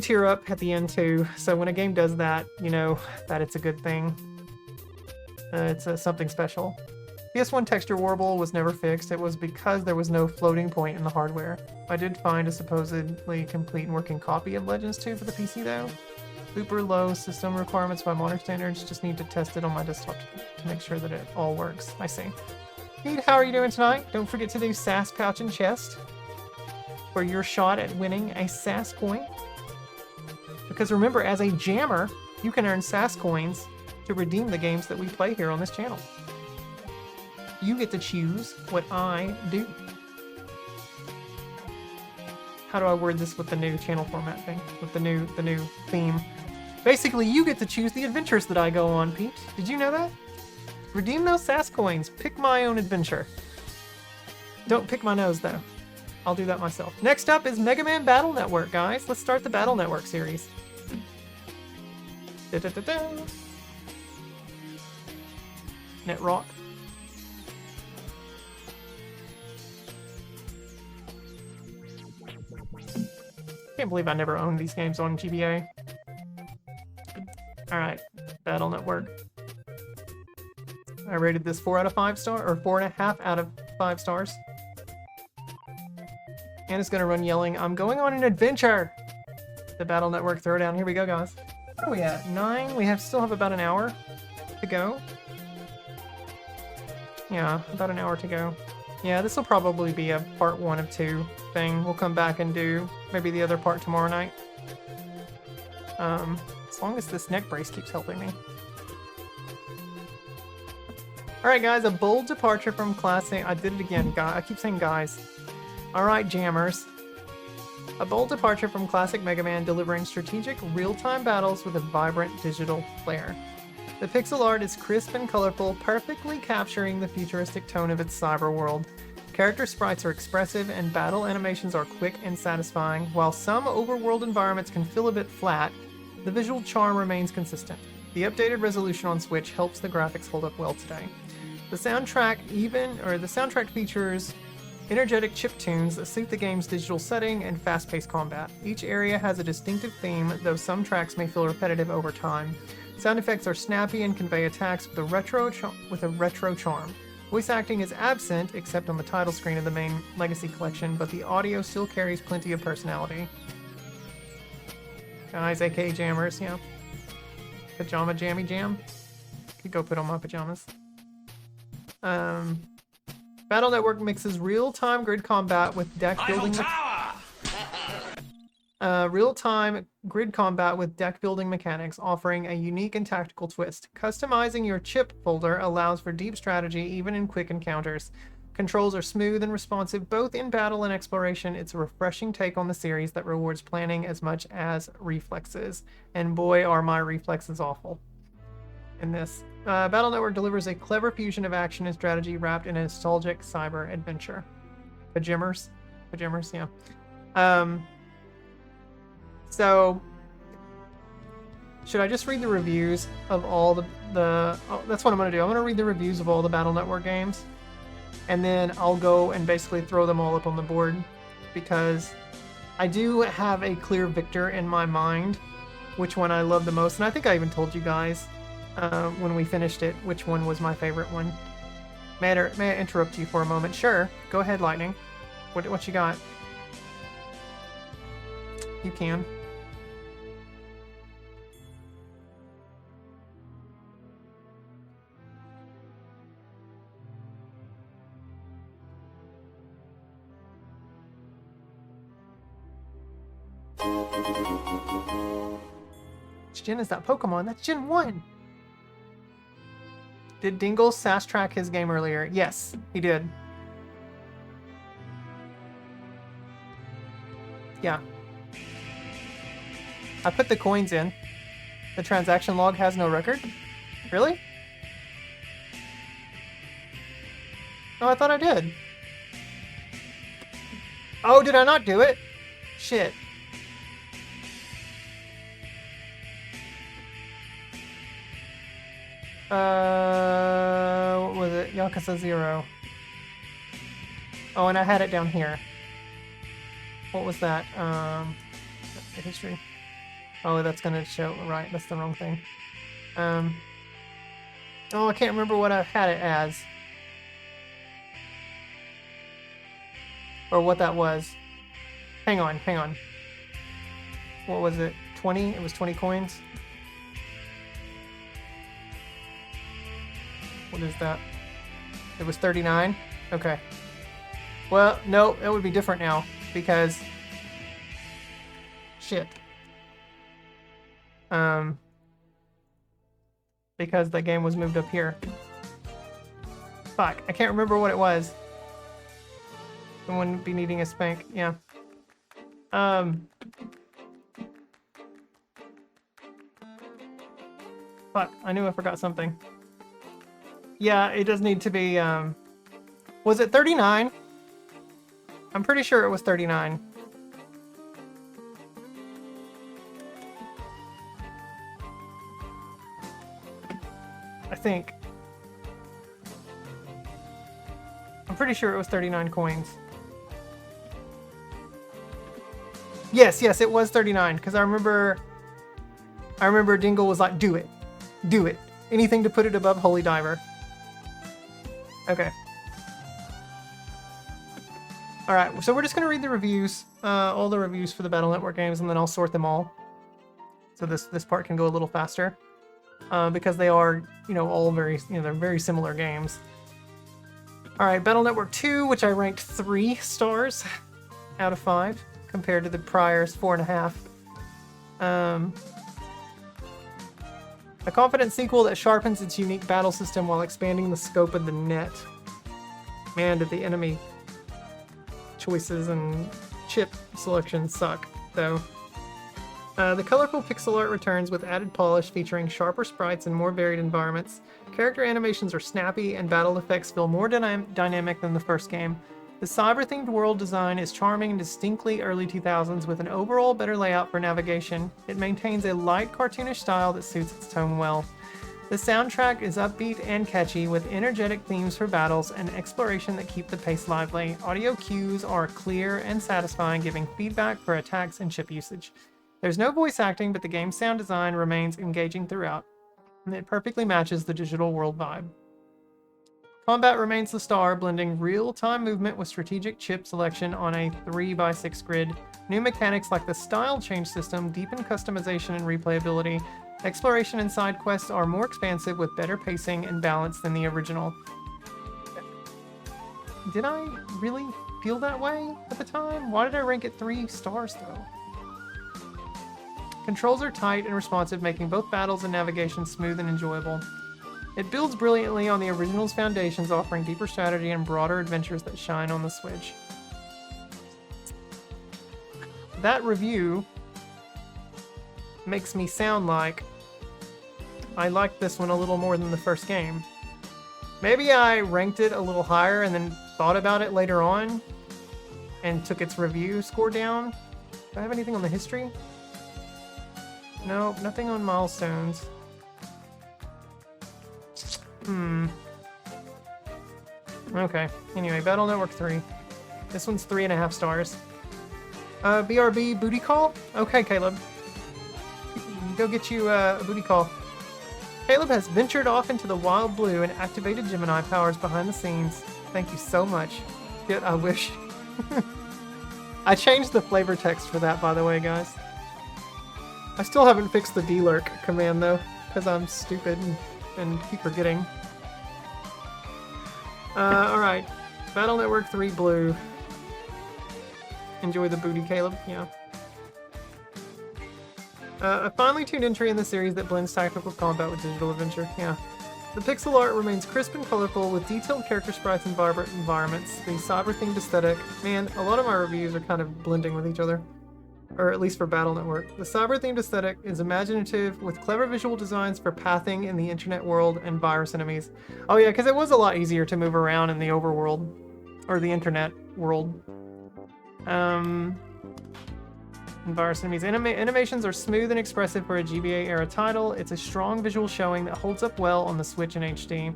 tear up at the end too. So when a game does that, you know that it's a good thing. It's something special. PS1 texture warble was never fixed. It was because there was no floating point in the hardware. I did find a supposedly complete and working copy of Legends 2 for the PC though. Super low system requirements by modern standards. Just need to test it on my desktop to make sure that it all works. I see. Pete, how are you doing tonight? Don't forget to do SAS Pouch and Chest for your shot at winning a SAS coin. Because remember, as a jammer, you can earn SAS coins to redeem the games that we play here on this channel. You get to choose what I do. How do I word this with the new channel format thing? With the new theme. Basically, you get to choose the adventures that I go on, Pete. Did you know that? Redeem those SAS coins. Pick my own adventure. Don't pick my nose, though. I'll do that myself. Next up is Mega Man Battle Network, guys. Let's start the Battle Network series. Netrock. Can't believe I never owned these games on GBA. Alright, Battle Network. I rated this 4 out of 5 star, or 4.5 out of 5 stars. And it's gonna run yelling, I'm going on an adventure! The Battle Network Throwdown. Here we go, guys. Where are we at? 9? We still have about an hour to go. Yeah, about an hour to go. Yeah, this will probably be a part 1 of 2 thing. We'll come back and do maybe the other part tomorrow night. As long as this neck brace keeps helping me. Alright guys, a bold departure from classic. I did it again, guys. I keep saying guys. Alright, jammers. A bold departure from classic Mega Man, delivering strategic real-time battles with a vibrant digital flair. The pixel art is crisp and colorful, perfectly capturing the futuristic tone of its cyber world. Character sprites are expressive and battle animations are quick and satisfying. While some overworld environments can feel a bit flat, the visual charm remains consistent. The updated resolution on Switch helps the graphics hold up well today. The soundtrack features energetic chip tunes that suit the game's digital setting and fast-paced combat. Each area has a distinctive theme, though some tracks may feel repetitive over time. Sound effects are snappy and convey attacks with a retro charm. Voice acting is absent, except on the title screen of the main Legacy Collection, but the audio still carries plenty of personality. Guys, aka jammers, yeah. Pajama jammy jam. Could go put on my pajamas. Battle Network mixes real-time grid combat with deck building. Real-time grid combat with deck building mechanics, offering a unique and tactical twist. Customizing your chip folder allows for deep strategy even in quick encounters. Controls are smooth and responsive both in battle and exploration. It's a refreshing take on the series that rewards planning as much as reflexes. And boy, are my reflexes awful in this. Battle Network delivers a clever fusion of action and strategy wrapped in a nostalgic cyber adventure. Pajammers, yeah. So, should I just read the reviews of all the oh, that's what I'm going to do. I'm going to read the reviews of all the Battle Network games, and then I'll go and basically throw them all up on the board, because I do have a clear victor in my mind, which one I love the most, and I think I even told you guys when we finished it which one was my favorite one. May I interrupt you for a moment? Sure. Go ahead, Lightning. What you got? You can. Which gen is that Pokemon? That's Gen 1! Did Dingle sass track his game earlier? Yes, he did. Yeah. I put the coins in. The transaction log has no record? Really? Oh, I thought I did. Oh, did I not do it? Shit. What was it? Yakuza 0. Oh, and I had it down here. What was that? The history. Oh, that's gonna show, right, that's the wrong thing. Oh, I can't remember what I had it as. Or what that was. Hang on. What was it? 20? It was 20 coins? What is that? It was 39? Okay. Well, no, it would be different now, because... Shit. Because the game was moved up here. Fuck, I can't remember what it was. Someone would be needing a spank, yeah. Fuck, I knew I forgot something. Yeah, it does need to be, was it 39? I'm pretty sure it was 39. I think. I'm pretty sure it was 39 coins. Yes, it was 39, because I remember Dingle was like, do it. Do it. Anything to put it above Holy Diver. Okay. All right, so we're just gonna read the reviews, all the reviews for the Battle Network games, and then I'll sort them all. So this part can go a little faster, because they are, you know, all very, you know, they're very similar games. All right, Battle Network 2, which I ranked 3 stars out of 5, compared to the prior's 4.5. A confident sequel that sharpens its unique battle system while expanding the scope of the net. Man, did the enemy choices and chip selections suck, though. The colorful pixel art returns with added polish, featuring sharper sprites and more varied environments. Character animations are snappy, and battle effects feel more dynamic than the first game. The cyber-themed world design is charming and distinctly early 2000s, with an overall better layout for navigation. It maintains a light, cartoonish style that suits its tone well. The soundtrack is upbeat and catchy, with energetic themes for battles and exploration that keep the pace lively. Audio cues are clear and satisfying, giving feedback for attacks and chip usage. There's no voice acting, but the game's sound design remains engaging throughout, and it perfectly matches the digital world vibe. Combat remains the star, blending real-time movement with strategic chip selection on a 3x6 grid. New mechanics like the style change system deepen customization and replayability. Exploration and side quests are more expansive with better pacing and balance than the original. Did I really feel that way at the time? Why did I rank it 3 stars though? Controls are tight and responsive, making both battles and navigation smooth and enjoyable. It builds brilliantly on the original's foundations, offering deeper strategy and broader adventures that shine on the Switch. That review makes me sound like I liked this one a little more than the first game. Maybe I ranked it a little higher and then thought about it later on and took its review score down. Do I have anything on the history? No, nothing on milestones. Okay, anyway, Battle Network 3. This one's 3.5 stars. BRB booty call? Okay, Caleb. Go get you a booty call. Caleb has ventured off into the wild blue and activated Gemini powers behind the scenes. Thank you so much. Yet I wish. I changed the flavor text for that, by the way, guys. I still haven't fixed the D-Lurk command, though, because I'm stupid and keep forgetting. Alright. Battle Network 3 Blue. Enjoy the booty, Caleb. Yeah. A finely tuned entry in the series that blends tactical combat with digital adventure. Yeah. The pixel art remains crisp and colorful, with detailed character sprites and vibrant environments. The cyber-themed aesthetic. Man, a lot of my reviews are kind of blending with each other. Or at least for Battle Network. The cyber-themed aesthetic is imaginative, with clever visual designs for pathing in the internet world and virus enemies. Oh yeah, because it was a lot easier to move around in the overworld. Or the internet world. And virus enemies. Animations are smooth and expressive for a GBA-era title. It's a strong visual showing that holds up well on the Switch in HD.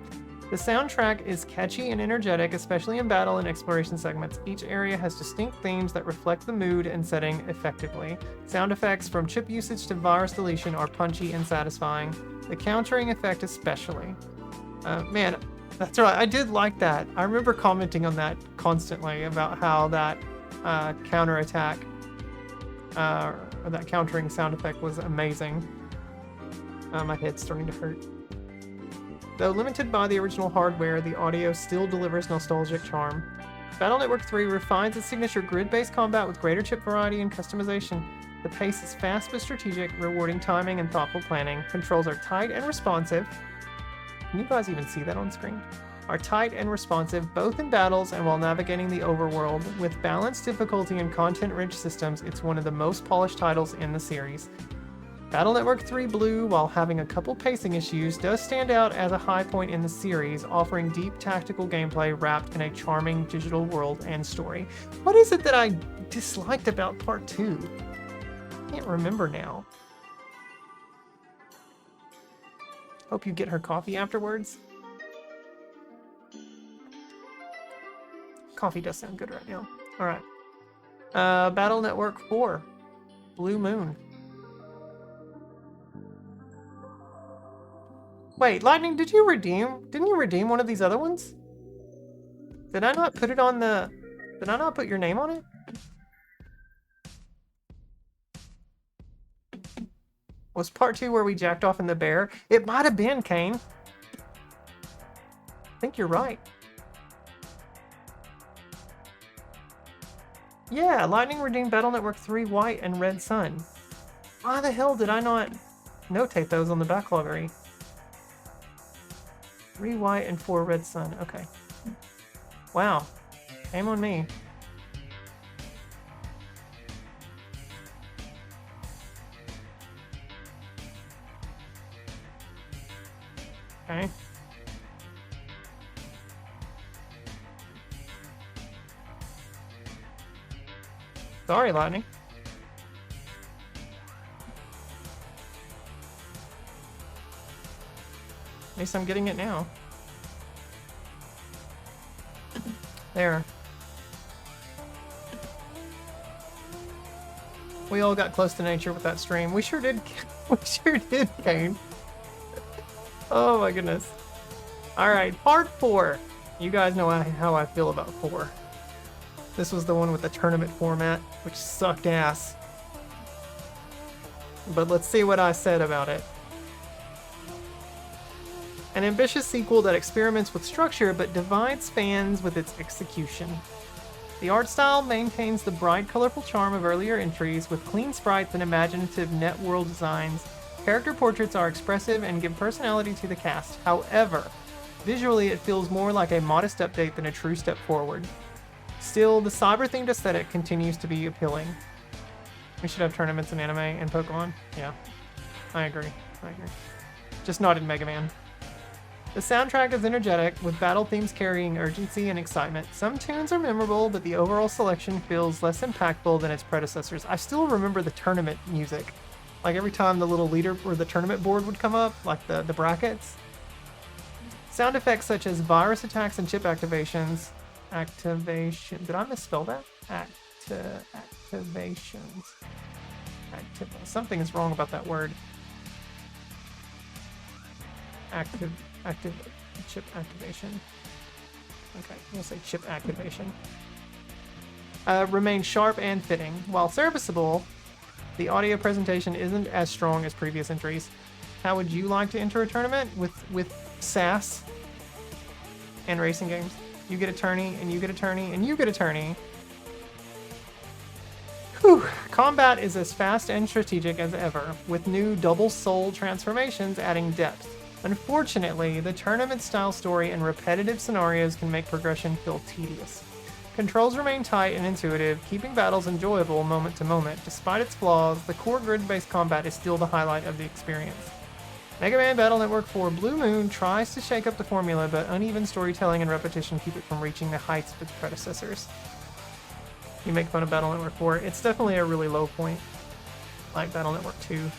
The soundtrack is catchy and energetic, especially in battle and exploration segments. Each area has distinct themes that reflect the mood and setting effectively. Sound effects, from chip usage to virus deletion, are punchy and satisfying. The countering effect especially. Man, that's right, I did like that. I remember commenting on that constantly about how that counterattack, or that countering sound effect was amazing. My head's starting to hurt. Though limited by the original hardware, the audio still delivers nostalgic charm. Battle Network 3 refines its signature grid-based combat with greater chip variety and customization. The pace is fast but strategic, rewarding timing and thoughtful planning. Controls are tight and responsive. Can you guys even see that on screen? Are tight and responsive, both in battles and while navigating the overworld. With balanced difficulty and content-rich systems, it's one of the most polished titles in the series. Battle Network 3 Blue, while having a couple pacing issues, does stand out as a high point in the series, offering deep tactical gameplay wrapped in a charming digital world and story. What is it that I disliked about Part 2? I can't remember now. Hope you get her coffee afterwards. Coffee does sound good right now. Alright. Battle Network 4. Blue Moon. Wait, Lightning, didn't you redeem one of these other ones? Did I not put it on the Did I not put your name on it? Was part 2 where we jacked off in the bear? It might have been, Kane. I think you're right. Yeah, Lightning redeemed Battle Network 3 White and Red Sun. Why the hell did I not notate those on the backloggery? 3 White and 4 Red Sun. Okay. Wow. Shame on me. Okay. Sorry, Lightning. At least I'm getting it now. There. We all got close to nature with that stream. We sure did. We sure did, Kane. Oh my goodness. Alright, part 4. You guys know how I feel about 4. This was the one with the tournament format, which sucked ass. But let's see what I said about it. An ambitious sequel that experiments with structure but divides fans with its execution. The art style maintains the bright, colorful charm of earlier entries with clean sprites and imaginative net world designs. Character portraits are expressive and give personality to the cast. However, visually it feels more like a modest update than a true step forward. Still, the cyber-themed aesthetic continues to be appealing. We should have tournaments in anime and Pokemon. Yeah, I agree. Just not in Mega Man. The soundtrack is energetic, with battle themes carrying urgency and excitement. Some tunes are memorable, but the overall selection feels less impactful than its predecessors. I still remember the tournament music. Like every time the little leader or the tournament board would come up, like the brackets. Sound effects such as virus attacks and chip activations. Did I misspell that? Activations. Something is wrong about that word. Chip activation. Okay, we'll say chip activation. Remain sharp and fitting. While serviceable, the audio presentation isn't as strong as previous entries. How would you like to enter a tournament with SAS and racing games? You get a tourney, and you get a tourney, and you get a tourney. Whew. Combat is as fast and strategic as ever, with new double soul transformations adding depth. Unfortunately, the tournament-style story and repetitive scenarios can make progression feel tedious. Controls remain tight and intuitive, keeping battles enjoyable moment to moment. Despite its flaws, the core grid-based combat is still the highlight of the experience. Mega Man Battle Network 4 Blue Moon tries to shake up the formula, but uneven storytelling and repetition keep it from reaching the heights of its predecessors. You make fun of Battle Network 4. It's definitely a really low point, like Battle Network 2.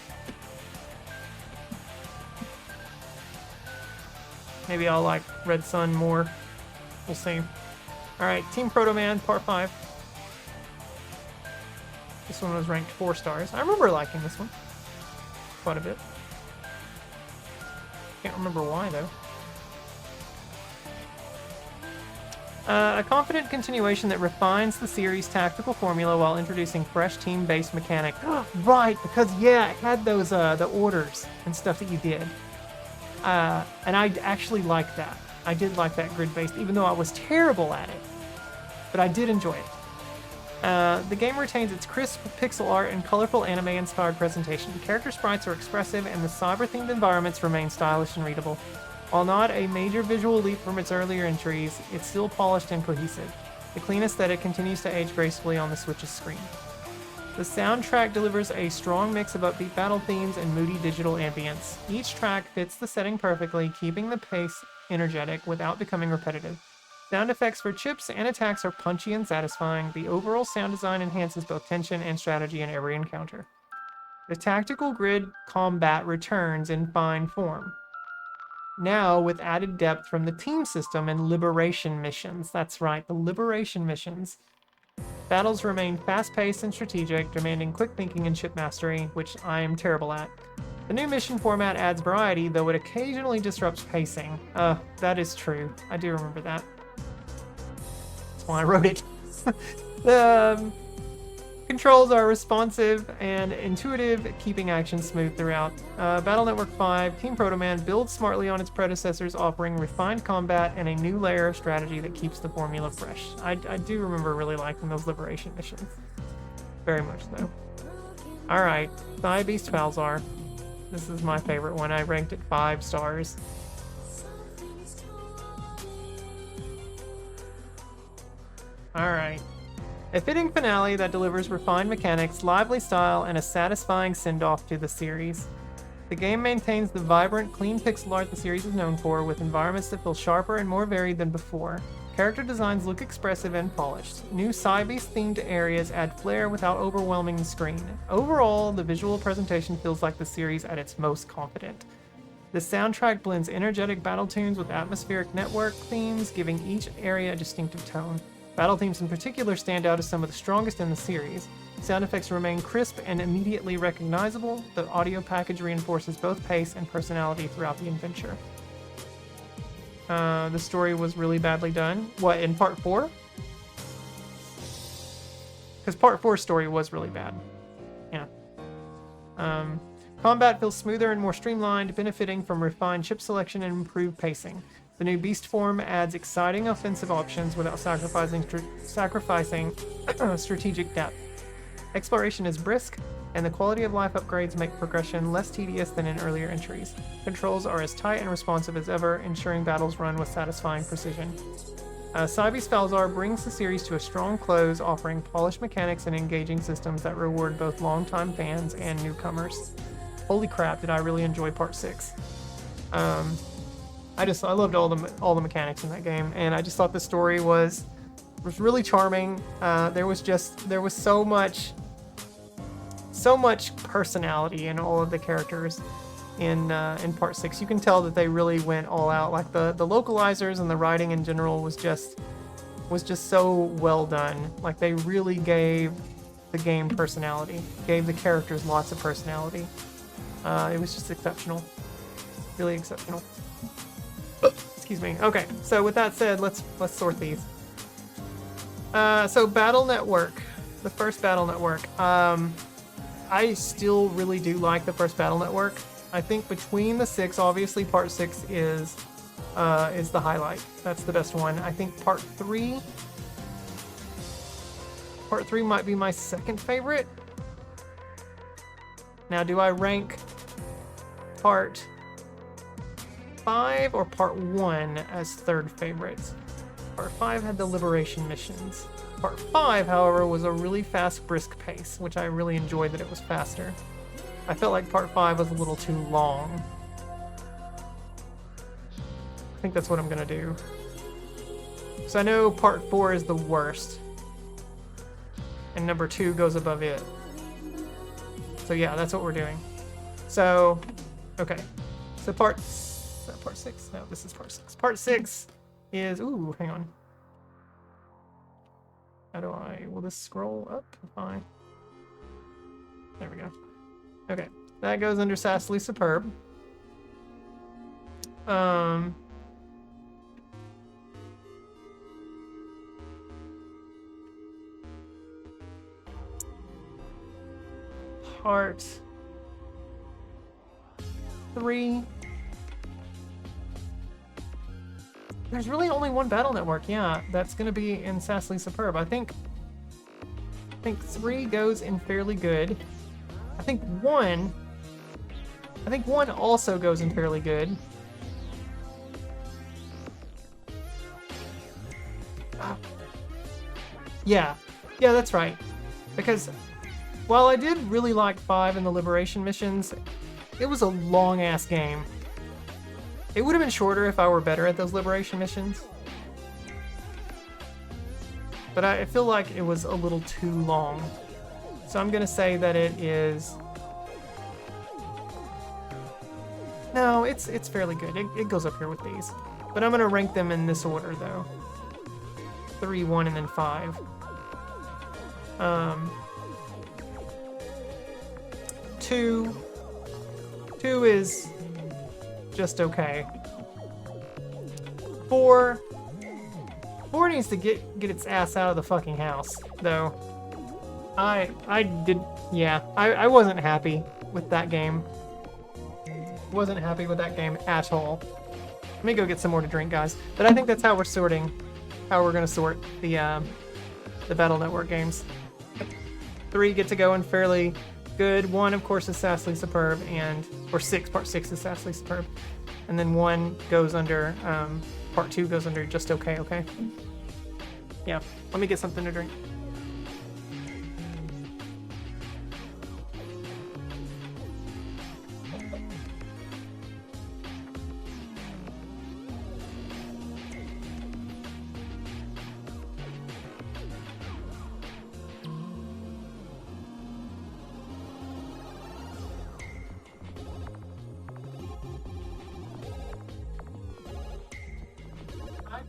Maybe I'll like Red Sun more. We'll see. Alright, Team Proto Man, Part 5. This one was ranked 4 stars. I remember liking this one quite a bit. Can't remember why, though. A confident continuation that refines the series' tactical formula while introducing fresh team-based mechanic. Right, because yeah, it had those the orders and stuff that you did. And I actually liked that. I did like that grid-based, even though I was terrible at it. But I did enjoy it. The game retains its crisp pixel art and colorful anime-inspired presentation. Character sprites are expressive, and the cyber-themed environments remain stylish and readable. While not a major visual leap from its earlier entries, it's still polished and cohesive. The clean aesthetic continues to age gracefully on the Switch's screen. The soundtrack delivers a strong mix of upbeat battle themes and moody digital ambience. Each track fits the setting perfectly, keeping the pace energetic without becoming repetitive. Sound effects for chips and attacks are punchy and satisfying. The overall sound design enhances both tension and strategy in every encounter. The tactical grid combat returns in fine form. Now with added depth from the team system and liberation missions. That's right, the liberation missions. Battles remain fast-paced and strategic, demanding quick thinking and chip mastery, which I am terrible at. The new mission format adds variety, though it occasionally disrupts pacing. That is true. I do remember that. That's why I wrote it. The controls are responsive and intuitive, keeping action smooth throughout. Battle Network 5, Team Protoman builds smartly on its predecessors, offering refined combat and a new layer of strategy that keeps the formula fresh. I do remember really liking those Liberation missions. Very much so. Alright, Thigh Beast Falzar. This is my favorite one. I ranked it 5 stars. Alright. A fitting finale that delivers refined mechanics, lively style, and a satisfying send-off to the series. The game maintains the vibrant, clean pixel art the series is known for, with environments that feel sharper and more varied than before. Character designs look expressive and polished. New Psybeast-themed areas add flair without overwhelming the screen. Overall, the visual presentation feels like the series at its most confident. The soundtrack blends energetic battle tunes with atmospheric network themes, giving each area a distinctive tone. Battle themes in particular stand out as some of the strongest in the series. Sound effects remain crisp and immediately recognizable. The audio package reinforces both pace and personality throughout the adventure. The story was really badly done. What, in part 4? Because part 4's story was really bad. Yeah. Combat feels smoother and more streamlined, benefiting from refined chip selection and improved pacing. The new beast form adds exciting offensive options without sacrificing strategic depth. Exploration is brisk, and the quality of life upgrades make progression less tedious than in earlier entries. Controls are as tight and responsive as ever, ensuring battles run with satisfying precision. Psybeast Falzar brings the series to a strong close, offering polished mechanics and engaging systems that reward both longtime fans and newcomers. Holy crap, did I really enjoy Part 6. I loved all the mechanics in that game, and I just thought the story was really charming. There was so much personality in all of the characters in Part 6. You can tell that they really went all out. Like the localizers and the writing in general was just so well done. Like they really gave the game personality, gave the characters lots of personality. It was just exceptional, really exceptional. Excuse me. Okay, so with that said, let's sort these. So Battle Network, the first Battle Network. I still really do like the first Battle Network. I think between the 6, obviously Part 6 is the highlight. That's the best one. I think Part 3 might be my second favorite. Now, do I rank Part 5 or Part 1 as third favorites? Part 5 had the Liberation missions. Part 5, however, was a really fast, brisk pace, which I really enjoyed that it was faster. I felt like Part 5 was a little too long. I think that's what I'm gonna do. So I know Part 4 is the worst, and number 2 goes above it. So yeah, that's what we're doing. So, okay. So Part 6? No, this is Part 6. Part 6 is... Ooh, hang on. How do will this scroll up? Fine. There we go. Okay. That goes under Sassily Superb. Part 3. There's really only one Battle Network, yeah, that's gonna be in Sassily Superb. I think 3 goes in Fairly Good. I think 1 also goes in Fairly Good. Yeah, that's right. Because while I did really like 5 in the Liberation missions, it was a long-ass game. It would have been shorter if I were better at those Liberation missions. But I feel like it was a little too long. So I'm gonna say that it is... No, it's fairly good. It goes up here with these. But I'm gonna rank them in this order, though. 3, 1, and then 5. 2 is just okay. 4 4 needs to get its ass out of the fucking house, though. I wasn't happy with that game. Wasn't happy with that game at all. Let me go get some more to drink, guys. But I think that's how we're sorting, how we're gonna sort the Battle Network games. 3 get to go in fairly good. 1, of course, is Sassily Superb, or 6, part 6 is Sassily Superb. And then 1 goes under, part 2 goes under Just Okay, okay? Yeah, let me get something to drink.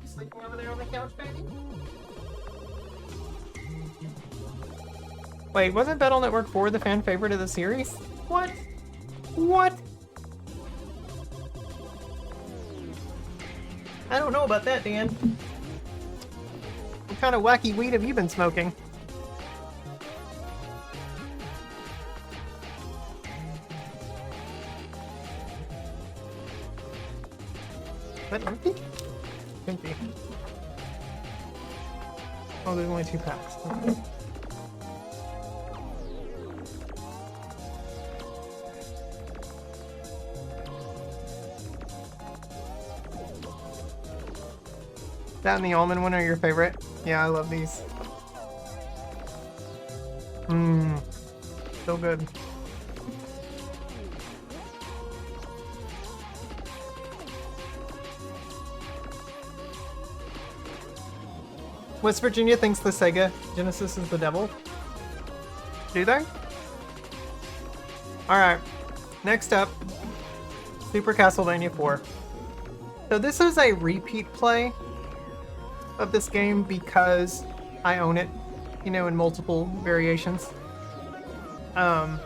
Sleeping over there on the couch, baby? Wait, wasn't Battle Network 4 the fan favorite of the series? What? What? I don't know about that, Dan. What kind of wacky weed have you been smoking? That empty? Empty. Oh, there's only 2 packs. Okay. That and the almond one are your favorite? Yeah, I love these. Mmm. So good. West Virginia thinks the Sega Genesis is the devil. Do they? Alright. Next up, Super Castlevania 4. So this is a repeat play of this game because I own it, you know, in multiple variations. And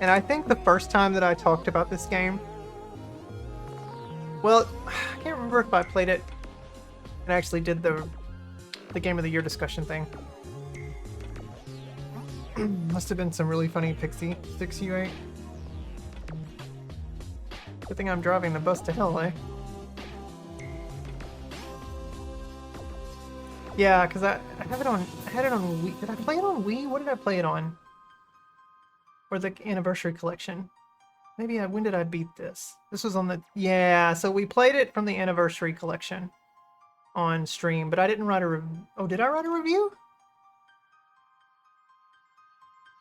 I think the first time that I talked about this game, well, I can't remember if I played it and actually did the Game of the Year discussion thing. Must have been some really funny Pixie 6U8. Good thing I'm driving the bus to hell, eh? Yeah, because I have it on. I had it on Wii. Did I play it on Wii? What did I play it on? Or the Anniversary Collection? Maybe when did I beat this? This was on the... Yeah, so we played it from the Anniversary Collection on stream, but I didn't write a review. Oh, did I write a review?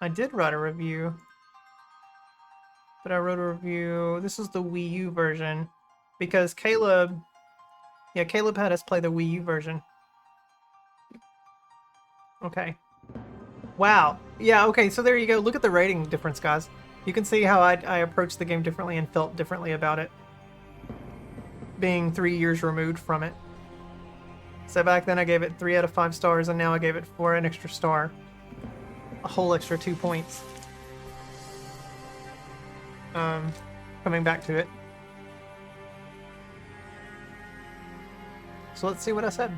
I did write a review. But I wrote a review... This is the Wii U version. Because Caleb... Yeah, Caleb had us play the Wii U version. Okay. Wow. Yeah, okay, so there you go. Look at the rating difference, guys. You can see how I approached the game differently and felt differently about it. Being 3 years removed from it. So back then I gave it 3 out of 5 stars, and now I gave it 4 an extra star. A whole extra 2 points. Coming back to it. So let's see what I said.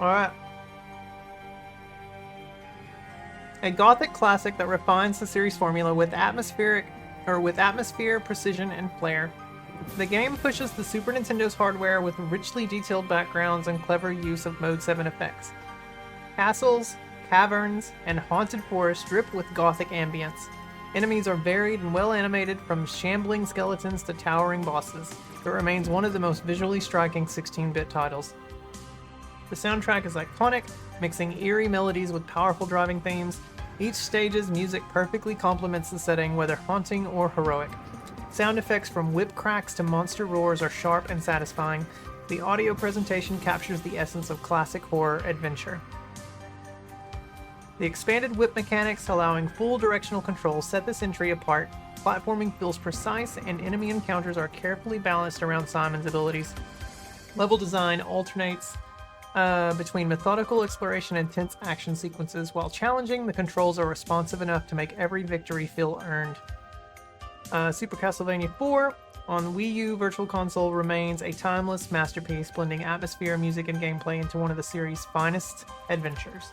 Alright. A gothic classic that refines the series formula with atmosphere, precision, and flair. The game pushes the Super Nintendo's hardware with richly detailed backgrounds and clever use of Mode 7 effects. Castles, caverns, and haunted forests drip with gothic ambience. Enemies are varied and well animated, from shambling skeletons to towering bosses. It remains one of the most visually striking 16-bit titles. The soundtrack is iconic, mixing eerie melodies with powerful driving themes. Each stage's music perfectly complements the setting, whether haunting or heroic. Sound effects from whip cracks to monster roars are sharp and satisfying. The audio presentation captures the essence of classic horror adventure. The expanded whip mechanics, allowing full directional control, set this entry apart. Platforming feels precise, and enemy encounters are carefully balanced around Simon's abilities. Level design alternates Between methodical exploration and tense action sequences, while challenging, the controls are responsive enough to make every victory feel earned. Super Castlevania 4 on Wii U Virtual Console remains a timeless masterpiece, blending atmosphere, music, and gameplay into one of the series' finest adventures.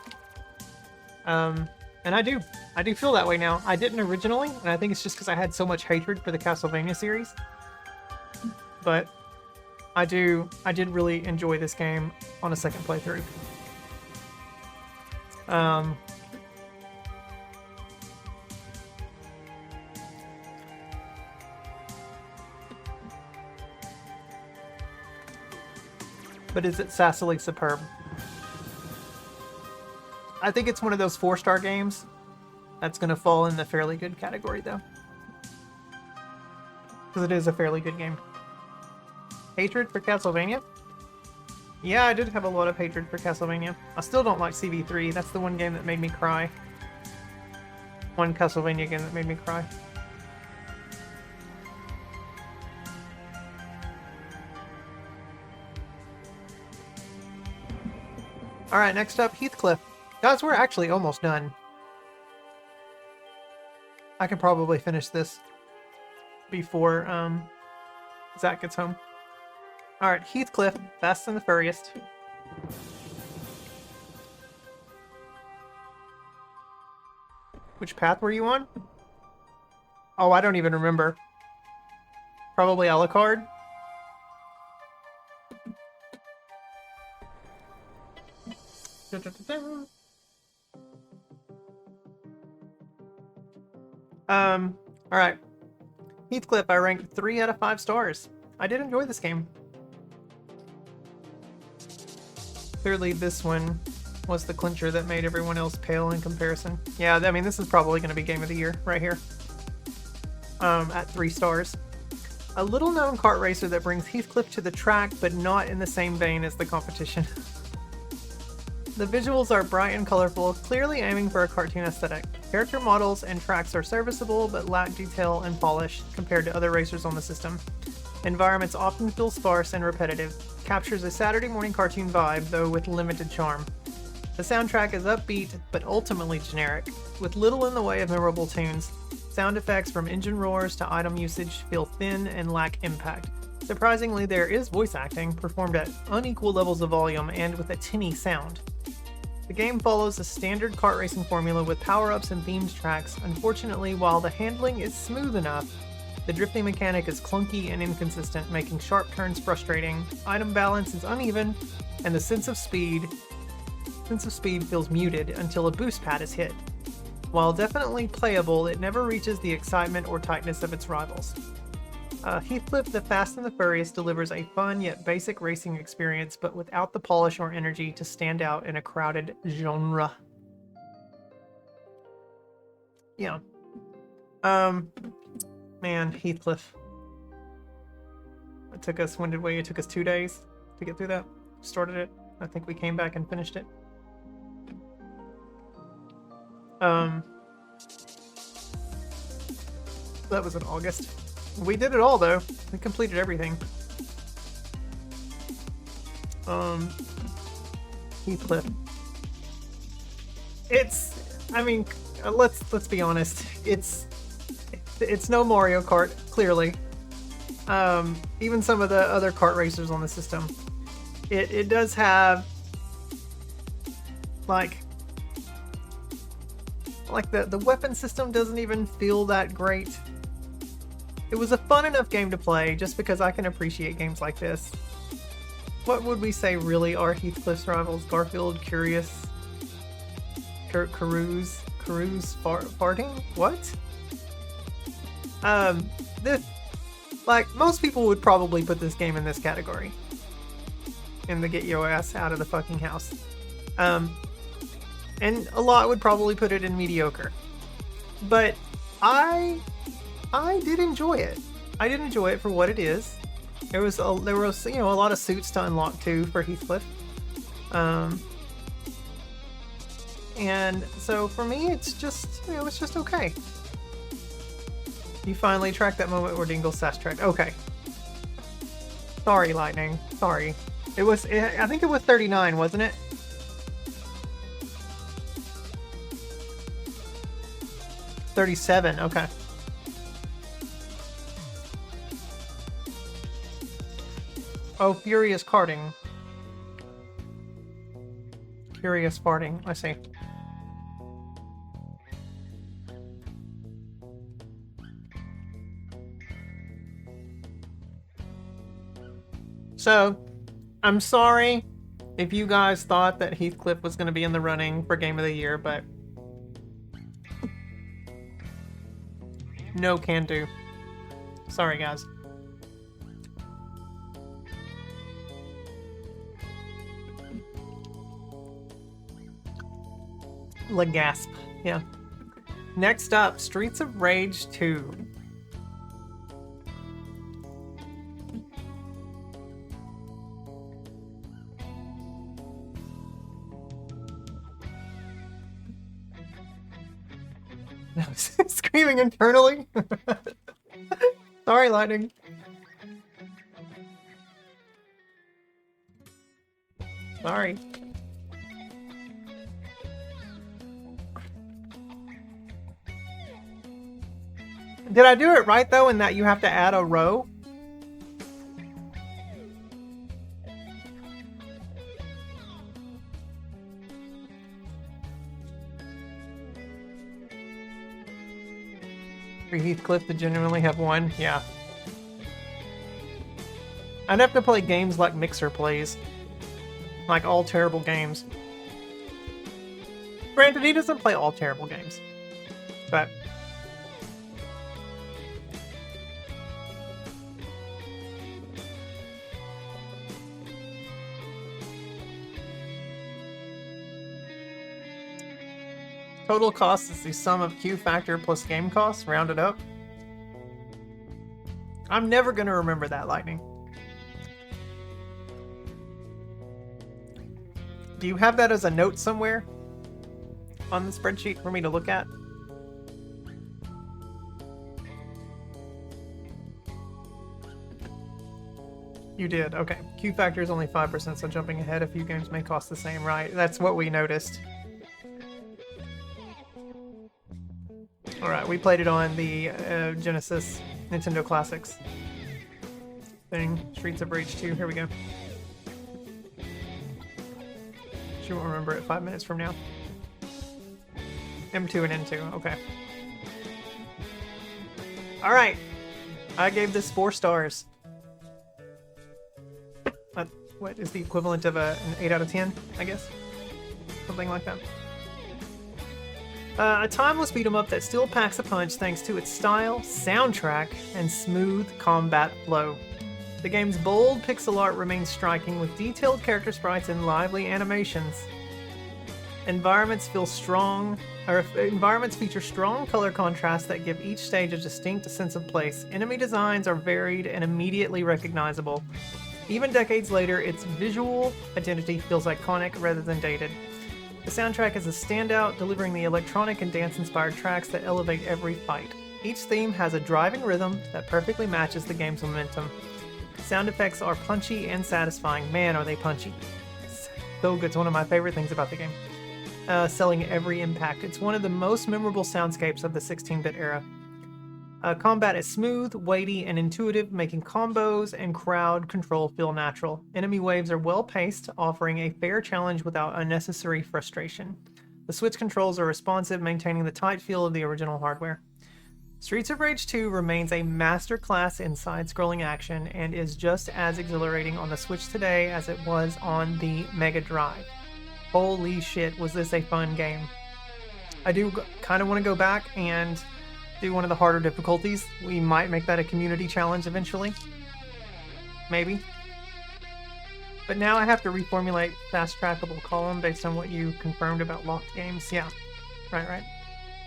And I do feel that way now. I didn't originally, and I think it's just because I had so much hatred for the Castlevania series. But I did really enjoy this game on a second playthrough. But is it sassily superb? I think it's one of those 4-star games that's going to fall in the fairly good category, though. Because it is a fairly good game. Hatred for Castlevania? Yeah, I did have a lot of hatred for Castlevania. I still don't like CV3. That's the one game that made me cry. One Castlevania game that made me cry. Alright, next up, Heathcliff. Guys, we're actually almost done. I can probably finish this before Zach gets home. Alright, Heathcliff, Fast and the Furious. Which path were you on? Oh, I don't even remember. Probably Alucard. Alright. Heathcliff, I ranked 3 out of 5 stars. I did enjoy this game. Clearly this one was the clincher that made everyone else pale in comparison. Yeah, I mean, this is probably going to be Game of the Year right here. At 3 stars. A little known kart racer that brings Heathcliff to the track, but not in the same vein as the competition. The visuals are bright and colorful, clearly aiming for a cartoon aesthetic. Character models and tracks are serviceable, but lack detail and polish compared to other racers on the system. Environments often feel sparse and repetitive. Captures a Saturday morning cartoon vibe, though with limited charm. The soundtrack is upbeat, but ultimately generic, with little in the way of memorable tunes. Sound effects from engine roars to item usage feel thin and lack impact. Surprisingly, there is voice acting, performed at unequal levels of volume and with a tinny sound. The game follows a standard kart racing formula with power-ups and themed tracks. Unfortunately, while the handling is smooth enough, the drifting mechanic is clunky and inconsistent, making sharp turns frustrating. Item balance is uneven, and the sense of speed feels muted until a boost pad is hit. While definitely playable, it never reaches the excitement or tightness of its rivals. Heathcliff the Fast and the Furious delivers a fun yet basic racing experience, but without the polish or energy to stand out in a crowded genre. Yeah. Man, Heathcliff. It took us, it took us 2 days to get through that. Started it. I think we came back and finished it. That was in August. We did it all, though. We completed everything. Heathcliff. I mean, let's be honest. It's no Mario Kart, clearly. Even some of the other kart racers on the system. It does have like the weapon system doesn't even feel that great. It was a fun enough game to play just because I can appreciate games like this. What would we say really are Heathcliff's rivals? Garfield, Curious, Carouse farting? What? Most people would probably put this game in this category. In the get your ass out of the fucking house. And a lot would probably put it in mediocre. But I did enjoy it. I did enjoy it for what it is. There was a lot of suits to unlock too for Heathcliff. And so for me, it's just okay. You finally tracked that moment where Dingle sass tracked. Okay. Sorry, Lightning. Sorry. It was, I think it was 39, wasn't it? $37, okay. Oh, Furious Karting. Furious Farting, I see. So, I'm sorry if you guys thought that Heathcliff was going to be in the running for Game of the Year, but no can do. Sorry, guys. Legasp, yeah. Next up, Streets of Rage 2. Screaming internally. Sorry, Lightning. Sorry. Did I do it right though in that you have to add a row? For Heathcliff to genuinely have one? Yeah. I'd have to play games like Mixer plays. Like all terrible games. Granted, he doesn't play all terrible games. But... total cost is the sum of Q factor plus game costs, rounded up. I'm never going to remember that, Lightning. Do you have that as a note somewhere on the spreadsheet for me to look at? You did, okay. Q factor is only 5%, so jumping ahead a few games may cost the same, right? That's what we noticed. Alright, we played it on the Genesis Nintendo Classics thing. Streets of Rage 2, here we go. She won't remember it 5 minutes from now. M2 and N2, okay. Alright, I gave this 4 stars. What is the equivalent of an 8 out of 10, I guess? Something like that. A timeless beat-em-up that still packs a punch thanks to its style, soundtrack, and smooth combat flow. The game's bold pixel art remains striking with detailed character sprites and lively animations. Environments feature strong color contrasts that give each stage a distinct sense of place. Enemy designs are varied and immediately recognizable. Even decades later, its visual identity feels iconic rather than dated. The soundtrack is a standout, delivering the electronic and dance-inspired tracks that elevate every fight. Each theme has a driving rhythm that perfectly matches the game's momentum. Sound effects are punchy and satisfying. Man, are they punchy. So good. It's one of my favorite things about the game. Selling every impact. It's one of the most memorable soundscapes of the 16-bit era. Combat is smooth, weighty, and intuitive, making combos and crowd control feel natural. Enemy waves are well-paced, offering a fair challenge without unnecessary frustration. The Switch controls are responsive, maintaining the tight feel of the original hardware. Streets of Rage 2 remains a masterclass in side-scrolling action and is just as exhilarating on the Switch today as it was on the Mega Drive. Holy shit, was this a fun game. I do kind of want to go back and do one of the harder difficulties. We might make that a community challenge eventually. Maybe. But now I have to reformulate fast trackable column based on what you confirmed about locked games. Yeah, right.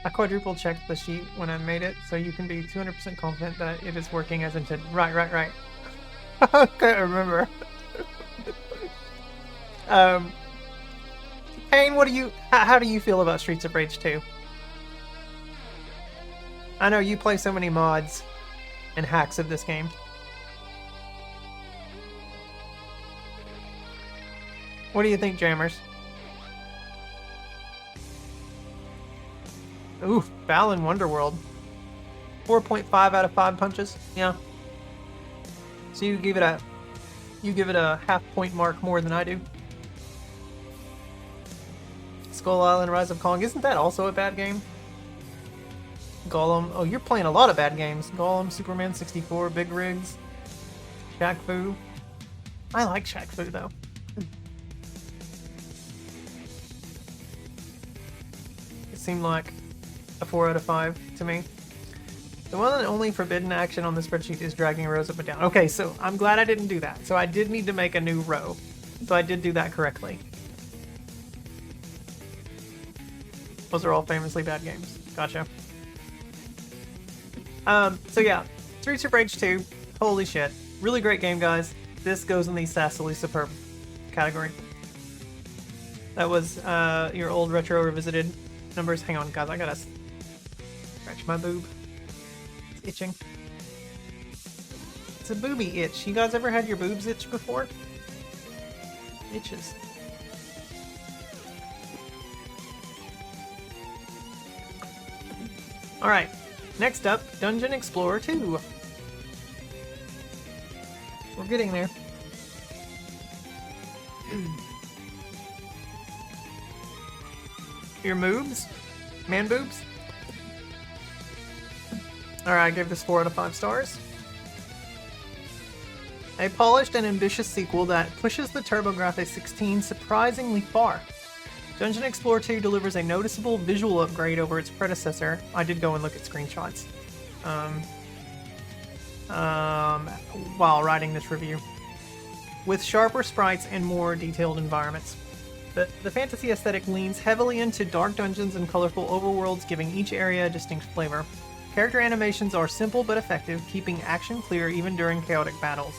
I quadruple checked the sheet when I made it, so you can be 200% confident that it is working as intended. Right. I can't remember. Payne, how do you feel about Streets of Rage 2? I know you play so many mods and hacks of this game. What do you think, Jammers? Ooh, Balan Wonderworld. 4.5 out of 5 punches. Yeah. So you give it a half point mark more than I do. Skull Island Rise of Kong. Isn't that also a bad game? Gollum. Oh, you're playing a lot of bad games. Gollum, Superman 64, Big Rigs, Shaq Fu. I like Shaq Fu though. It seemed like a 4 out of 5 to me. The one and only forbidden action on the spreadsheet is dragging rows up and down. Okay, so I'm glad I didn't do that. So I did need to make a new row. So I did do that correctly. Those are all famously bad games. Gotcha. So yeah, Streets of Rage 2. Holy shit. Really great game, guys. This goes in the sassily superb category. That was your old retro revisited numbers. Hang on, guys. I gotta scratch my boob. It's itching. It's a booby itch. You guys ever had your boobs itch before? Itches. Alright, next up, Dungeon Explorer 2. We're getting there. Your moves? Man boobs? Alright, I gave this 4 out of 5 stars. A polished and ambitious sequel that pushes the TurboGrafx-16 surprisingly far. Dungeon Explorer 2 delivers a noticeable visual upgrade over its predecessor. I did go and look at screenshots while writing this review. With sharper sprites and more detailed environments. The fantasy aesthetic leans heavily into dark dungeons and colorful overworlds, giving each area a distinct flavor. Character animations are simple but effective, keeping action clear even during chaotic battles.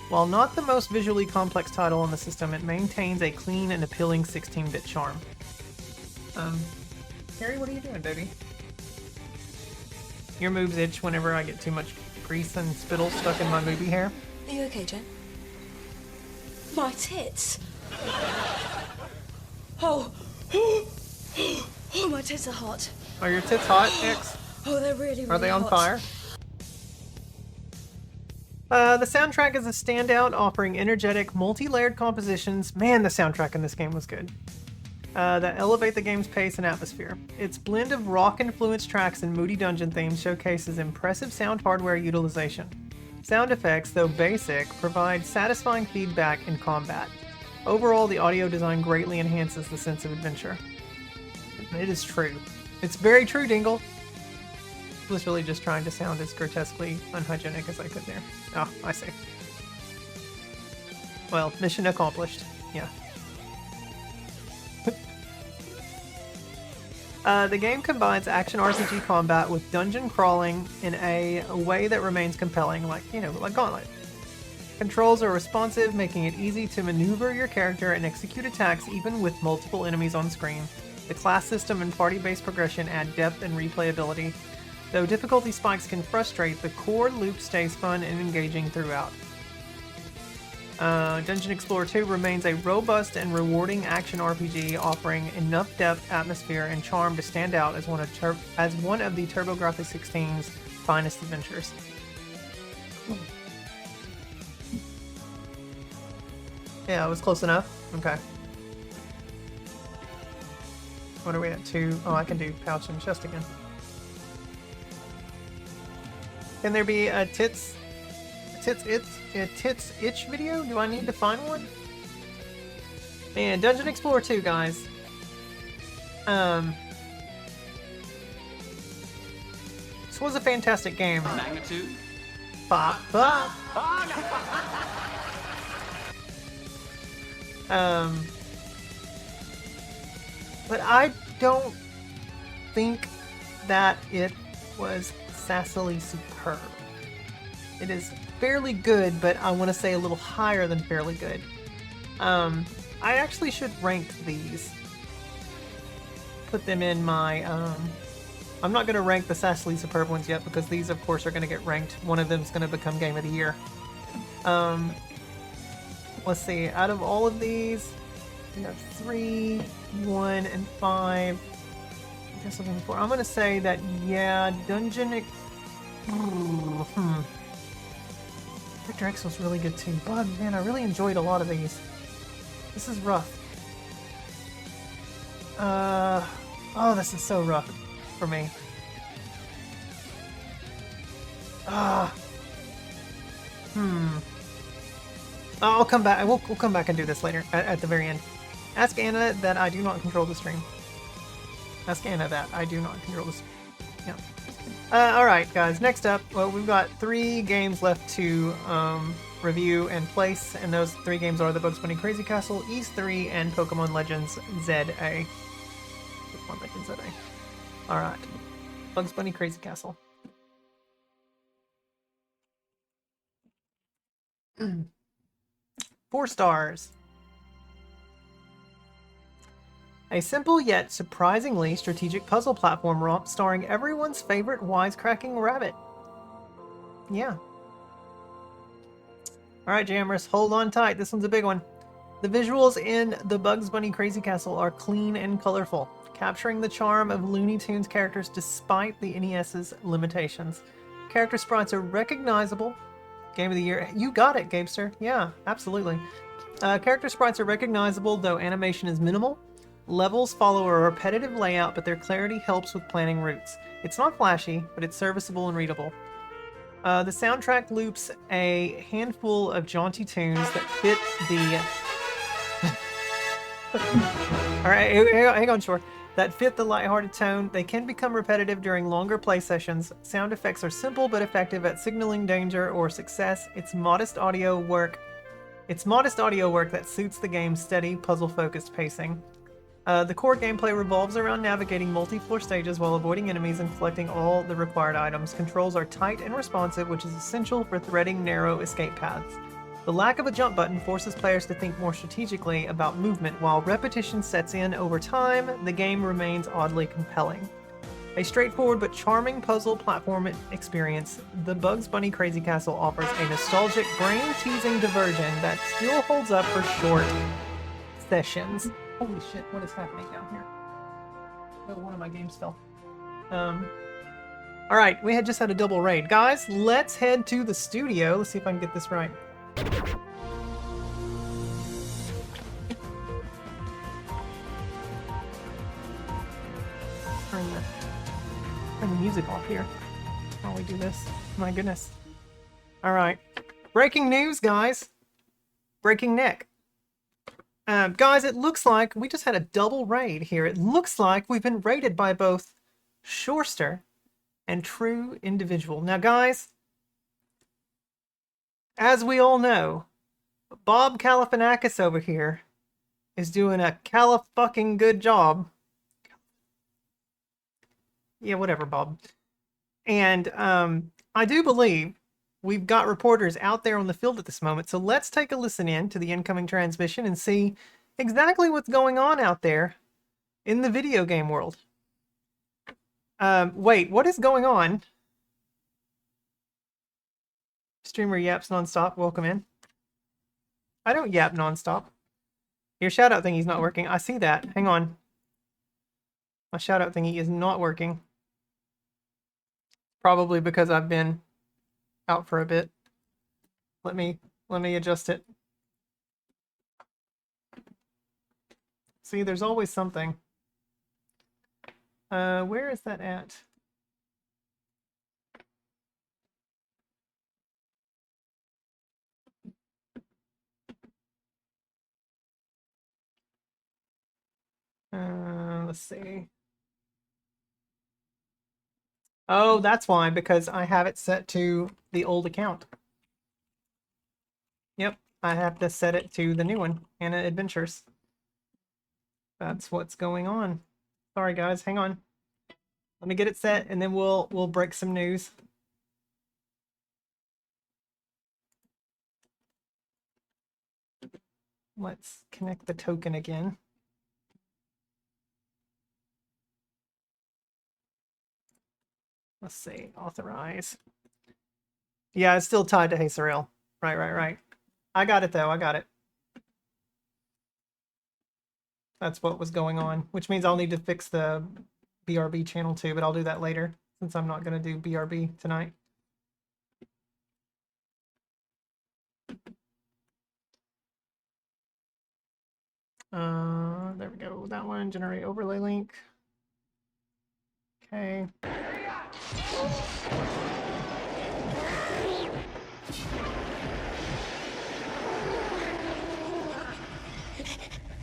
While not the most visually complex title on the system, it maintains a clean and appealing 16-bit charm. Harry, what are you doing, baby? Your moves itch whenever I get too much grease and spittle stuck in my movie hair. Are you okay, Jen? My tits. Oh. Oh, my tits are hot. Are your tits hot, X? Oh, they're really, really Are they on hot. fire? The soundtrack is a standout, offering energetic, multi-layered compositions. Man, the soundtrack in this game was good. That elevate the game's pace and atmosphere. Its blend of rock-influenced tracks and moody dungeon themes showcases impressive sound hardware utilization. Sound effects, though basic, provide satisfying feedback in combat. Overall, the audio design greatly enhances the sense of adventure. It is true. It's very true, Dingle. I was really just trying to sound as grotesquely unhygienic as I could there. Oh, I see. Well, mission accomplished. Yeah. The game combines action RPG combat with dungeon crawling in a way that remains compelling, like Gauntlet. Controls are responsive, making it easy to maneuver your character and execute attacks even with multiple enemies on screen. The class system and party-based progression add depth and replayability. Though difficulty spikes can frustrate, the core loop stays fun and engaging throughout. Dungeon Explorer 2 remains a robust and rewarding action RPG, offering enough depth, atmosphere, and charm to stand out as one of the TurboGrafx-16's finest adventures. Yeah, it was close enough. Okay. What are we at? 2? Oh, I can do pouch and chest again. Can there be a tits itch video? Do I need to find one? Man, Dungeon Explorer 2, guys. This was a fantastic game. Magnitude. Bop, bop. But I don't think that it was sassily superb. It is fairly good, but I want to say a little higher than fairly good. I actually should rank these. Put them in my, I'm not going to rank the sassily superb ones yet, because these, of course, are going to get ranked. One of them is going to become Game of the Year. Let's see, out of all of these, We have 3, 1, and 5. I guess looking for. I'm gonna say that yeah, Dungeon. Victor X was really good too. But man, I really enjoyed a lot of these. This is rough. Oh, this is so rough for me. I'll come back. We'll come back and do this later at the very end. Ask Anna that I do not control the stream. Ask Anna that I do not control the stream. Yeah. All right, guys. Next up, well, we've got 3 games left to review and place, and those 3 games are the Bugs Bunny Crazy Castle, Ys 3, and Pokemon Legends ZA. Pokemon Legends ZA. All right, Bugs Bunny Crazy Castle. 4 stars. A simple yet surprisingly strategic puzzle platform romp starring everyone's favorite wisecracking rabbit. Yeah. Alright, Jammers, hold on tight. This one's a big one. The visuals in the Bugs Bunny Crazy Castle are clean and colorful, capturing the charm of Looney Tunes characters despite the NES's limitations. Character sprites are recognizable. Game of the Year. You got it, Gabester. Yeah, absolutely. Character sprites are recognizable, though animation is minimal. Levels follow a repetitive layout, but their clarity helps with planning routes. It's not flashy, but it's serviceable and readable. The soundtrack loops a handful of jaunty tunes that fit the... Alright, hang on, Shore. That fit the lighthearted tone. They can become repetitive during longer play sessions. Sound effects are simple but effective at signaling danger or success. It's modest audio work that suits the game's steady, puzzle-focused pacing. The core gameplay revolves around navigating multi-floor stages while avoiding enemies and collecting all the required items. Controls are tight and responsive, which is essential for threading narrow escape paths. The lack of a jump button forces players to think more strategically about movement. While repetition sets in over time, the game remains oddly compelling. A straightforward but charming puzzle platform experience, the Bugs Bunny Crazy Castle offers a nostalgic, brain-teasing diversion that still holds up for short sessions. Holy shit, what is happening down here? Oh, one of my games fell. Alright, we had just had a double raid. Guys, let's head to the studio. Let's see if I can get this right. Turn the music off here while we do this. My goodness. Alright. Breaking news, guys. Breaking neck. Guys, it looks like we just had a double raid here. It looks like we've been raided by both Shorester and True Individual. Now, guys, as we all know, Bob Galifianakis over here is doing a fucking good job. Yeah, whatever, Bob. And I do believe we've got reporters out there on the field at this moment, so let's take a listen in to the incoming transmission and see exactly what's going on out there in the video game world. Wait, what is going on? Streamer yaps nonstop, welcome in. I don't yap nonstop. Your shoutout thingy's not working. I see that. Hang on. My shoutout thingy is not working. Probably because I've been out for a bit. Let me adjust it. See, there's always something. Where is that at? Let's see. Oh, that's why, because I have it set to the old account. Yep, I have to set it to the new one, Anna Adventures. That's what's going on. Sorry guys, hang on. Let me get it set and then we'll break some news. Let's connect the token again. Let's see, authorize. Yeah, it's still tied to Hey Sorrel. Right. I got it though, I got it. That's what was going on, which means I'll need to fix the BRB channel too, but I'll do that later since I'm not going to do BRB tonight. There we go. That one, generate overlay link. Okay. Okay,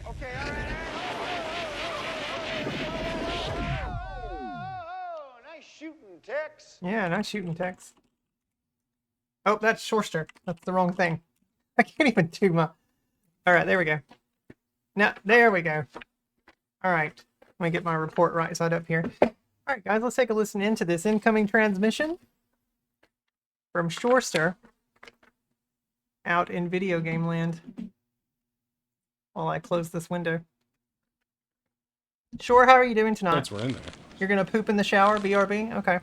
all right. Nice shooting, Tex. Yeah, nice shooting, Tex. Oh, that's Shorster. That's the wrong thing. I can't even do my... All right, there we go. Now, there we go. All right. Let me get my report right side up here. All right, guys, let's take a listen into this incoming transmission from Shorster out in video game land while I close this window. Shore, how are you doing tonight? That's right in there. You're going to poop in the shower, BRB? Okay.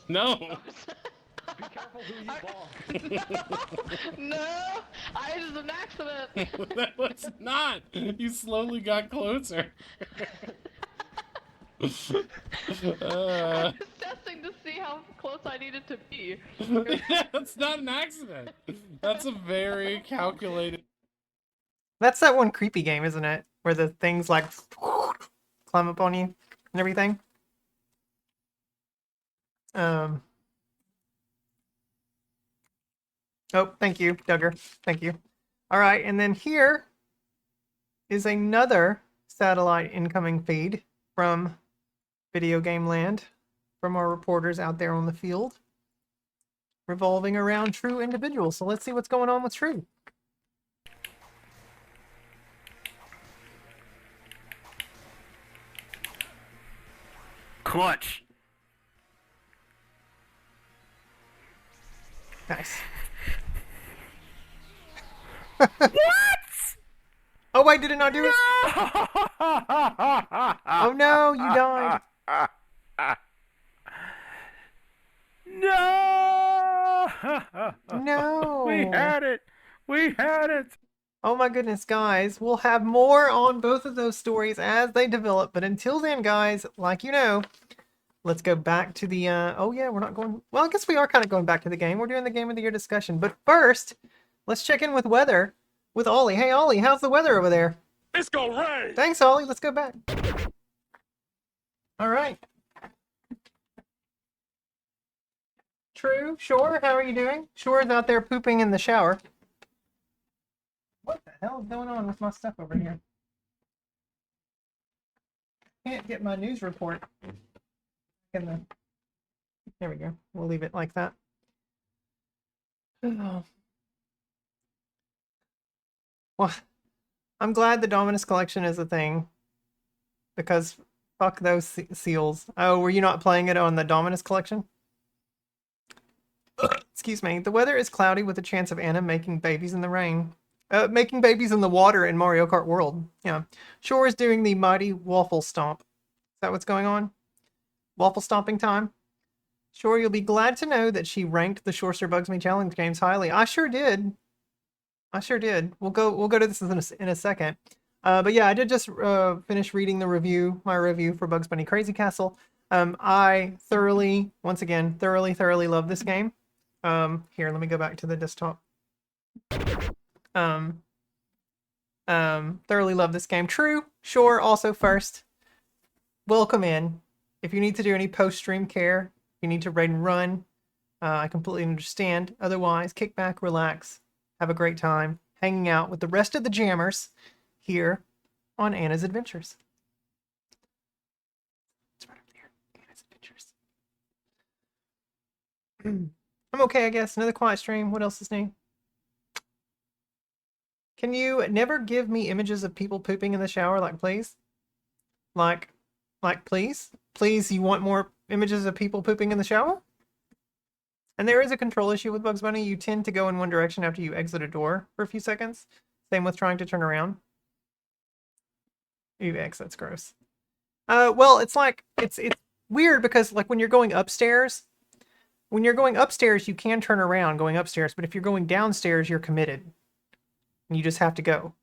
No. Be careful who you ball. No, it was an accident. That was not. You slowly got closer. I was testing to see how close I needed to be. That's not an accident. That's a very calculated. That's that one creepy game, isn't it? Where the things like climb up on you and everything. Oh, thank you, Duggar. Thank you. All right, and then here is another satellite incoming feed from Video Game Land, from our reporters out there on the field, revolving around True individuals. So let's see what's going on with True. Clutch. Nice. What? Oh wait, did it not do it? Oh no, you died. No! No. We had it. We had it. Oh my goodness, guys. We'll have more on both of those stories as they develop. But until then, guys, like you know, let's go back to the... oh yeah, we're not going... Well, I guess we are kind of going back to the game. We're doing the Game of the Year discussion. But first, let's check in with weather with Ollie. Hey, Ollie, how's the weather over there? It's gonna rain. Thanks, Ollie. Let's go back. All right. True. Shore, how are you doing? Shore's out there pooping in the shower. What the hell is going on with my stuff over here? Can't get my news report. In the... There we go. We'll leave it like that. Oh. Well, I'm glad the Dominus Collection is a thing. Because fuck those seals. Oh, were you not playing it on the Dominus Collection? Excuse me. The weather is cloudy with a chance of Anna making babies in the rain. Making babies in the water in Mario Kart World. Yeah. Shore is doing the mighty waffle stomp. Is that what's going on? Waffle stomping time? Shore, you'll be glad to know that she ranked the Shorester Bugs Me Challenge games highly. I sure did. I sure did. We'll go to this in a second. But yeah, I did just finish reading the review, my review for Bugs Bunny Crazy Castle. I thoroughly, once again, thoroughly love this game. Here, let me go back to the desktop. Thoroughly love this game. True, Shore, also first. Welcome in. If you need to do any post-stream care, you need to raid and run, I completely understand. Otherwise, kick back, relax, have a great time hanging out with the rest of the jammers here on Anna's Adventures. It's right up there. Anna's Adventures. I'm okay, I guess. Another quiet stream. What else is new? Can you never give me images of people pooping in the shower, like, please? Like, please? Please, you want more images of people pooping in the shower? And there is a control issue with Bugs Bunny. You tend to go in one direction after you exit a door for a few seconds. Same with trying to turn around. Ew, that's gross. Well, it's like, it's weird because, like, when you're going upstairs, you can turn around going upstairs, but if you're going downstairs, you're committed. And you just have to go.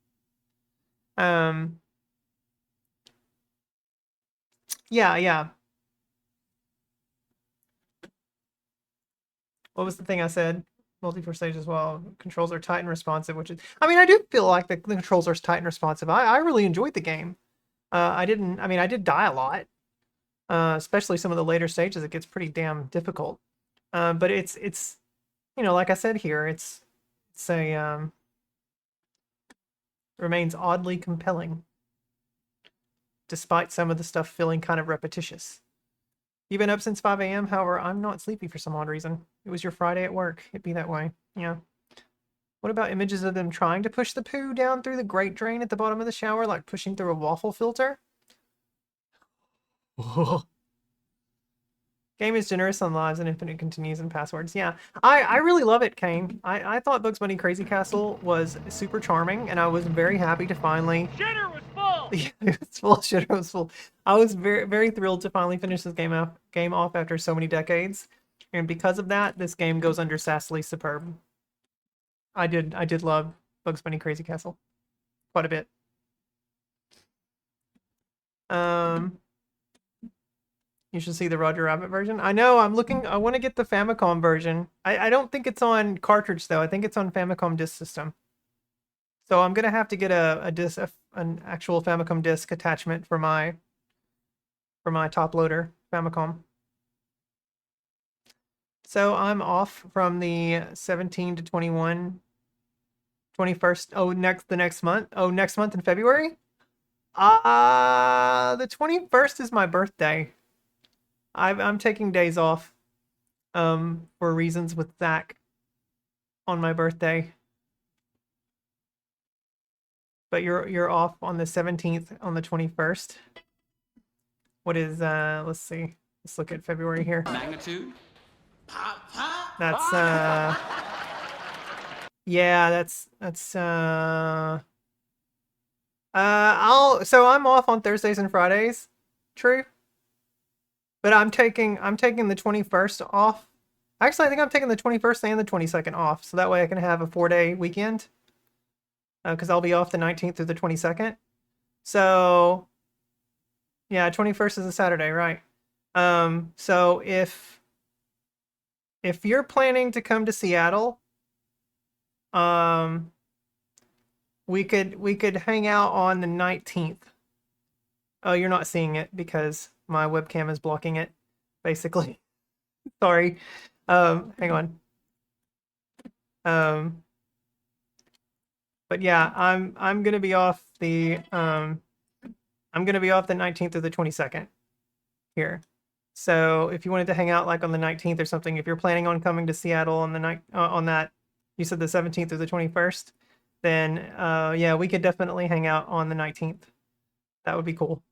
Um, yeah. What was the thing I said? Multi-4 stage as well. Controls are tight and responsive, which is... I mean, I do feel like the controls are tight and responsive. I really enjoyed the game. I did die a lot. Especially some of the later stages, it gets pretty damn difficult. But it's you know, like I said here, it's a remains oddly compelling, despite some of the stuff feeling kind of repetitious. You've been up since 5 a.m. However, I'm not sleepy for some odd reason. It was your Friday at work. It'd be that way. Yeah. What about images of them trying to push the poo down through the grate drain at the bottom of the shower, like pushing through a waffle filter? Game is generous on lives and infinite continues and passwords. Yeah, I really love it, Kane. I thought Bugs Bunny Crazy Castle was super charming, and I was very happy to finally... Shitter was full! Yeah, it was full. Shitter was full. I was very thrilled to finally finish this game off after so many decades. And because of that, this game goes under sassily superb. I did love Bugs Bunny Crazy Castle. Quite a bit. You should see the Roger Rabbit version. I know, I want to get the Famicom version. I don't think it's on cartridge though. I think it's on Famicom disk system. So I'm gonna have to get an actual Famicom disk attachment for my top loader Famicom. So I'm off from the 17 to 21, 21st. Oh, the next month. Oh, next month in February. The 21st is my birthday. I'm taking days off for reasons with Zach on my birthday. But you're off on the 17th, on the 21st. What is let's see. Let's look at February here. Magnitude? That's yeah, that's so I'm off on Thursdays and Fridays. True. But I'm taking the 21st off. Actually, I think I'm taking the 21st and the 22nd off, so that way I can have a 4-day weekend. Because I'll be off the 19th through the 22nd. So, yeah, 21st is a Saturday, right? So if you're planning to come to Seattle, we could hang out on the 19th. Oh, you're not seeing it because my webcam is blocking it, basically. Sorry. Hang on. But yeah, I'm gonna be off the 19th or the 22nd here. So if you wanted to hang out like on the 19th or something, if you're planning on coming to Seattle on the night on that, you said the 17th or the 21st, then yeah, we could definitely hang out on the 19th. That would be cool.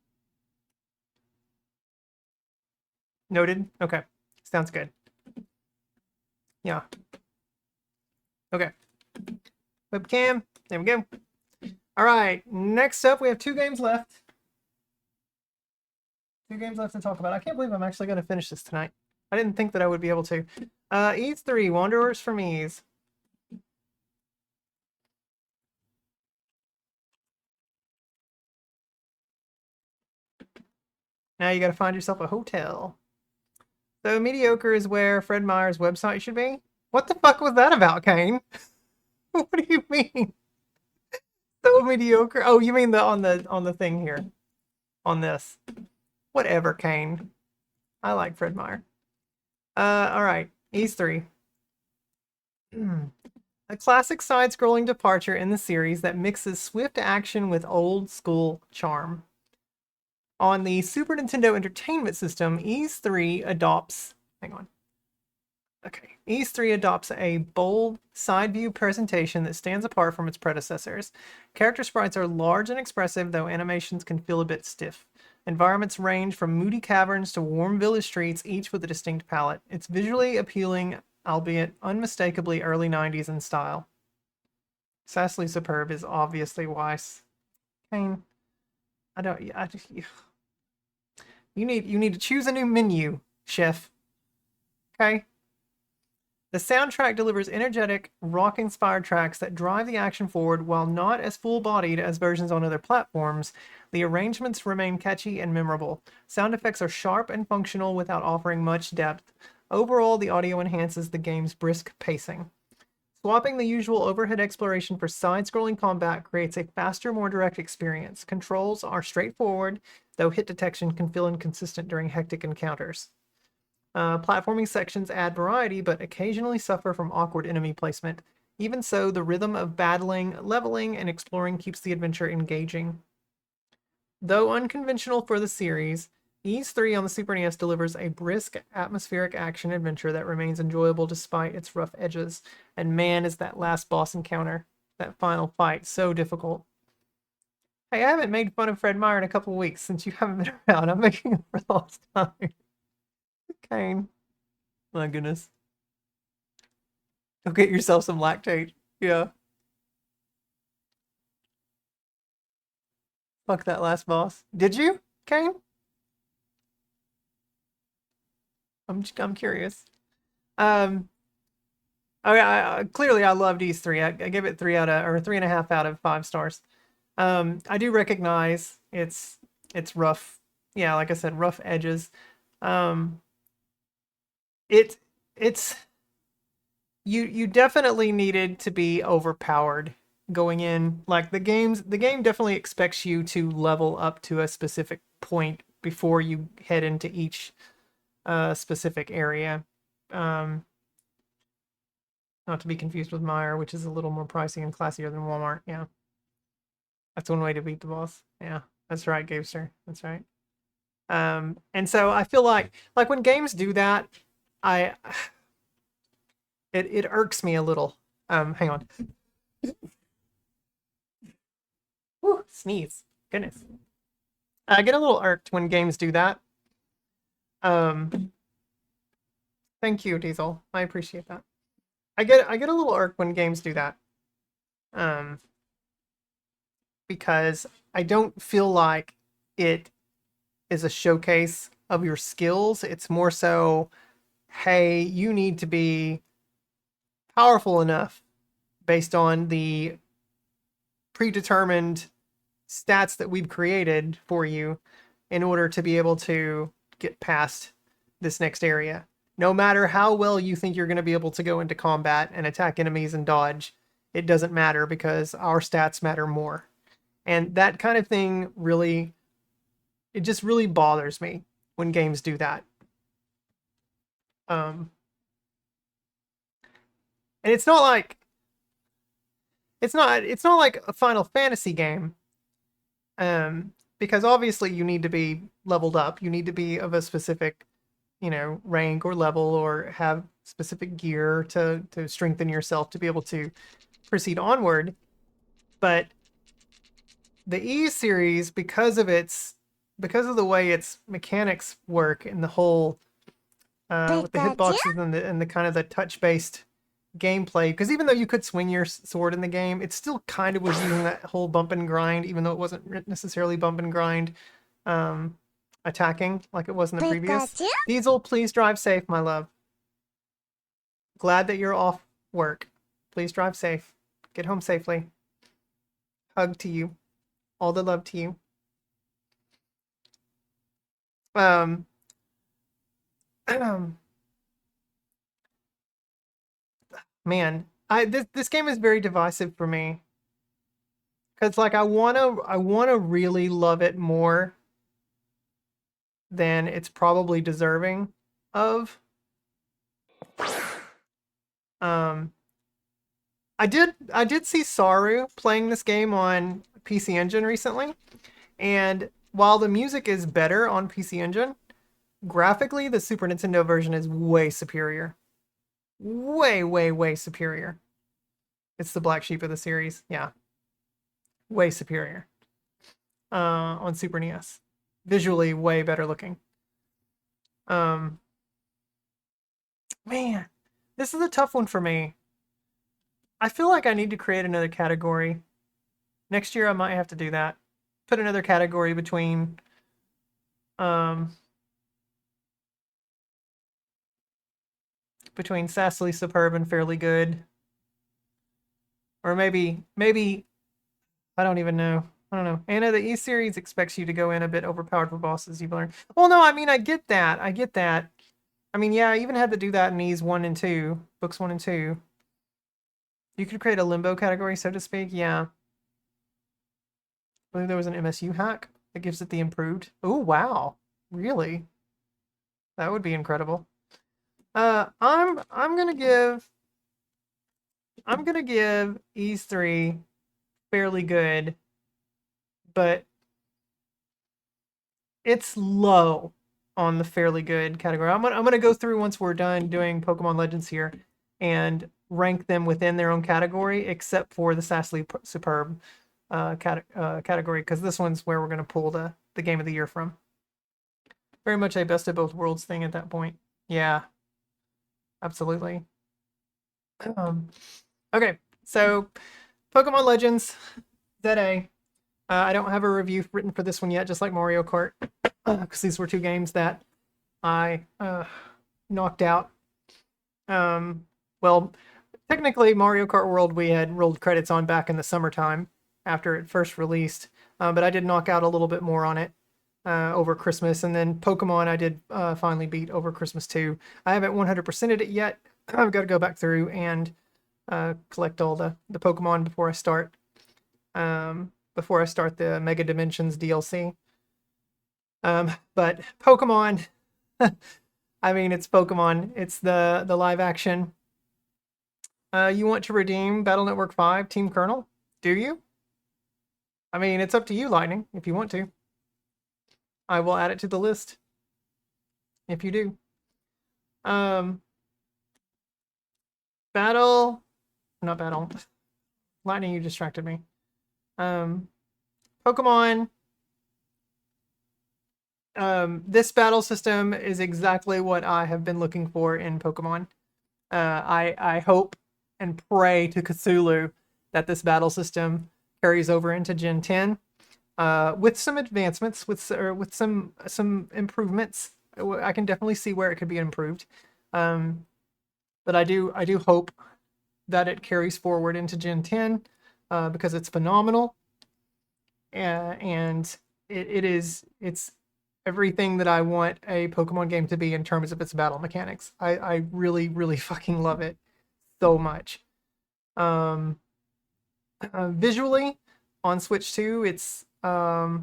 Noted. Okay. Sounds good. Yeah. Okay. Webcam. There we go. All right. Next up, we have 2 games left. 2 games left to talk about. I can't believe I'm actually going to finish this tonight. I didn't think that I would be able to. Ys 3, Wanderers from Ys. Now you got to find yourself a hotel. So mediocre is where Fred Meyer's website should be? What the fuck was that about, Kane? What do you mean? So mediocre? Oh, you mean on the thing here. On this. Whatever, Kane. I like Fred Meyer. Alright. Ys 3. A classic side-scrolling departure in the series that mixes swift action with old-school charm. On the Super Nintendo Entertainment System, Ys 3 adopts... Hang on. Okay. Ys 3 adopts a bold side-view presentation that stands apart from its predecessors. Character sprites are large and expressive, though animations can feel a bit stiff. Environments range from moody caverns to warm village streets, each with a distinct palette. It's visually appealing, albeit unmistakably early 90s in style. Sassily superb is obviously Weiss. Kane, you need to choose a new menu, chef. Okay? The soundtrack delivers energetic, rock-inspired tracks that drive the action forward while not as full-bodied as versions on other platforms. The arrangements remain catchy and memorable. Sound effects are sharp and functional without offering much depth. Overall, the audio enhances the game's brisk pacing. Swapping the usual overhead exploration for side-scrolling combat creates a faster, more direct experience. Controls are straightforward, though hit detection can feel inconsistent during hectic encounters. Platforming sections add variety, but occasionally suffer from awkward enemy placement. Even so, the rhythm of battling, leveling, and exploring keeps the adventure engaging. Though unconventional for the series, Ys 3 on the Super NES delivers a brisk, atmospheric action adventure that remains enjoyable despite its rough edges. And man, is that last boss encounter, that final fight, so difficult. Hey, I haven't made fun of Fred Meyer in a couple weeks since you haven't been around. I'm making up for lost time. Kane. My goodness. Go get yourself some lactate. Yeah. Fuck that last boss. Did you, Kane? I'm curious. Okay, clearly I loved Ys 3. I give it 3.5 out of 5 stars. I do recognize it's rough. Yeah, like I said, rough edges. It's you definitely needed to be overpowered going in. Like the game definitely expects you to level up to a specific point before you head into each specific area. Not to be confused with Meyer, which is a little more pricey and classier than Walmart. Yeah, that's one way to beat the boss. Yeah, that's right, Gavester. That's right. And so I feel like when games do that, it irks me a little. Hang on. Whew, sneeze. Goodness. I get a little irked when games do that. Thank you, Diesel. I appreciate that. I get a little irked when games do that. Because I don't feel like it is a showcase of your skills. It's more so, hey, you need to be powerful enough based on the predetermined stats that we've created for you in order to be able to get past this next area. No matter how well you think you're going to be able to go into combat and attack enemies and dodge, it doesn't matter because our stats matter more. And that kind of thing really, it just really bothers me when games do that. And it's not like a Final Fantasy game. Because obviously you need to be leveled up. You need to be of a specific, rank or level or have specific gear to strengthen yourself to be able to proceed onward. But the Ys series, because of the way its mechanics work and the whole with the hitboxes and the kind of the touch-based gameplay, because even though you could swing your sword in the game, it still kind of was using that whole bump and grind, even though it wasn't necessarily bump and grind attacking like it was in the previous. Diesel, please drive safe, my love. Glad that you're off work. Please drive safe. Get home safely. Hug to you. All the love to you. Man, this game is very divisive for me. Cause I wanna really love it more than it's probably deserving of. I did see Saru playing this game on PC Engine recently, and while the music is better on PC Engine, graphically the Super Nintendo version is way superior. Way, way, way superior. It's the black sheep of the series. Yeah. Way superior. On Super NES. Visually way better looking. Man, this is a tough one for me. I feel like I need to create another category. Next year I might have to do that. Put another category between between Sassily Superb and Fairly Good. Or maybe, I don't even know. I don't know. Anna, the E series expects you to go in a bit overpowered for bosses you've learned. Well, no, I mean, I get that. I mean, yeah, I even had to do that in E's 1 and 2, books 1 and 2. You could create a limbo category, so to speak. Yeah. I believe there was an MSU hack that gives it the improved. Oh, wow. Really? That would be incredible. I'm gonna give E's 3 Fairly Good, but it's low on the Fairly Good category. I'm gonna go through once we're done doing Pokemon Legends here and rank them within their own category, except for the Sassily Superb category, because this one's where we're gonna pull the Game of the Year from. Very much a best of both worlds thing at that point. Yeah, absolutely. Okay, so Pokemon Legends ZA. I don't have a review written for this one yet, just like Mario Kart, because these were two games that I knocked out. Well, technically Mario Kart World we had rolled credits on back in the summertime after it first released, but I did knock out a little bit more on it over Christmas, and then Pokemon I did finally beat over Christmas too. I haven't 100%ed it yet. I've got to go back through and collect all the Pokemon before I start the Mega Dimensions DLC. But Pokemon, I mean, it's Pokemon. It's the live action. You want to redeem Battle Network 5 Team Colonel? Do you? I mean, it's up to you, Lightning, if you want to. I will add it to the list if you do. Not Battle. Lightning, you distracted me. Pokemon. This battle system is exactly what I have been looking for in Pokemon. I hope and pray to Cthulhu that this battle system carries over into Gen 10 with some advancements, with some improvements. I can definitely see where it could be improved, but I do hope that it carries forward into Gen 10 because it's phenomenal, and it's everything that I want a Pokemon game to be in terms of its battle mechanics. I really, really fucking love it so much. Visually, on Switch 2, it's a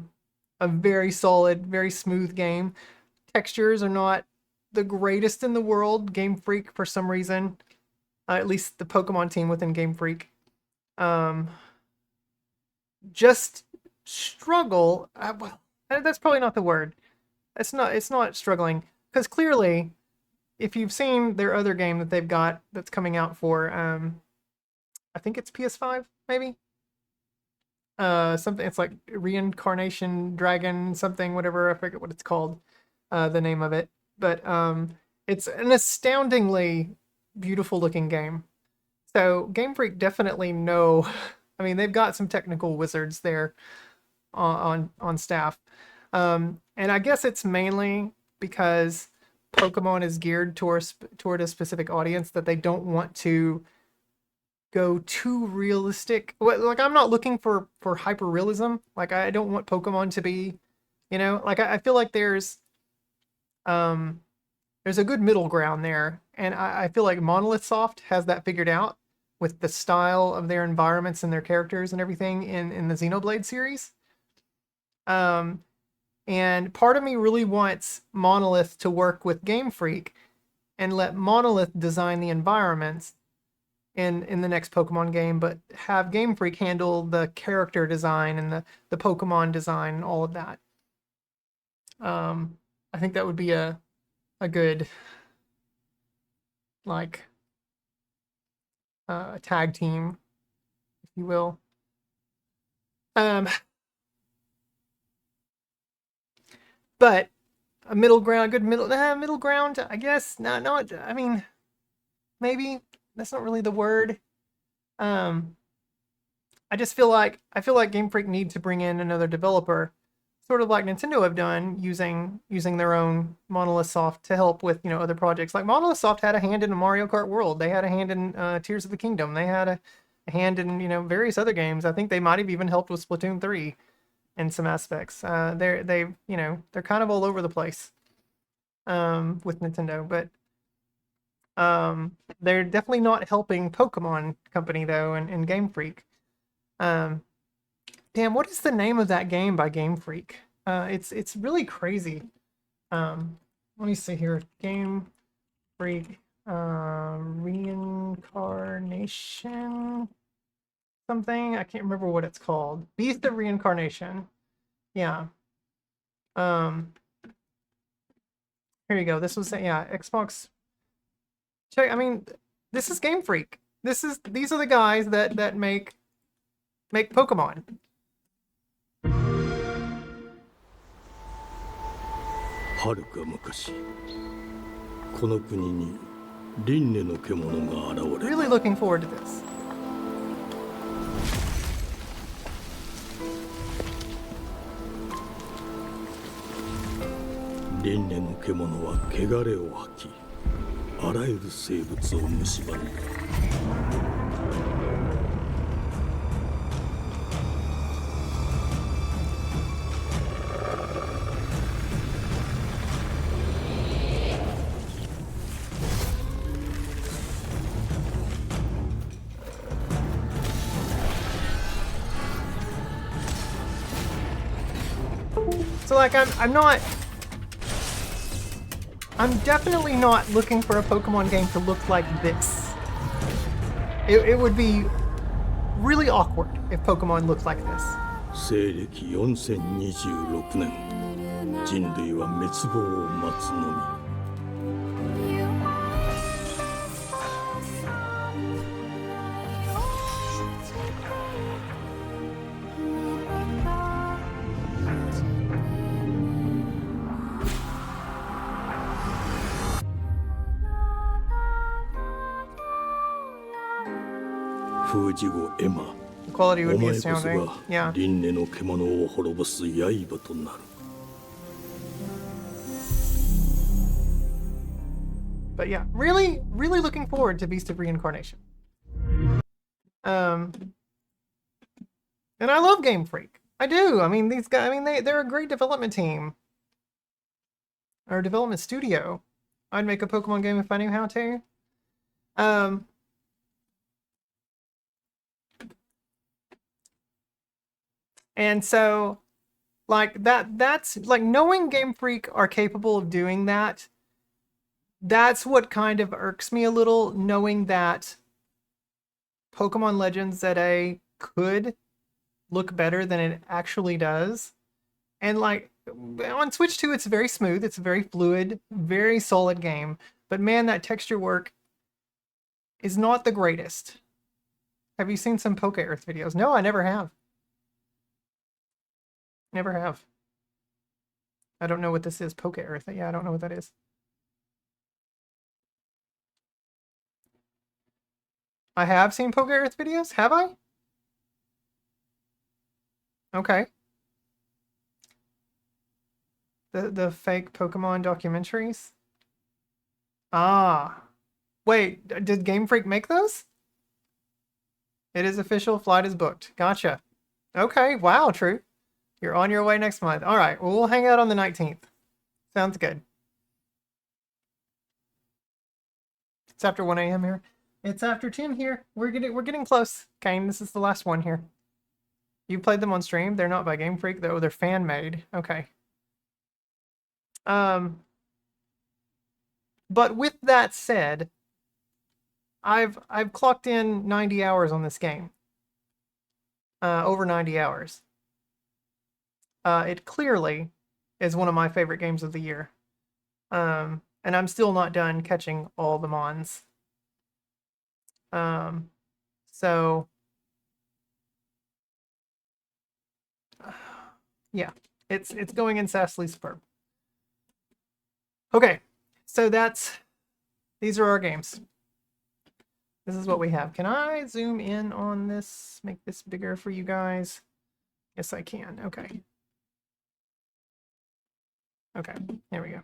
very solid, very smooth game. Textures are not the greatest in the world. Game Freak, for some reason, at least the Pokemon team within Game Freak, just struggle. Well, that's probably not the word. It's not struggling, because clearly, if you've seen their other game that they've got that's coming out for, I think it's PS5, maybe. Something, it's like Reincarnation Dragon something, whatever, I forget what it's called, the name of it, but it's an astoundingly beautiful looking game. So Game Freak definitely know. I mean, they've got some technical wizards there on staff. And I guess it's mainly because Pokemon is geared toward a specific audience, that they don't want to go too realistic. Like, I'm not looking for hyper realism. Like, I don't want Pokemon to be, like, I feel like there's a good middle ground there, and I feel like Monolith Soft has that figured out with the style of their environments and their characters and everything in the Xenoblade series. And part of me really wants Monolith to work with Game Freak and let Monolith design the environments in the next Pokemon game, but have Game Freak handle the character design and the Pokemon design and all of that. I think that would be a good, like, tag team, if you will. But a middle ground, middle ground, I guess. No, I mean, maybe that's not really the word. I just feel like Game Freak need to bring in another developer sort of like Nintendo have done, using their own Monolith Soft to help with, you know, other projects. Like Monolith Soft had a hand in Mario Kart World. They had a hand in Tears of the Kingdom. They had a hand in, you know, various other games. I think they might have even helped with Splatoon 3 in some aspects. They you know, they're kind of all over the place with Nintendo, but they're definitely not helping Pokemon Company though, and Game Freak. Damn, what is the name of that game by Game Freak? It's really crazy. Let me see here. Game Freak Reincarnation something. I can't remember what it's called. Beast of Reincarnation. Yeah. Here you go. This was, yeah, Xbox. Check. I mean, this is Game Freak. These are the guys that make Pokemon. はるか昔この国に輪廻の獣が現れ Really looking forward to this. 輪廻の獣は汚れを吐きあらゆる生物を蝕んだ So like I'm definitely not looking for a Pokemon game to look like this. It would be really awkward if Pokemon looked like this. 西暦4026年人類は滅亡を待つのみ 封じ子エマ The quality お would be 前こそ astounding. が Yeah. 輪廻の獣を滅ぼす刃となる But yeah, really looking forward to Beast of Reincarnation. And I love Game Freak. I do. I mean, these guys, I mean, they're a great development team. Or development studio. I'd make a Pokemon game if I knew how to. And so, like, that's, like, knowing Game Freak are capable of doing that, that's what kind of irks me a little, knowing that Pokemon Legends ZA could look better than it actually does. And, like, on Switch 2, it's very smooth, it's a very fluid, very solid game. But man, that texture work is not the greatest. Have you seen some Poke Earth videos? No, I never have. Never have. I don't know what this is. Poke Earth. Yeah, I don't know what that is. I have seen Poke Earth videos? Have I? Okay. The fake Pokemon documentaries? Ah. Wait, did Game Freak make those? It is official. Flight is booked. Gotcha. Okay. Wow, true. You're on your way next month. All right. Well, we'll hang out on the 19th. Sounds good. It's after 1 a.m. here. It's after 10 here. We're getting close. Kane, this is the last one here. You played them on stream. They're not by Game Freak though. They're fan made. Okay. But with that said, I've clocked in 90 hours on this game. Over 90 hours. It clearly is one of my favorite games of the year. And I'm still not done catching all the Mons. So yeah, it's going insanely superb. Okay, so these are our games. This is what we have. Can I zoom in on this? Make this bigger for you guys? Yes, I can. Okay. Okay, there we go.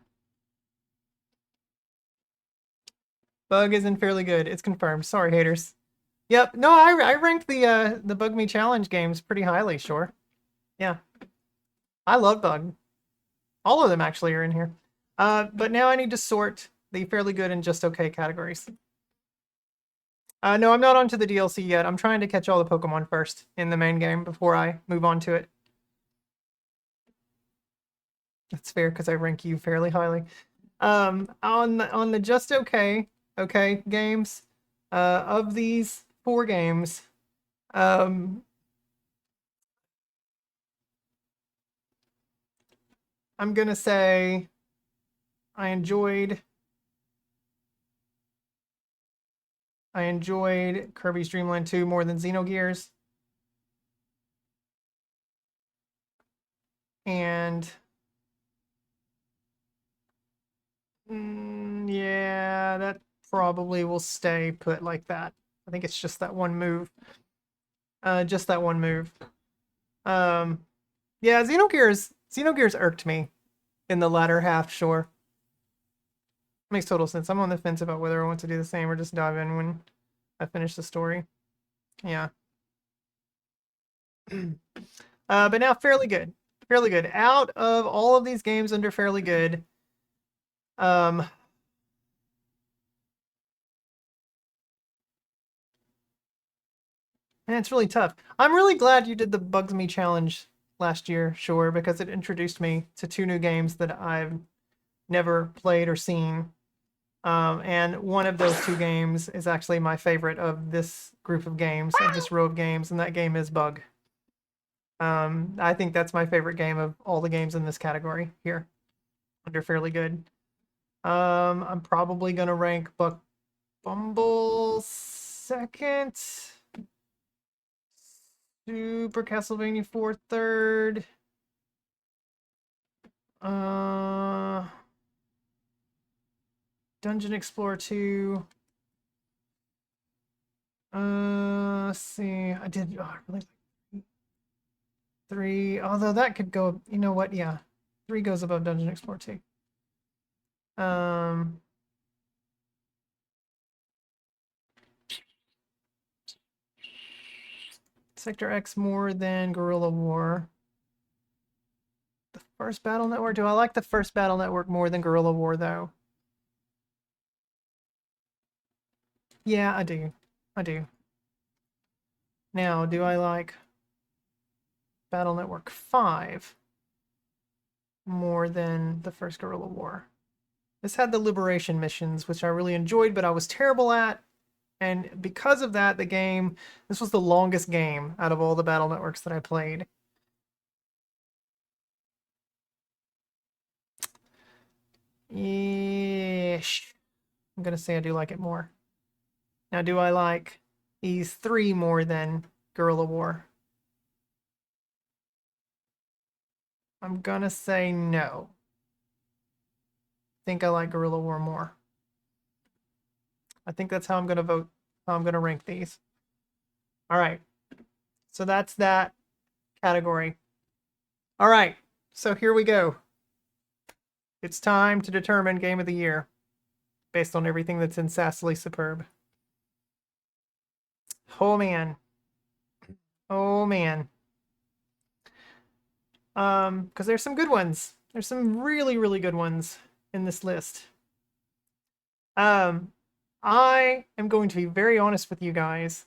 Bug isn't fairly good. It's confirmed. Sorry, haters. Yep. No, I ranked the Bug Me Challenge games pretty highly. Sure. Yeah. I love Bug. All of them actually are in here. But now I need to sort the fairly good and just okay categories. No, I'm not onto the DLC yet. I'm trying to catch all the Pokemon first in the main game before I move on to it. That's fair because I rank you fairly highly. On the just okay games, of these 4 games, I'm gonna say I enjoyed Kirby's Dream Land 2 more than Xenogears. And yeah, that probably will stay put like that. I think it's just that one move. Just that one move. Yeah, Xenogears irked me in the latter half, sure. Makes total sense. I'm on the fence about whether I want to do the same or just dive in when I finish the story. Yeah. But now fairly good. Fairly good. Out of all of these games under fairly good, man, it's really tough. I'm really glad you did the Bugs Me challenge last year, sure, because it introduced me to 2 new games that I've never played or seen. And one of those 2 games is actually my favorite of this group of games, of this row of games, and that game is Bug. I think that's my favorite game of all the games in this category here, under fairly good. I'm probably gonna rank Buck Bumble second. Super Castlevania 4 third. Dungeon Explorer 2. Let's see. I did really like 3. Although that could go, you know what? Yeah. 3 goes above Dungeon Explorer 2. Sector X more than Guerrilla War. The first Battle Network? Do I like the first Battle Network more than Guerrilla War, though? Yeah, I do. I do. Now, do I like Battle Network 5 more than the first Guerrilla War? This had the Liberation missions, which I really enjoyed, but I was terrible at. And because of that, this was the longest game out of all the Battle Networks that I played. Ish. I'm gonna say I do like it more. Now, do I like Ys 3 more than Guerrilla War? I'm gonna say no. I think I like Guerrilla War more. I think that's how I'm gonna vote, how I'm gonna rank these. All right. So that's that category. All right. So here we go. It's time to determine Game of the Year based on everything that's in Sassily Superb. Oh man. Oh man. Because there's some good ones. There's some really, really good ones in this list. I am going to be very honest with you guys.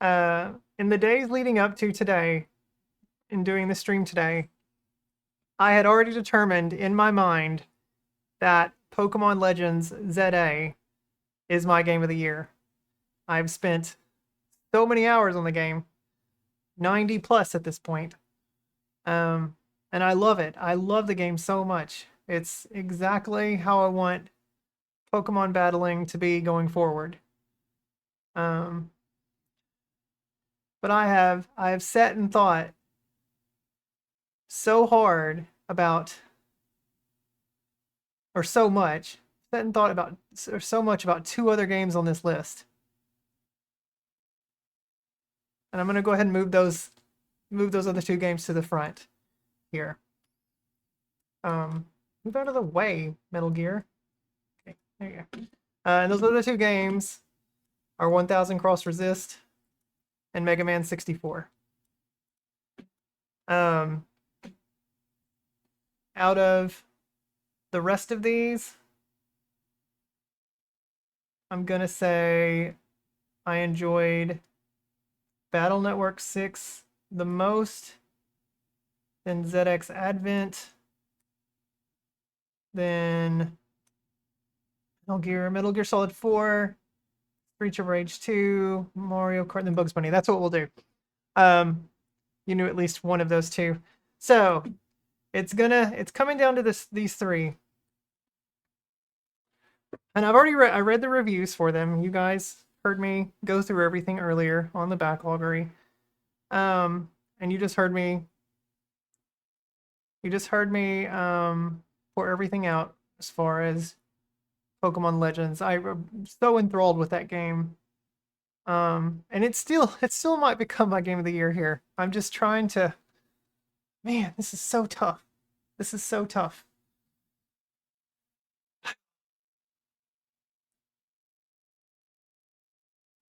In the days leading up to today, in doing the stream today, I had already determined in my mind that Pokemon Legends ZA is my Game of the Year. I've spent so many hours on the game, 90 plus at this point. And I love it. I love the game so much. It's exactly how I want Pokemon battling to be going forward. But I have sat and thought so hard about, or so much, sat and thought about so much about 2 other games on this list. And I'm gonna go ahead and move those other 2 games to the front here. Move out of the way, Metal Gear. Okay, there you go. And those other two games are 1000 Cross Resist and Mega Man 64. Out of the rest of these, I'm gonna say I enjoyed Battle Network 6 the most, then ZX Advent, then Metal Gear Solid 4, Streets of Rage 2, Mario Kart, then Bugs Bunny. That's what we'll do. You knew at least one of those two. So it's coming down to these three. And I've already read the reviews for them. You guys heard me go through everything earlier on the backloggery. And you just heard me pour everything out as far as Pokemon Legends. I'm so enthralled with that game. And it still might become my game of the year here. I'm just trying to, man, this is so tough. This is so tough.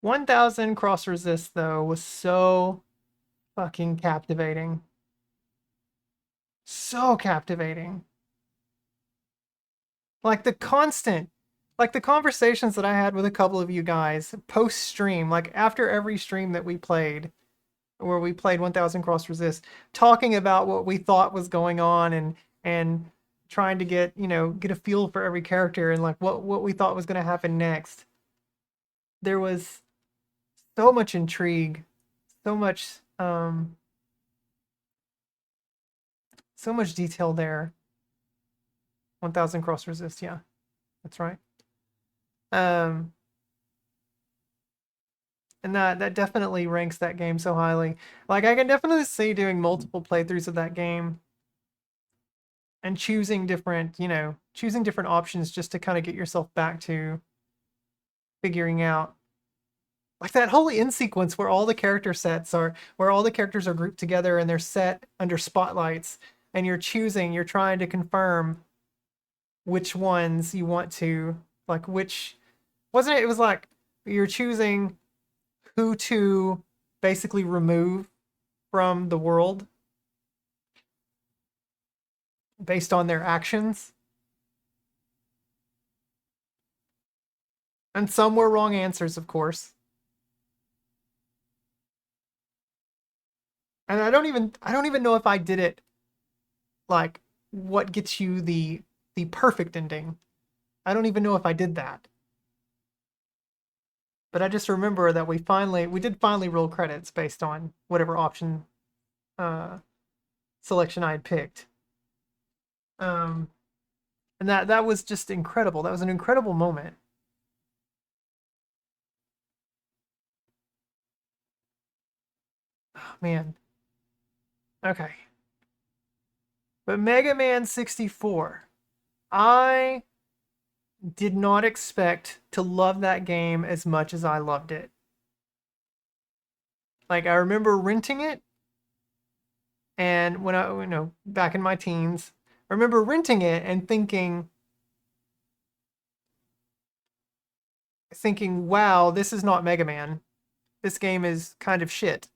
"1000 Cross Resist" though was so fucking captivating. So captivating. Like the conversations that I had with a couple of you guys post-stream, like after every stream that we played, where we played 1000 Cross Resist, talking about what we thought was going on and trying to get a feel for every character and like what we thought was going to happen next. There was so much intrigue, so much detail there. 1000 Cross Resist, yeah, that's right. And that definitely ranks that game so highly. Like I can definitely see doing multiple playthroughs of that game and choosing different options just to kind of get yourself back to figuring out. Like that whole end sequence where all the characters are grouped together and they're set under spotlights and you're trying to confirm which ones you want to, like which, wasn't it? It was like you're choosing who to basically remove from the world based on their actions. And some were wrong answers, of course. And I don't even know if I did it like what gets you the perfect ending. I don't even know if I did that. But I just remember that we did finally roll credits based on whatever option selection I had picked. And that was just incredible. That was an incredible moment. Oh, man. Okay. But Mega Man 64. I did not expect to love that game as much as I loved it. Like, I remember renting it, and when I, back in my teens, I remember renting it and thinking, wow, this is not Mega Man. This game is kind of shit.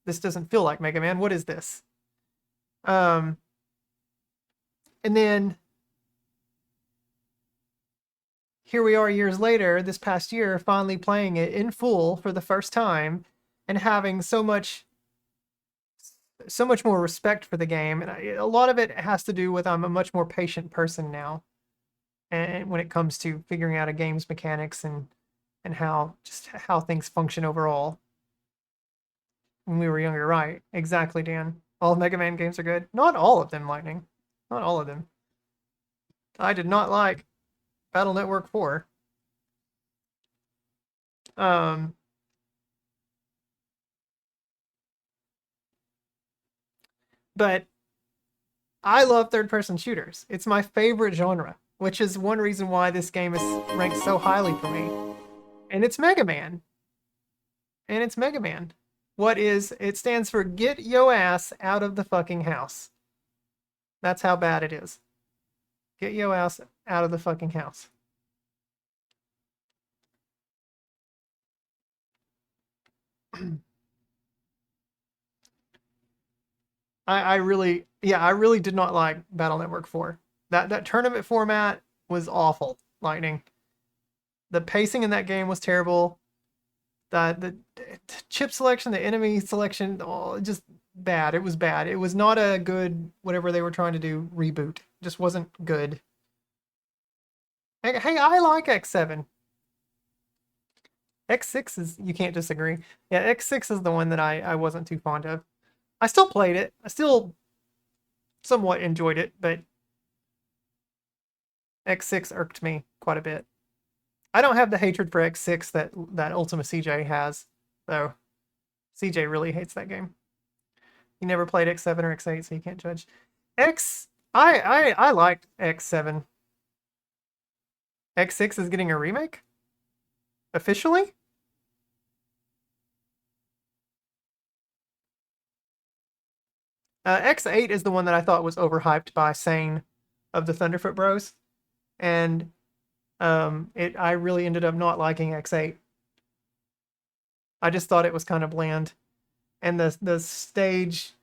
This doesn't feel like Mega Man. What is this? And then here we are years later, this past year, finally playing it in full for the first time and having so much more respect for the game. And a lot of it has to do with I'm a much more patient person now. And when it comes to figuring out a game's mechanics and how things function overall. When we were younger, right? Exactly, Dan. All Mega Man games are good. Not all of them, Lightning. Not all of them. I did not like Battle Network 4. But I love third-person shooters. It's my favorite genre, which is one reason why this game is ranked so highly for me. And it's Mega Man. It stands for Get Yo Ass Out of the Fucking House. That's how bad it is. Get your ass out of the fucking house. I really did not like Battle Network 4. That tournament format was awful, Lightning. The pacing in that game was terrible. The chip selection, the enemy selection, oh, just bad. It was bad. It was not a good, whatever they were trying to do, reboot. It just wasn't good. Hey, I like X7. X6 is, you can't disagree. Yeah, X6 is the one that I wasn't too fond of. I still played it. I still somewhat enjoyed it, but X6 irked me quite a bit. I don't have the hatred for X6 that Ultima CJ has, though. CJ really hates that game. He never played X7 or X8, so you can't judge. I liked X7. X6 is getting a remake? Officially? X8 is the one that I thought was overhyped by Sane of the Thunderfoot Bros. And I really ended up not liking X8. I just thought it was kind of bland. And the stage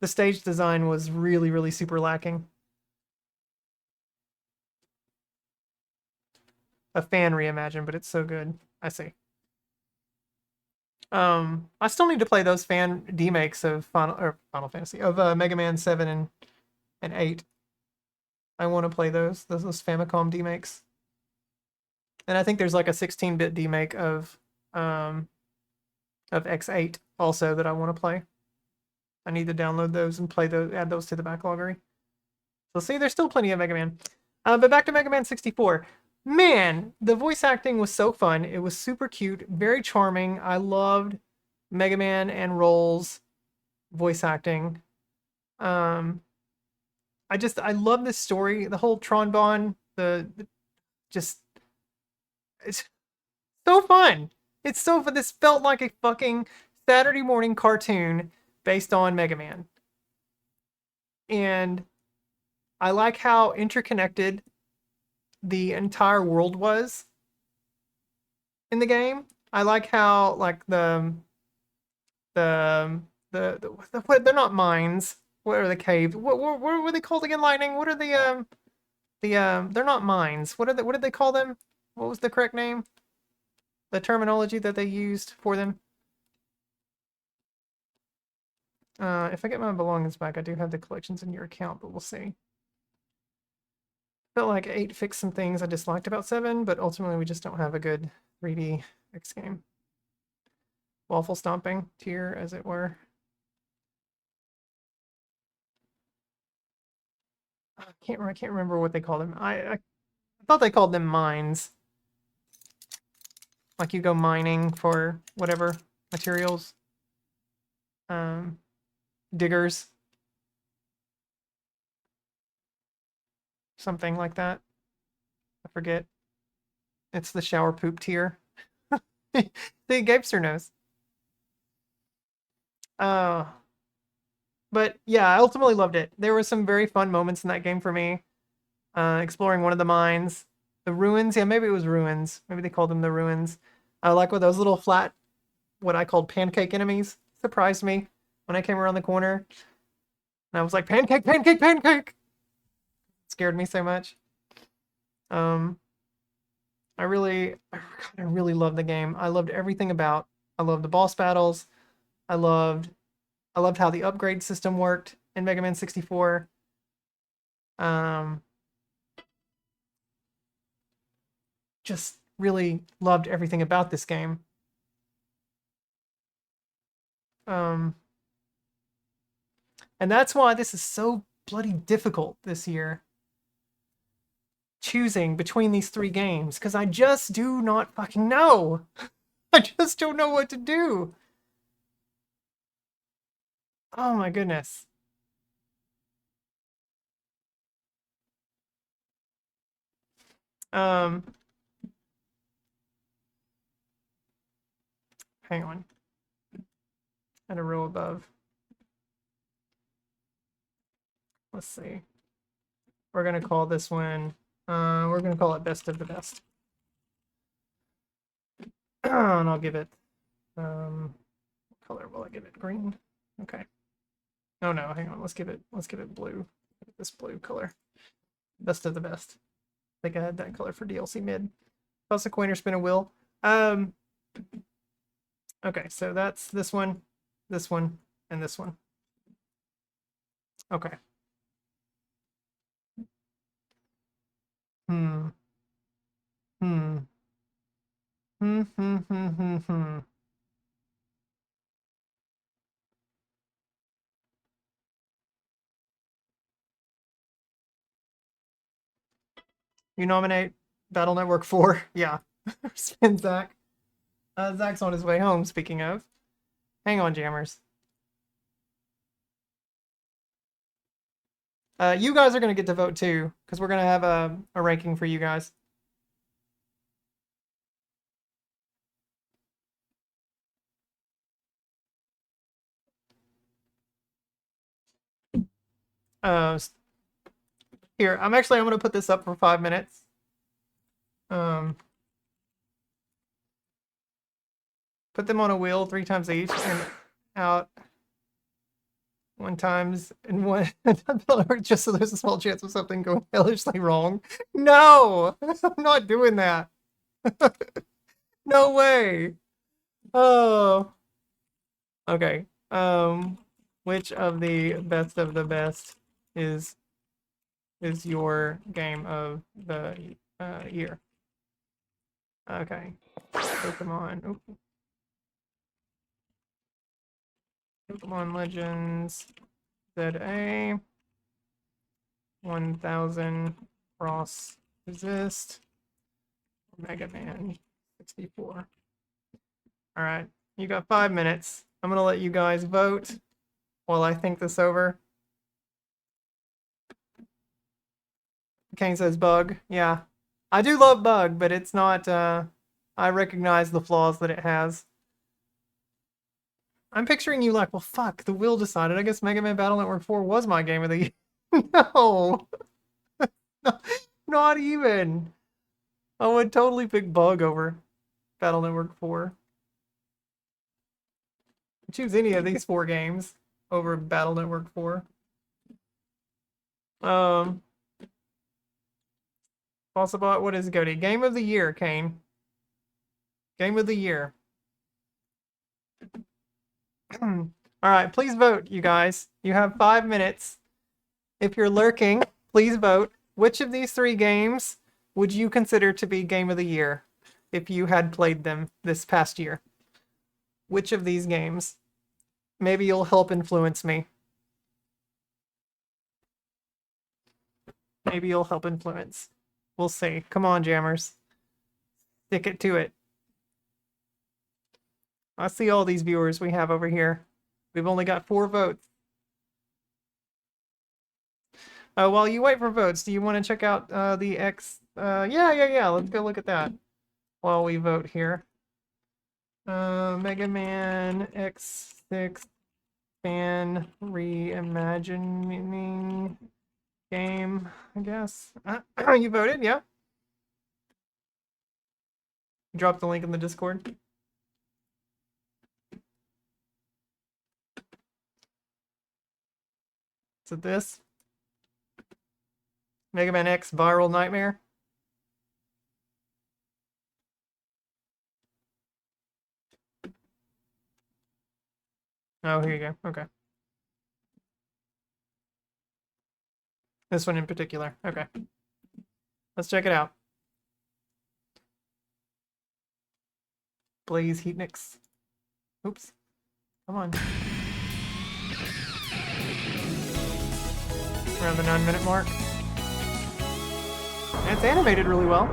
design was really, really super lacking. A fan reimagine, but it's so good. I see. I still need to play those fan demakes of Final Fantasy, of Mega Man 7 and 8. I want to play those Famicom demakes. And I think there's like a 16-bit demake of X8 also that I want to play. I need to download those and play those, add those to the backloggery. So see, there's still plenty of Mega Man. But back to Mega Man 64. Man, the voice acting was so fun. It was super cute, very charming. I loved Mega Man and Roll's voice acting. I love this story. The whole Tron Bonne, it's so fun. It's so fun. This felt like a fucking Saturday morning cartoon based on Mega Man. And I like how interconnected the entire world was in the game. I like how like the what, they're not mines. What are the caves? What were they called again? Lightning. What are they're not mines. What did they call them? What was the correct name? The terminology that they used for them. If I get my belongings back, I do have the collections in your account, but we'll see. Felt like 8 fixed some things I disliked about 7, but ultimately we just don't have a good 3D X game. Waffle stomping tier, as it were. I can't remember what they call them. I thought they called them mines. Like you go mining for whatever materials. Diggers. Something like that. I forget. It's the shower poop tier. The Gapester knows. But yeah, I ultimately loved it. There were some very fun moments in that game for me. Exploring one of the mines. The ruins, yeah, maybe it was ruins. Maybe they called them the ruins. I like what those little flat, what I called pancake enemies, surprised me when I came around the corner. And I was like, pancake, pancake, pancake! Scared me so much. I really loved the game. I loved everything about. I loved the boss battles. I loved how the upgrade system worked in Mega Man 64. Just really loved everything about this game. And that's why this is so bloody difficult this year. Choosing between these 3 games, because I just do not fucking know. I just don't know what to do. Oh my goodness. Hang on. At a row above. Let's see. We're gonna call this one, we're gonna call it Best of the Best. And I'll give it, what color will I give it? Green? Okay. Oh no, hang on, let's give it blue. This blue color. Best of the Best. I think I had that color for DLC mid. Toss a coin or spin a wheel. Okay, so that's this one, and this one. Okay. Hmm. You nominate Battle Network 4? Yeah. Spin Zach. Zach's on his way home, speaking of. Hang on, jammers. You guys are going to get to vote too, because we're going to have a ranking for you guys. Here, I'm going to put this up for 5 minutes. Put them on a wheel 3 times each and out 1 times and 1 just so there's a small chance of something going hellishly wrong. No! I'm not doing that. No way. Oh. Okay. Which of the best is your game of the year? Okay. Pokemon. Oop. Pokemon Legends ZA 1000 Cross Resist Mega Man 64. Alright, you got 5 minutes. I'm gonna let you guys vote while I think this over. Kane says bug. Yeah. I do love bug, but it's not I recognize the flaws that it has. I'm picturing you like, well, fuck, the wheel decided. I guess Mega Man Battle Network 4 was my game of the year. No. Not even. I would totally pick Bug over Battle Network 4. I'd choose any of these 4 games over Battle Network 4. Bossabot, what is Goaty? Game of the year, Kane. Game of the year. Alright, please vote, you guys. You have 5 minutes. If you're lurking, please vote. Which of these 3 games would you consider to be Game of the Year if you had played them this past year? Which of these games? Maybe you'll help influence me. Maybe you'll help influence. We'll see. Come on, jammers. Stick it to it. I see all these viewers we have over here. We've only got 4 votes. While you wait for votes, do you want to check out the X? Yeah. Let's go look at that while we vote here. Mega Man X6 fan reimagining game, I guess. You voted, yeah? Drop the link in the Discord. Is it this? Mega Man X Viral Nightmare? Oh, here you go. Okay. This one in particular. Okay. Let's check it out. Blaze Heatnix. Oops. Come on. Around the 9-minute mark. And it's animated really well.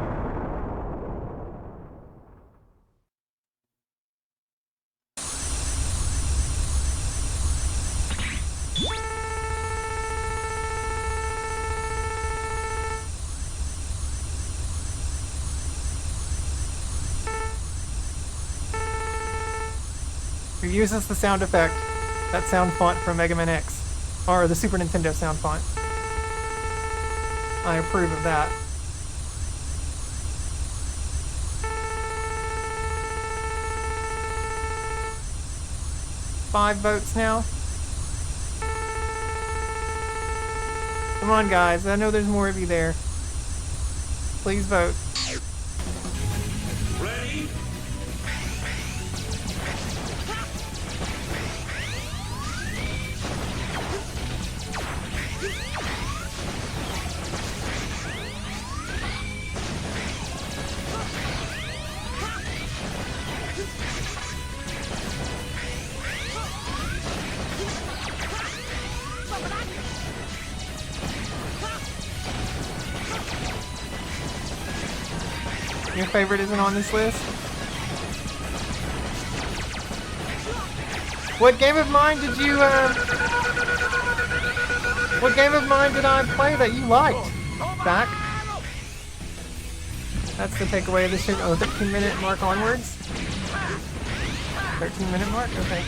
It uses the sound effect, that sound font from Mega Man X, or the Super Nintendo sound font. I approve of that. Five votes now. Come on, guys. I know there's more of you there. Please vote. Ready? Your favorite isn't on this list? What game of mine did you, what game of mine did I play that you liked? Back? That's the takeaway of this shit. Oh, 13-minute mark onwards? 13-minute mark? Okay.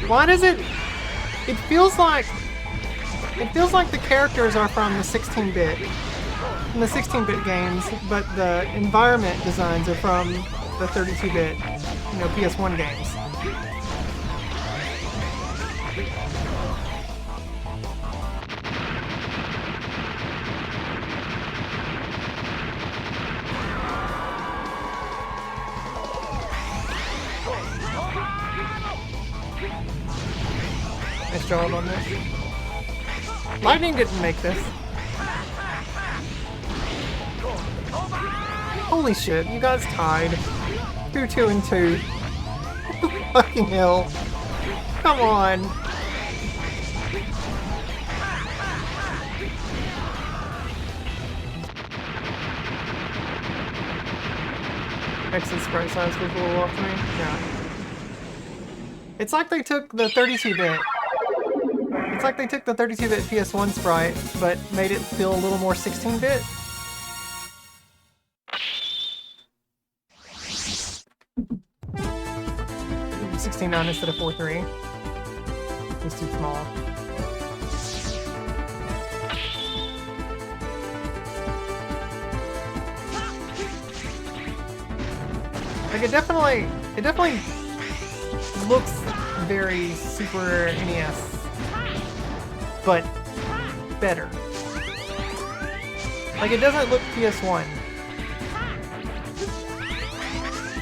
Why does it... It feels like the characters are from the 16-bit. From the 16-bit games, but the environment designs are from the 32-bit, you know, PS1 games. Nice job on this. Lightning didn't make this. Holy shit, you guys tied. 2, 2, and 2. Fucking hell. Come on. X's sprite size was a little off to me. Yeah. It's like they took the 32-bit. It's like they took the 32-bit PS1 sprite, but made it feel a little more 16-bit. $16.9 instead of $4.3. It's too small. Like it definitely looks very Super NES, but better. Like it doesn't look PS1.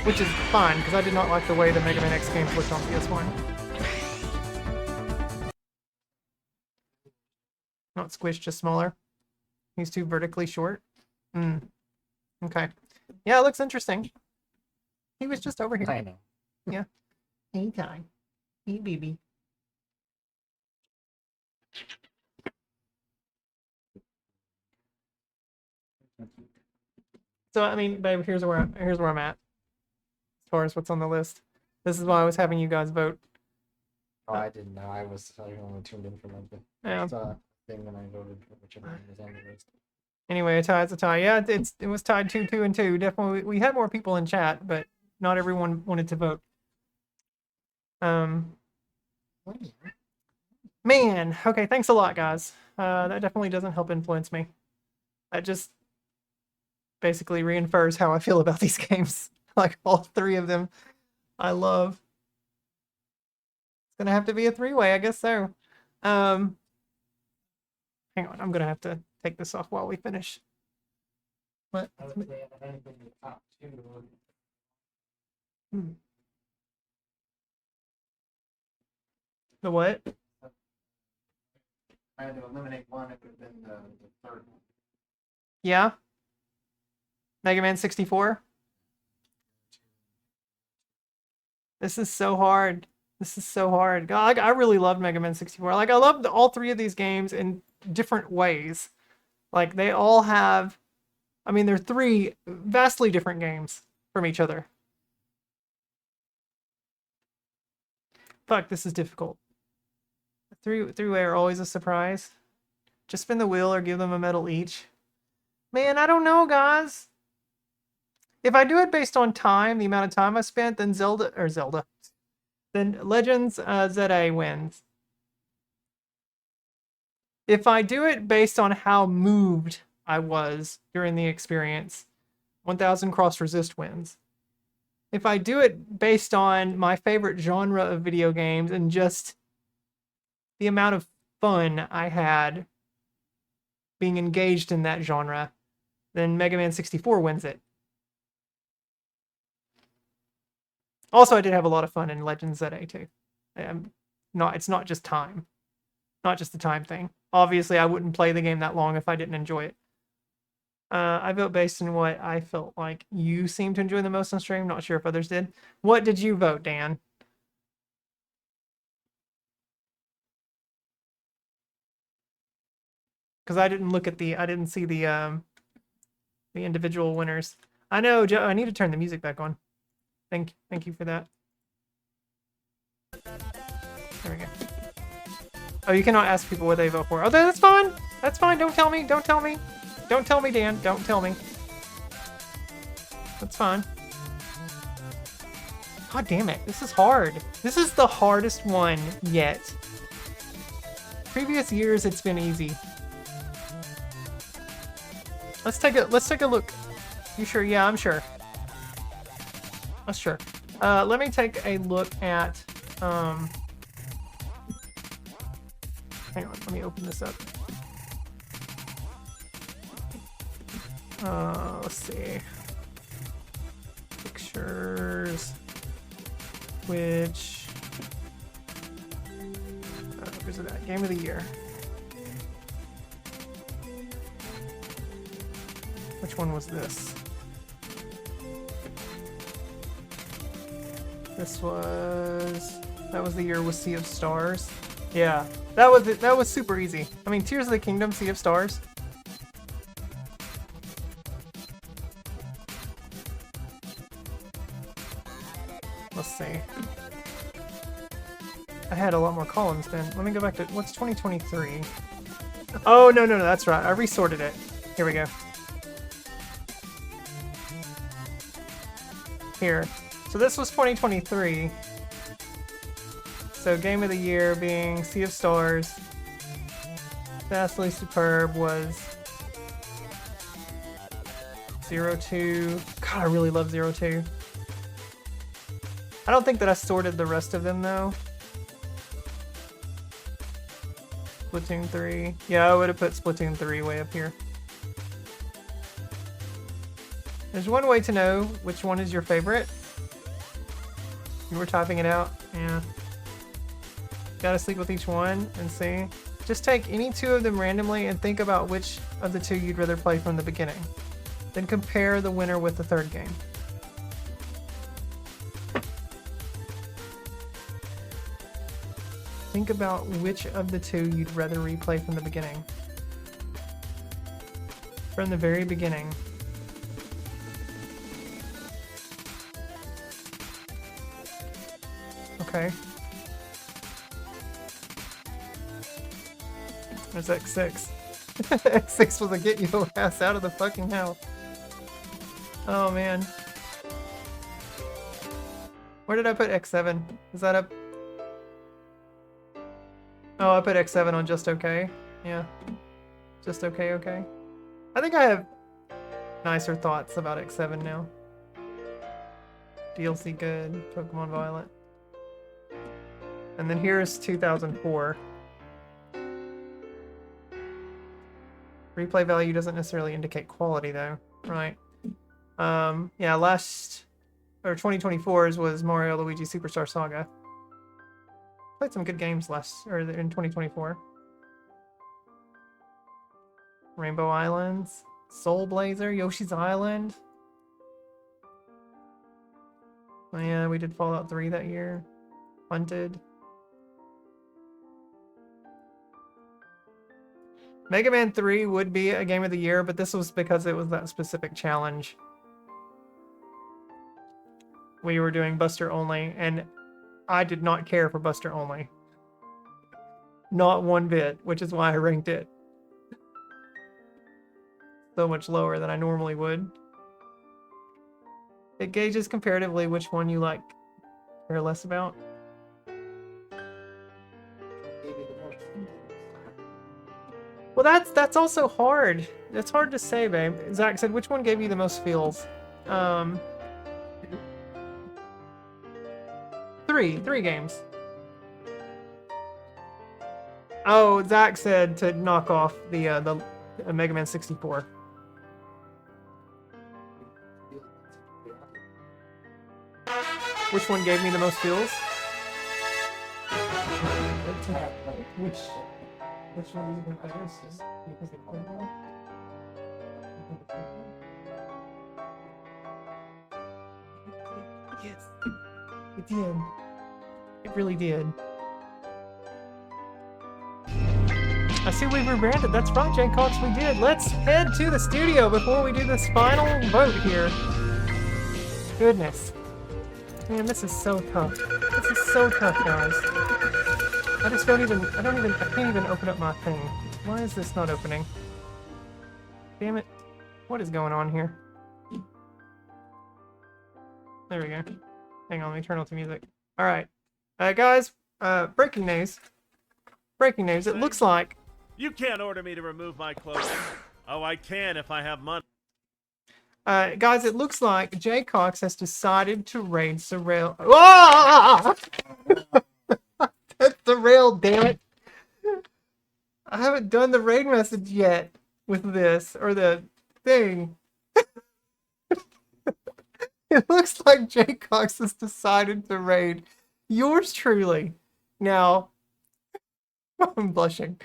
Which is fine, because I did not like the way the Mega Man X games looked on PS1. Not squished, just smaller. He's too vertically short. Okay. Yeah, it looks interesting. He was just over here. I know. Yeah. Hey, Ty. Hey, BB. So, I mean, babe, here's where I'm at. As far as what's on the list. This is why I was having you guys vote. Oh, I didn't know. I only tuned in for like the Yeah. thing when I voted for whichever one was on the list. Anyway, a tie's a tie. Yeah, it was tied 2, 2, and 2. Definitely, we had more people in chat, but not everyone wanted to vote. Man, okay, thanks a lot, guys. That definitely doesn't help influence me. That just basically reinforces how I feel about these games. Like all 3 of them, I love. It's gonna have to be a 3-way, I guess so. Hang on, I'm gonna have to take this off while we finish. What? The what? I had to eliminate one, it would have been the third one. Yeah? Mega Man 64? This is so hard. This is so hard. God, I really loved Mega Man 64. Like, I loved all 3 of these games in different ways. Like, they all have I mean, they're three vastly different games from each other. Fuck, this is difficult. Three-way are always a surprise. Just spin the wheel or give them a medal each. Man, I don't know, guys. If I do it based on time, the amount of time I spent, then then Legends ZA wins. If I do it based on how moved I was during the experience, 1000 Cross Resist wins. If I do it based on my favorite genre of video games and just the amount of fun I had being engaged in that genre, then Mega Man 64 wins it. Also, I did have a lot of fun in Legends ZA too. It's not just time. Not just the time thing. Obviously, I wouldn't play the game that long if I didn't enjoy it. I vote based on what I felt like you seemed to enjoy the most on stream. Not sure if others did. What did you vote, Dan? Because I didn't look at I didn't see the individual winners. I know, Joe. I need to turn the music back on. Thank you for that. There we go. Oh, you cannot ask people what they vote for. Oh, that's fine. That's fine. Don't tell me. Don't tell me. Don't tell me, Dan. Don't tell me. That's fine. God damn it. This is hard. This is the hardest one yet. Previous years, it's been easy. Let's take a look. You sure? Yeah, I'm sure. That's sure. Let me take a look at hang on, let me open this up. Let's see. Pictures. Which where's it at? Game of the year. Which one was this? That was the year with Sea of Stars. Yeah, that was it. That was super easy. I mean, Tears of the Kingdom, Sea of Stars. Let's see. I had a lot more columns then. Let me go back to what's 2023. Oh no, that's right. I resorted it. Here we go. Here. So this was 2023. So Game of the Year being Sea of Stars. Vastly Superb was 02. God, I really love 02. I don't think that I sorted the rest of them though. Splatoon 3. Yeah, I would have put Splatoon 3 way up here. There's one way to know which one is your favorite. You were typing it out. Yeah. Gotta sleep with each one and see. Just take any two of them randomly and think about which of the two you'd rather play from the beginning. Then compare the winner with the third game. Think about which of the two you'd rather replay from the beginning. From the very beginning. Okay. There's X6. X6 was a get your ass out of the fucking house. Oh man. Where did I put X7? Is that up? Oh, I put X7 on Just Okay. Yeah. Just Okay, okay. I think I have nicer thoughts about X7 now. DLC good. Pokemon Violet. And then here's 2004. Replay value doesn't necessarily indicate quality though, right? Yeah, 2024's was Mario Luigi Superstar Saga. Played some good games in 2024. Rainbow Islands, Soul Blazer, Yoshi's Island. Oh yeah, we did Fallout 3 that year. Hunted. Mega Man 3 would be a game of the year, but this was because it was that specific challenge. We were doing Buster only, and I did not care for Buster only. Not one bit, which is why I ranked it so much lower than I normally would. It gauges comparatively which one you like care less about. Well, that's also hard. That's hard to say, babe. Zach said, which one gave you the most feels? Three games. Oh, Zach said to knock off the Mega Man 64. Which one gave me the most feels? Which one do you think that is? Do you think it's one? Yes, it did. It really did. I see we've rebranded. That's right, Jay Cox, we did. Let's head to the studio before we do this final vote here. Goodness. Man, this is so tough. This is so tough, guys. I can't even open up my thing. Why is this not opening? Damn it. What is going on here? There we go. Hang on, let me turn off the music. Alright. Guys, breaking news. Breaking news. It looks like... You can't order me to remove my clothes. Oh, I can if I have money. Guys, it looks like Jay Cox has decided to raid Sorrel. Whoa! That's the rail, damn it. I haven't done the raid message yet with this, or the thing. It looks like Jay Cox has decided to raid yours truly. Now, I'm blushing.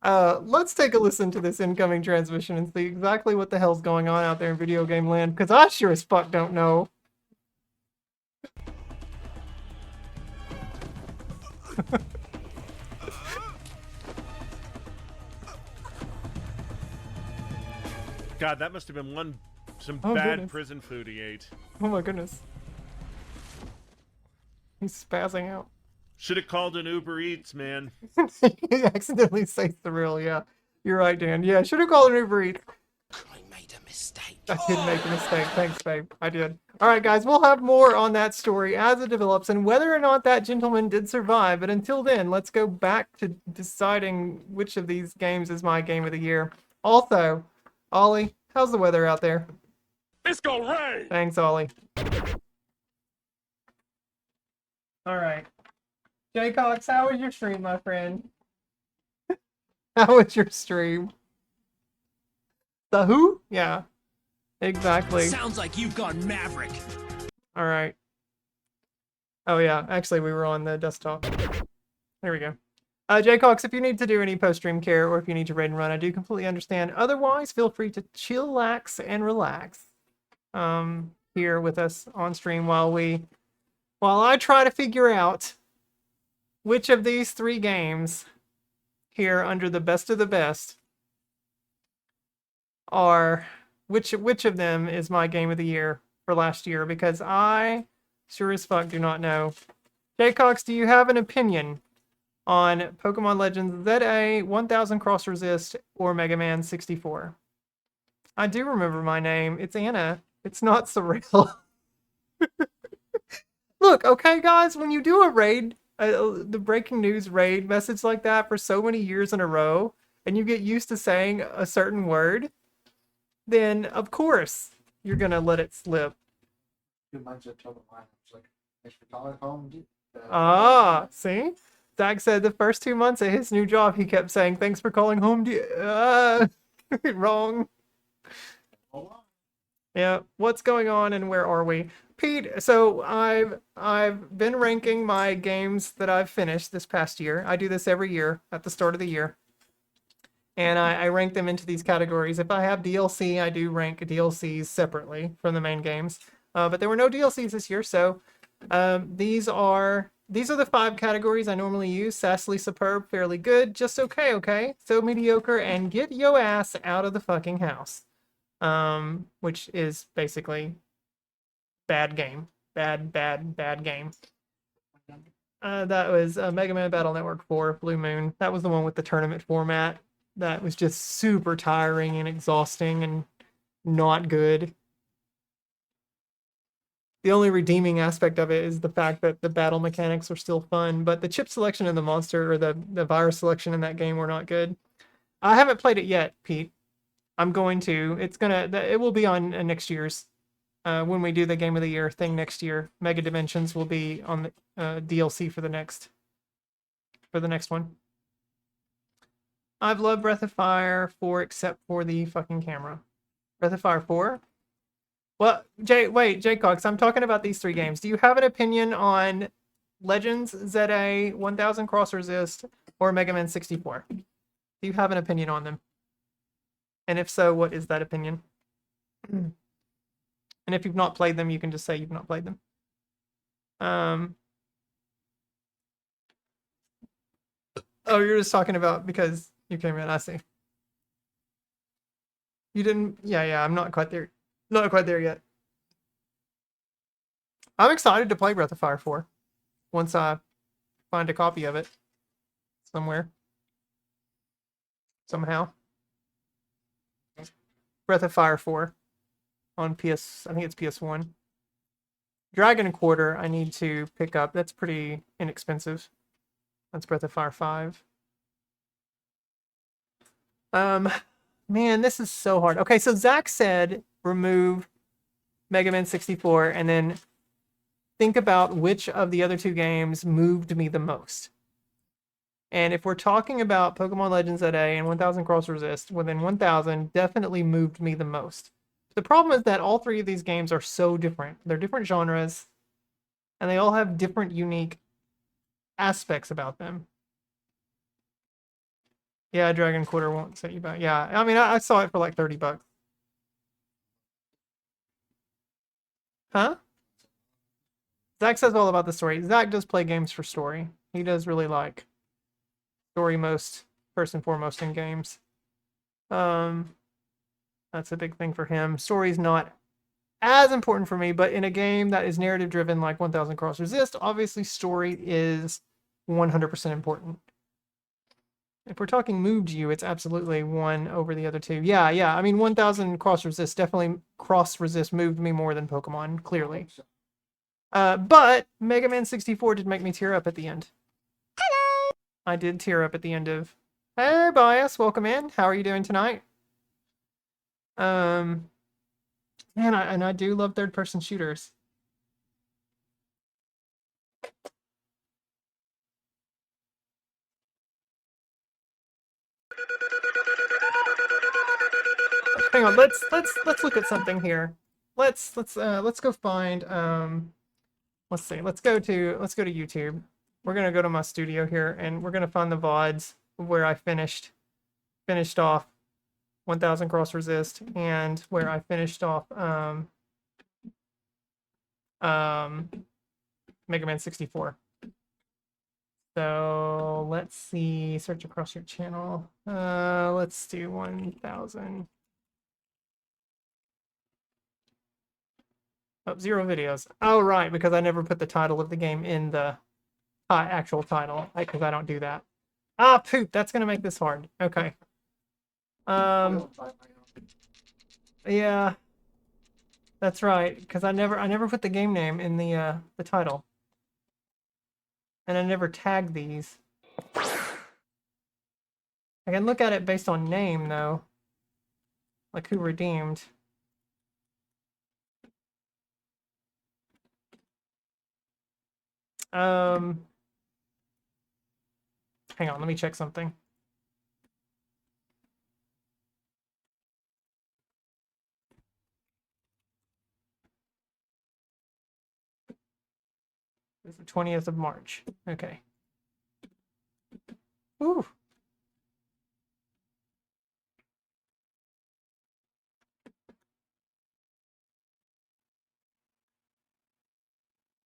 Let's take a listen to this incoming transmission and see exactly what the hell's going on out there in video game land, because I sure as fuck don't know. God, that must have been some Oh, bad goodness. prison food he ate. Oh my goodness. He's spazzing out. Should have called an Uber Eats, man. He accidentally says the real, yeah. You're right, Dan. Yeah, should have called an Uber Eats. I made a mistake. I did make a mistake. Thanks, babe. I did. All right, guys, we'll have more on that story as it develops and whether or not that gentleman did survive. But until then, let's go back to deciding which of these games is my game of the year. Also, Ollie, how's the weather out there? It's gonna rain! Thanks, Ollie. All right. Jay Cox, how was your stream, my friend? How was your stream? The who? Yeah. Exactly. Sounds like you've gone maverick. All right. Oh yeah, actually we were on the desktop. There we go. Jay Cox, if you need to do any post-stream care or if you need to raid and run, I do completely understand. Otherwise, feel free to chillax and relax here with us on stream while I try to figure out which of these three games here under the best of the best are which of them is my game of the year for last year, because I sure as fuck do not know. Jay Cox, do you have an opinion on Pokemon Legends ZA, 1000 Cross Resist, or Mega Man 64? I do remember my name. It's Anna. It's not Sorrel. Look, okay, guys, when you do a raid, the breaking news raid message like that for so many years in a row, and you get used to saying a certain word, then of course you're gonna let it slip. You might just tell the line. It's like, thanks for calling home. Ah, see? Zach said the first 2 months at his new job, he kept saying, "Thanks for calling home." Wrong. Yeah, what's going on and where are we? Pete, so I've been ranking my games that I've finished this past year. I do this every year at the start of the year. And I rank them into these categories. If I have DLC, I do rank DLCs separately from the main games. But there were no DLCs this year, so these are these are the 5 categories I normally use. Sassily superb, fairly good, just okay, okay, so mediocre, and get yo ass out of the fucking house. Which is basically bad game. Bad game. That was Mega Man Battle Network 4, Blue Moon. That was the one with the tournament format. That was just super tiring and exhausting and not good. The only redeeming aspect of it is the fact that the battle mechanics were still fun, but the chip selection and the monster or the virus selection in that game were not good. I haven't played it yet, Pete. I'm going to. It will be on next year's. When we do the Game of the Year thing next year, Mega Dimensions will be on the DLC for the next one. I've loved Breath of Fire 4 except for the fucking camera. Breath of Fire 4? Well, Jay Cox, I'm talking about these 3 games. Do you have an opinion on Legends, ZA, 1000 Cross Resist, or Mega Man 64? Do you have an opinion on them? And if so, what is that opinion? And if you've not played them, you can just say you've not played them. Oh, you're just talking about because you came in, I see. You didn't, yeah, I'm not quite there. Not quite there yet. I'm excited to play Breath of Fire 4 once I find a copy of it somewhere. Somehow. Breath of Fire 4 on PS, I think it's PS1. Dragon Quarter I need to pick up. That's pretty inexpensive. That's Breath of Fire 5. Man, this is so hard. Okay, so Zach said remove Mega Man 64 and then think about which of the other 2 games moved me the most. And if we're talking about Pokemon Legends ZA and 1000 Cross Resist, within 1000 definitely moved me the most. The problem is that all 3 of these games are so different. They're different genres, and they all have different unique aspects about them. Yeah, Dragon Quarter won't set you back. Yeah, I mean, I saw it for like $30. Huh? Zach says all about the story. Zach does play games for story. He does really like story first and foremost in games. That's a big thing for him. Story's not as important for me, but in a game that is narrative driven like 1000 Cross Resist, obviously story is 100% important. If we're talking moved you, it's absolutely one over the other 2. Yeah. I mean, 1000 Cross Resist definitely moved me more than Pokemon, clearly. But Mega Man 64 did make me tear up at the end. Hello! I did tear up at the end of... Hey, Bias, welcome in. How are you doing tonight? Man, I do love third-person shooters. Hang on, let's look at something here. Let's go find let's see. Let's go to YouTube. We're gonna go to my studio here and we're gonna find the VODs where I finished off 1000 Cross Resist and where I finished off Mega Man 64. So let's see, search across your channel. Let's do 1000. Oh, 0 videos. Oh, right, because I never put the title of the game in the actual title, because I don't do that. Ah, poop, that's gonna make this hard. Okay. Yeah. That's right, because I never put the game name in the title. And I never tagged these. I can look at it based on name, though. Like who redeemed. Hang on, let me check something. It's the 20th of March. Okay. Ooh.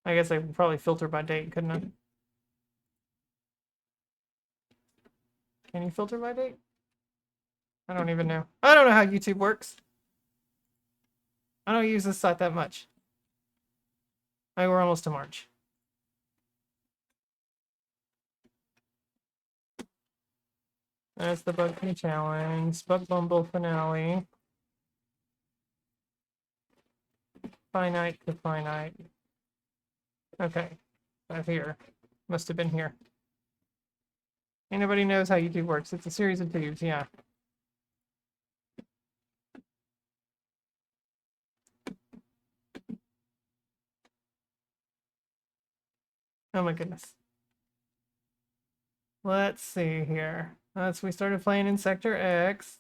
I guess I could probably filter by date, couldn't I? Can you filter by date? I don't even know. I don't know how YouTube works. I don't use this site that much. Oh, we're almost to March. That's the Bug Pea Challenge. Bug Bumble finale. Finite to finite. Okay. Not here. Must have been here. Anybody knows how YouTube works. It's a series of tubes, yeah. Oh my goodness. Let's see here. We started playing in Sector X.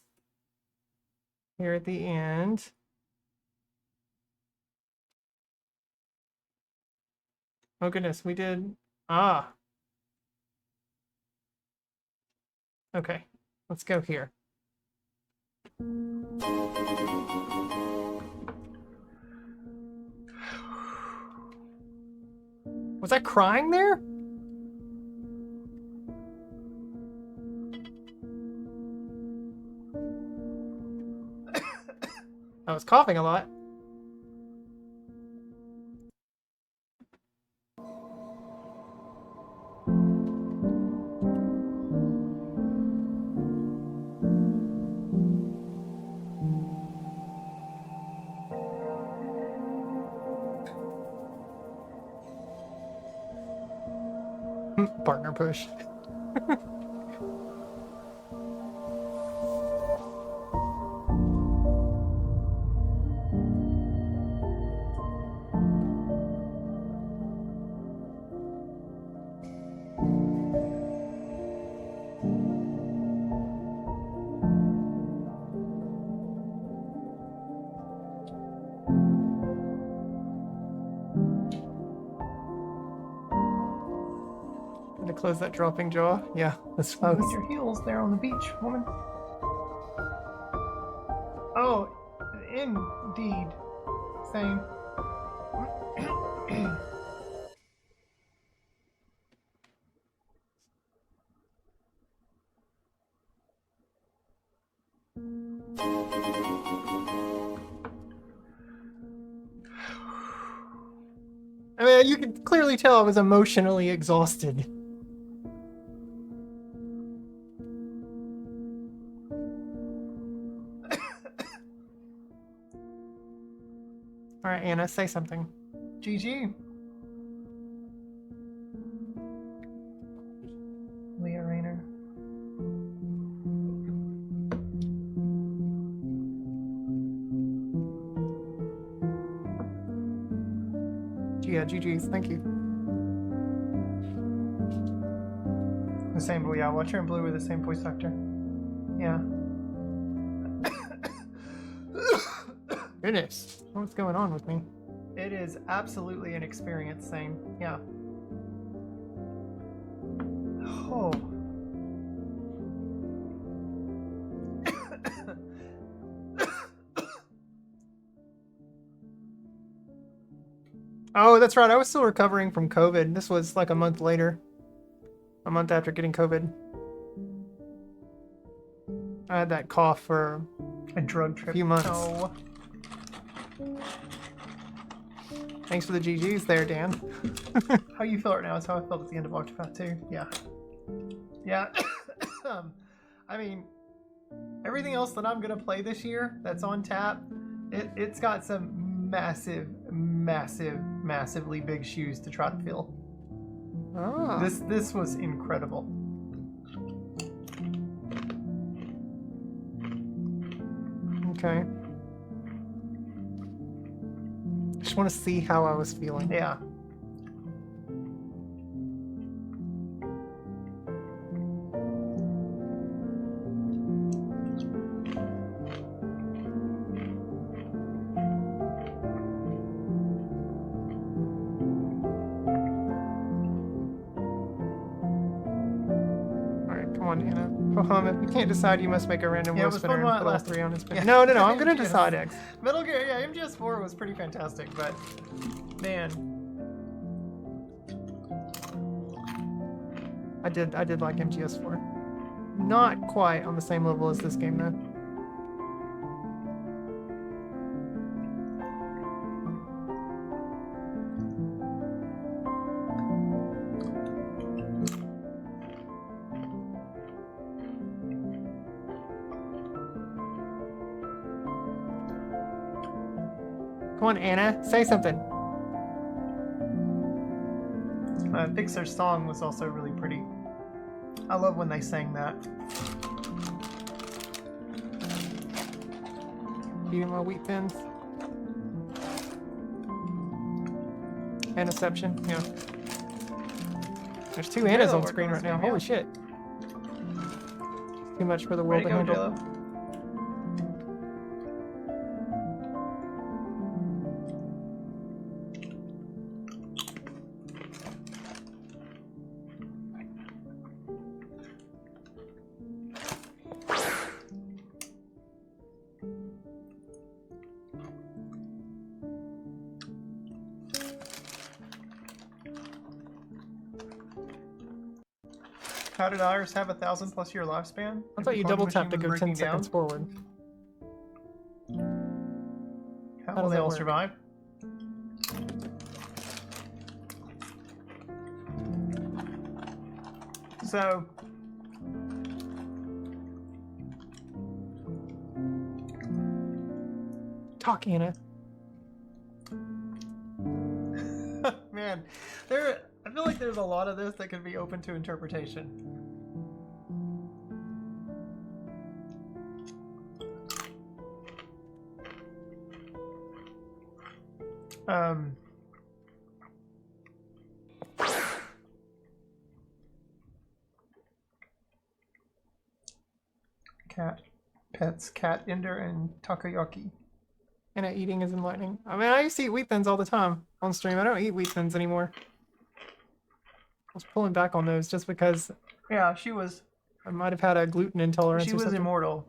Here at the end. Oh goodness, we did... Ah. Okay, let's go here. Was I crying there? I was coughing a lot. Partner push. Close that dropping jaw. Yeah, that's fine. With your heels there on the beach, woman. Oh, indeed. Same. I mean, you can clearly tell I was emotionally exhausted. Alright, Anna, say something. GG. Leah Rayner. Yeah, GG's, thank you. The same, but yeah, Watcher and Blue were the same voice actor. Yeah. Goodness, what's going on with me? It is absolutely an experience, same. Yeah. Oh. Oh, that's right. I was still recovering from COVID. This was like a month later. A month after getting COVID. I had that cough for a drug trip. A few months. Oh. Thanks for the GGs there, Dan. How you feel right now is how I felt at the end of Octopath 2. Yeah. Yeah. I mean, everything else that I'm going to play this year that's on tap, it's got some massively big shoes to try to fill. Oh. This was incredible. Okay. Just want to see how I was feeling. Yeah. If you can't decide, you must make a random wheel spinner and put all three on his spin. Yeah. No, I'm gonna decide X. Metal Gear, yeah, MGS4 was pretty fantastic, but man, I did like MGS4. Not quite on the same level as this game, though. Come on, Anna, say something. Pixar's song was also really pretty. I love when they sang that. Eating my wheat thins. Annaception, yeah. There's two Annas on screen right now. Holy shit. Too much for the world to handle. How did Iris have 1,000+ year lifespan? I thought you double tap to go 10 seconds forward. How will they all survive? So... Talk, Anna. Man, I feel like there's a lot of this that could be open to interpretation. Cat, pets, cat, Ender, and takoyaki. And eating is enlightening. I mean, I used to eat wheat thins all the time on stream. I don't eat wheat thins anymore. I was pulling back on those just because. Yeah, she was. I might have had a gluten intolerance. She was immortal.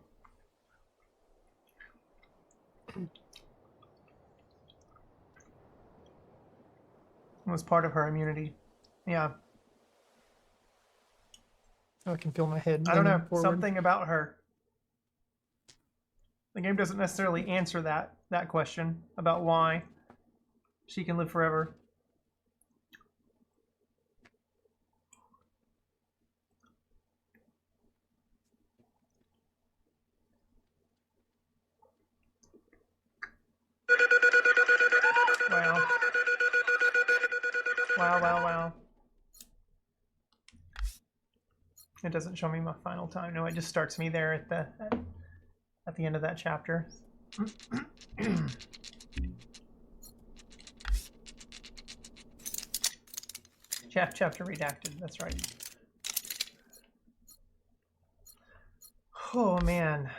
It was part of her immunity. Yeah. Oh, I can feel my head. I don't know. Forward. Something about her. The game doesn't necessarily answer that question about why she can live forever. Wow. Wow. It doesn't show me my final time. No, it just starts me there at the end of that chapter. Chapter redacted, that's right. Oh man.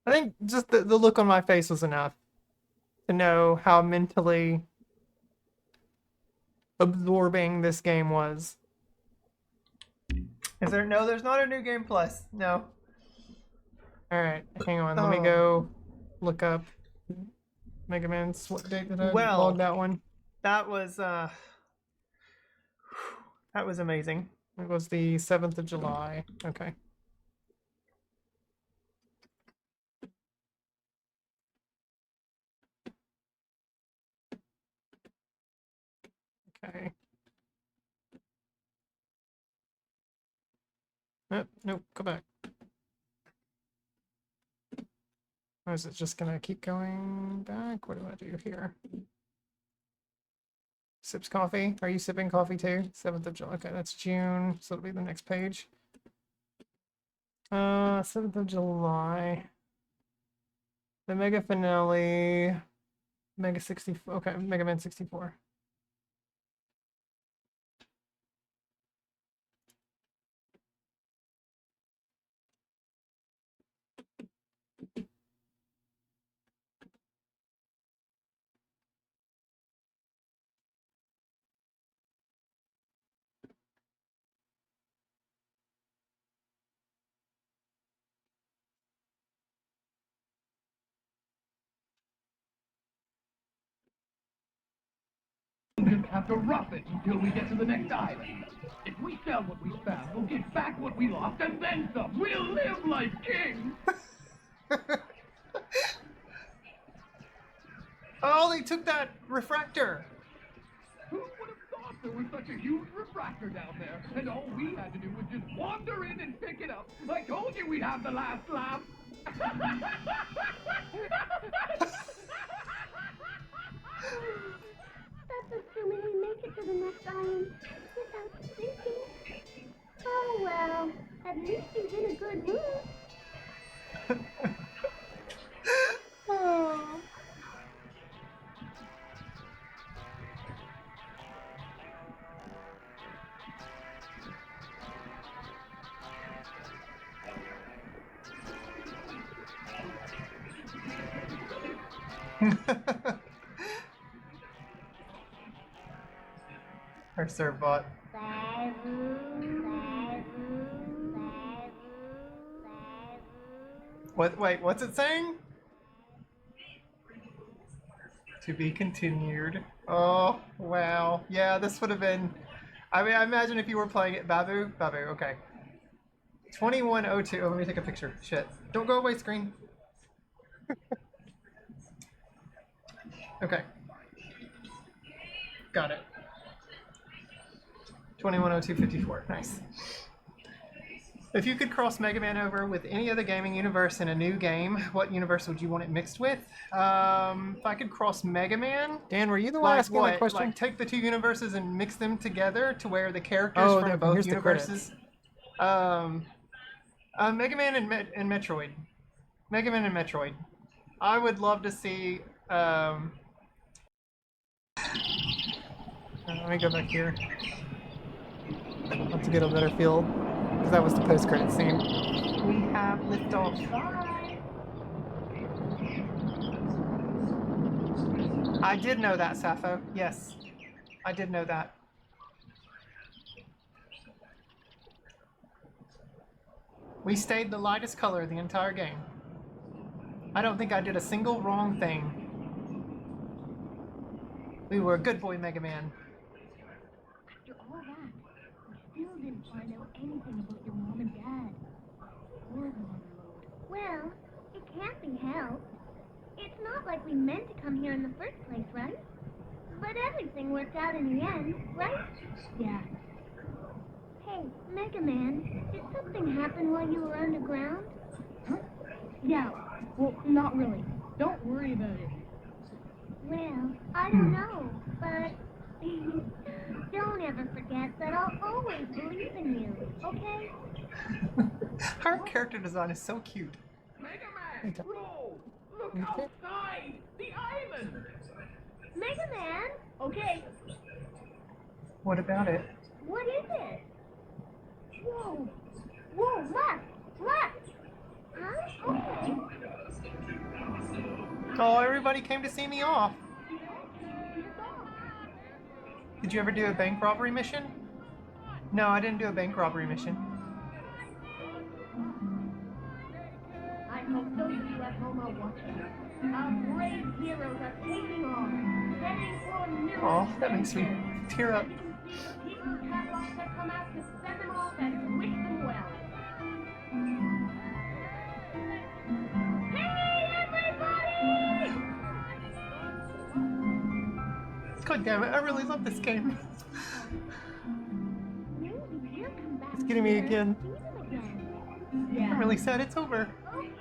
I think just the look on my face was enough to know how mentally absorbing this game was. Is there? No, there's not a new game plus. No. Alright, hang on. Let me go look up Mega Man's. What date did I log that one? That was amazing. It was the 7th of July. Okay. Okay. Nope, go back. Or is it just gonna keep going back? What do I do here? Sips coffee. Are you sipping coffee too? 7th of July. Okay, that's June. So it'll be the next page. 7th of July. The Mega Finale. Mega 64. Okay, Mega Man 64. just have to rough it until we get to the next island. If we sell what we found, we'll get back what we lost and then some. We'll live like kings. Oh, they took that refractor. Who would have thought there was such a huge refractor down there? And all we had to do was just wander in and pick it up. I told you we'd have the last laugh. That's assuming we make it to the next island without sinking. Oh well, at least he's in a good mood. Oh. Her serve bot. What? Wait, what's it saying? To be continued. Oh, wow. Yeah, this would have been... I mean, I imagine if you were playing it... Babu? Babu, okay. 2102. Oh, let me take a picture. Shit. Don't go away, screen. Okay. Got it. 210254. Nice. If you could cross Mega Man over with any other gaming universe in a new game, what universe would you want it mixed with? If I could cross Mega Man... Dan, were you the one asking that question? Like, take the two universes and mix them together to where the characters from both universes... Mega Man and Metroid. Mega Man and Metroid. I would love to see... let me go back here. To get a better feel, because that was the post-credit scene. We have liftoff. I did know that, Sappho. Yes, I did know that. We stayed the lightest color the entire game. I don't think I did a single wrong thing. We were a good boy, Mega Man. After all that, we still didn't find out anything about your mom and dad. Or well, it can't be helped. It's not like we meant to come here in the first place, right? But everything worked out in the end, right? Yeah. Hey, Mega Man, did something happen while you were underground? Huh? Yeah. Well, not really. Don't worry about it. Well, I don't know, but don't ever forget that I'll always believe in you, okay? Her character design is so cute. Mega Man, roll! Look outside! The island! Mega Man? Okay. What about it? What is it? Whoa! Whoa, left! Left! Huh? Okay. Oh, everybody came to see me off. Did you ever do a bank robbery mission? No, I didn't do a bank robbery mission. I hope those of you at home are watching. Our brave heroes are taking on, heading for new. Oh, that makes me tear up. People in catalogs have come out to send them off and wish them well. God damn it, I really love this game. It's getting me again. I'm really sad it's over. Okay,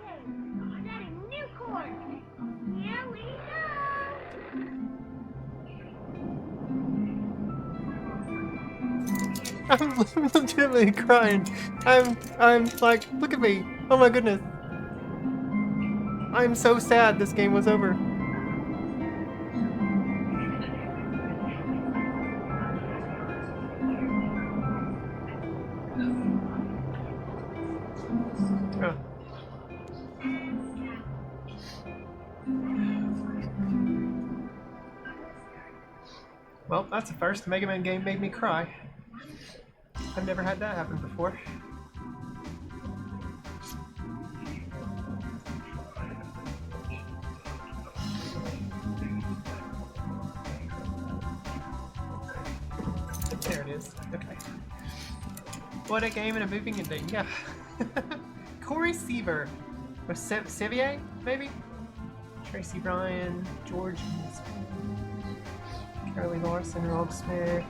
setting new course. Here we go. I'm legitimately crying. I'm like, look at me. Oh my goodness. I'm so sad this game was over. Well, that's the first Mega Man game made me cry. I've never had that happen before. What a game and a moving ending. Yeah. Corey Seaver. Or Sevier, maybe? Tracy Bryan, George Charlie Larson, Rob Smith.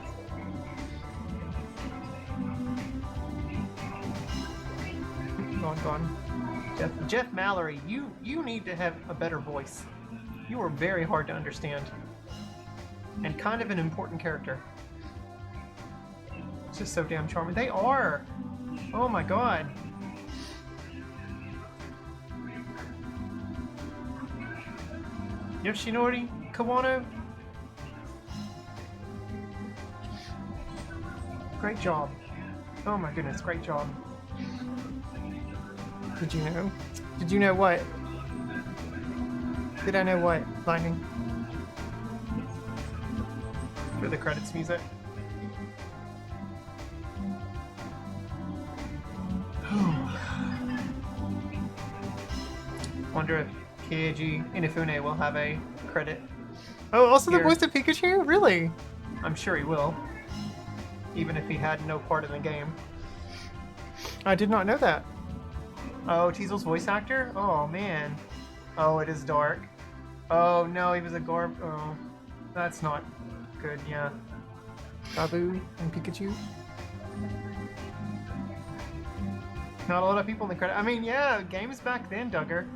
Gone. Jeff Mallory, you need to have a better voice. You are very hard to understand. And kind of an important character. It's just so damn charming. They are! Oh my god. Yoshinori Kawano. Great job. Oh my goodness, great job. Did you know? Did you know what? Did I know what? Lightning. For the credits music. Wonder if Keiji Inafune will have a credit. Oh, also the voice of Pikachu? Really? I'm sure he will. Even if he had no part in the game. I did not know that. Oh, Teasel's voice actor? Oh, man. Oh, it is dark. Oh, no, he was a Garb. Oh, that's not good, yeah. Gabu and Pikachu. Not a lot of people in the credit. I mean, yeah, games back then, Duggar.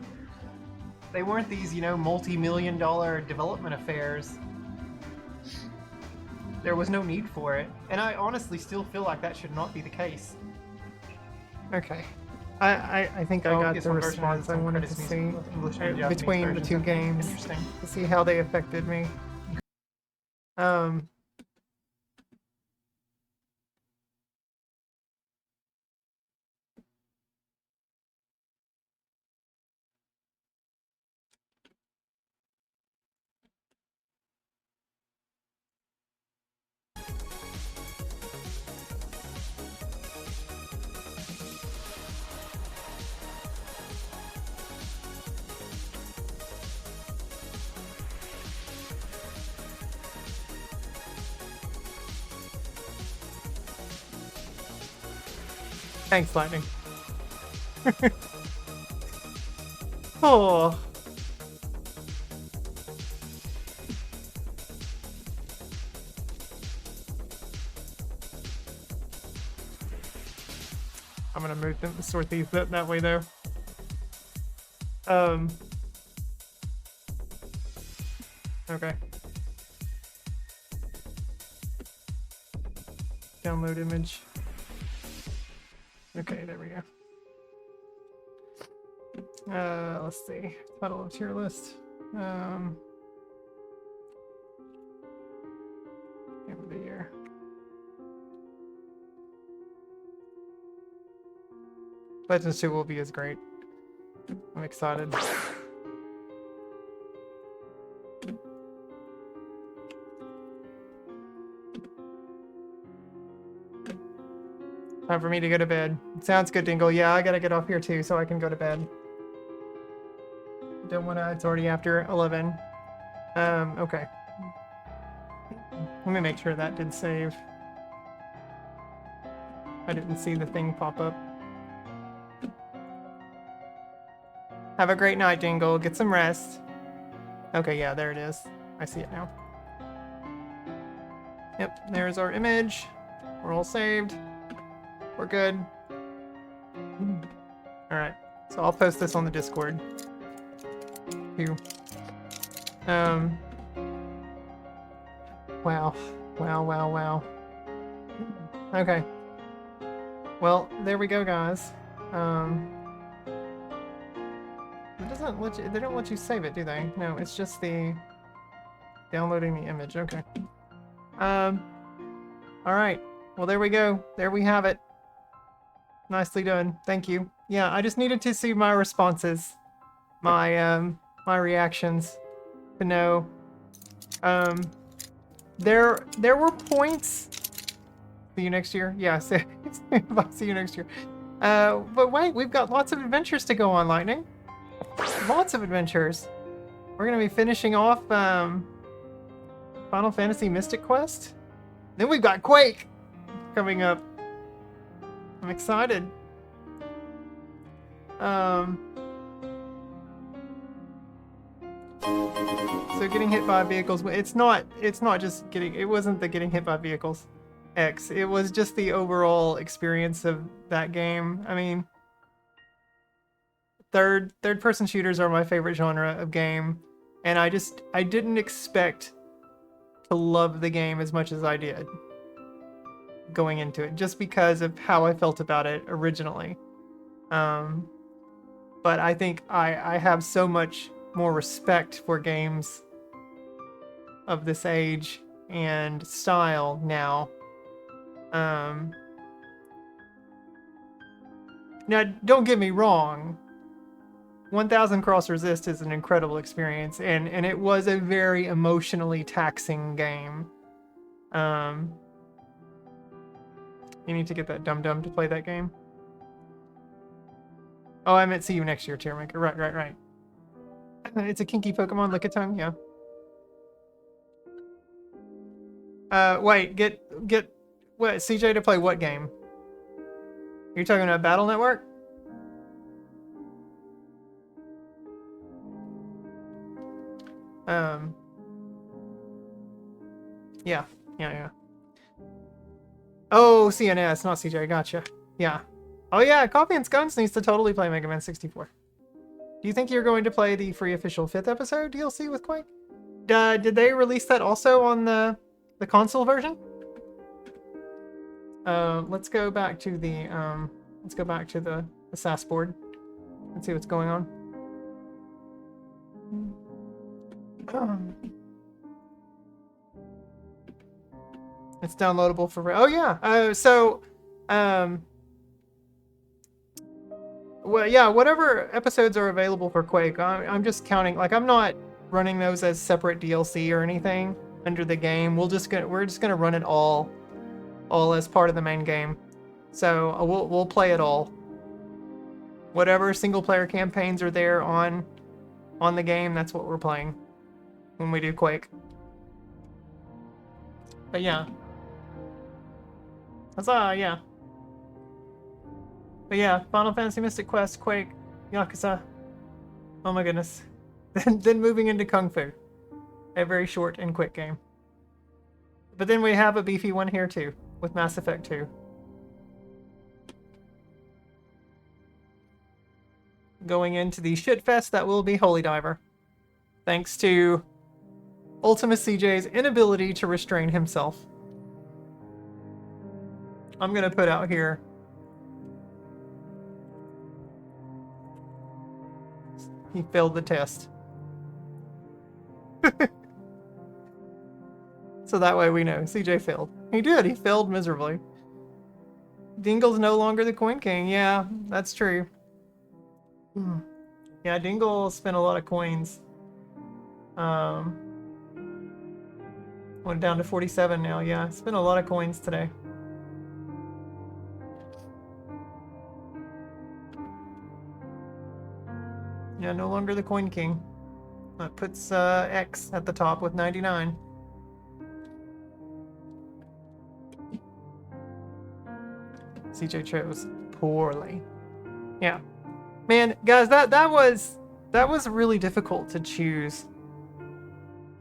They weren't these, you know, multi-million-dollar development affairs. There was no need for it. And I honestly still feel like that should not be the case. Okay. I think I got the response I wanted to see between the two games. Interesting. To see how they affected me. Thanks, Lightning. Oh. I'm gonna move them, sort these that way though. Okay. Download image. Okay, there we go. Let's see. Title of tier list. Game of the year. Legends 2 will be as great. I'm excited. Time for me to go to bed. Sounds good, Dingle. Yeah, I gotta get off here too so I can go to bed. Don't wanna, it's already after 11. Okay. Let me make sure that did save. I didn't see the thing pop up. Have a great night, Dingle. Get some rest. Okay, yeah, there it is. I see it now. Yep, there's our image. We're all saved. We're good. Alright, so I'll post this on the Discord. Phew. Wow. Wow. Okay. Well, there we go, guys. It doesn't let you, they don't let you save it, do they? No, it's just the downloading the image. Okay. Alright. Well, there we go. There we have it. Nicely done. Thank you. Yeah, I just needed to see my responses. My reactions. To know. There were points. See you next year? Yeah, see you next year. But wait, we've got lots of adventures to go on, Lightning. Lots of adventures. We're gonna be finishing off Final Fantasy Mystic Quest. Then we've got Quake coming up. I'm I'm excited. So getting hit by vehicles, it's not just getting, it wasn't the getting hit by vehicles X. It was just the overall experience of that game. I mean, third person shooters are my favorite genre of game, and I didn't expect to love the game as much as I did going into it, just because of how I felt about it originally. But I think I have so much more respect for games of this age and style now. Now, don't get me wrong. 1000 Cross Resist is an incredible experience, and it was a very emotionally taxing game. You need to get that dum-dum to play that game. Oh, I meant see you next year, Chairmaker. Right. It's a kinky Pokemon, Lickitung, yeah. Wait, get what, CJ to play what game? You're talking about Battle Network? Yeah. Oh, CNS, not CJ, gotcha. Yeah. Oh yeah, Coffee and Scones needs to totally play Mega Man 64. Do you think you're going to play the free official 5th episode DLC with Quake? Did they release that also on the console version? Let's go back to the SAS board. Let's see what's going on. It's downloadable for... Oh yeah. Well, yeah, whatever episodes are available for Quake, I'm just counting, like, I'm not running those as separate DLC or anything under the game. We're just gonna run it all as part of the main game. So we'll play it all. Whatever single player campaigns are there on the game, that's what we're playing when we do Quake. But yeah. Yeah. But yeah, Final Fantasy Mystic Quest, Quake, Yakuza. Oh my goodness. Then moving into Kung Fu. A very short and quick game. But then we have a beefy one here too, with Mass Effect 2. Going into the shitfest that will be Holy Diver. Thanks to Ultima CJ's inability to restrain himself. I'm gonna put out here. He failed the test. So that way we know. CJ failed. He did. He failed miserably. Dingle's no longer the Coin King. Yeah, that's true. Yeah, Dingle spent a lot of coins. Went down to 47 now. Yeah, spent a lot of coins today. Yeah, no longer the Coin King. That puts X at the top with 99. CJ chose poorly. Yeah. Man, guys, that was really difficult to choose.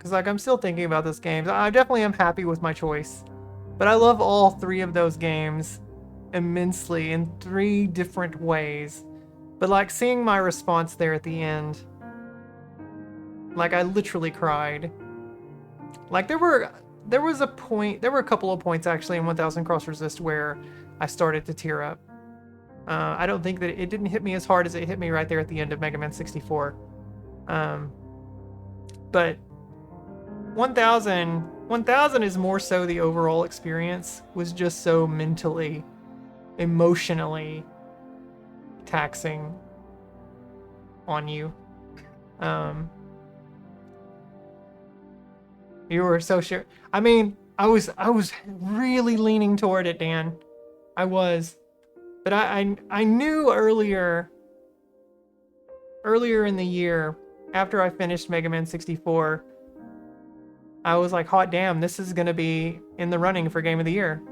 Cause like I'm still thinking about this game. I definitely am happy with my choice. But I love all 3 of those games immensely in 3 different ways. But like seeing my response there at the end, like I literally cried. Like there were a couple of points actually in 1000 Cross Resist where I started to tear up. I don't think that it didn't hit me as hard as it hit me right there at the end of Mega Man 64. But 1000 is more so the overall experience was just so mentally, emotionally taxing on you. You were so sure. I mean, I was really leaning toward it, Dan. I was. But I knew earlier in the year, after I finished Mega Man 64, I was like, hot damn, this is gonna be in the running for Game of the Year.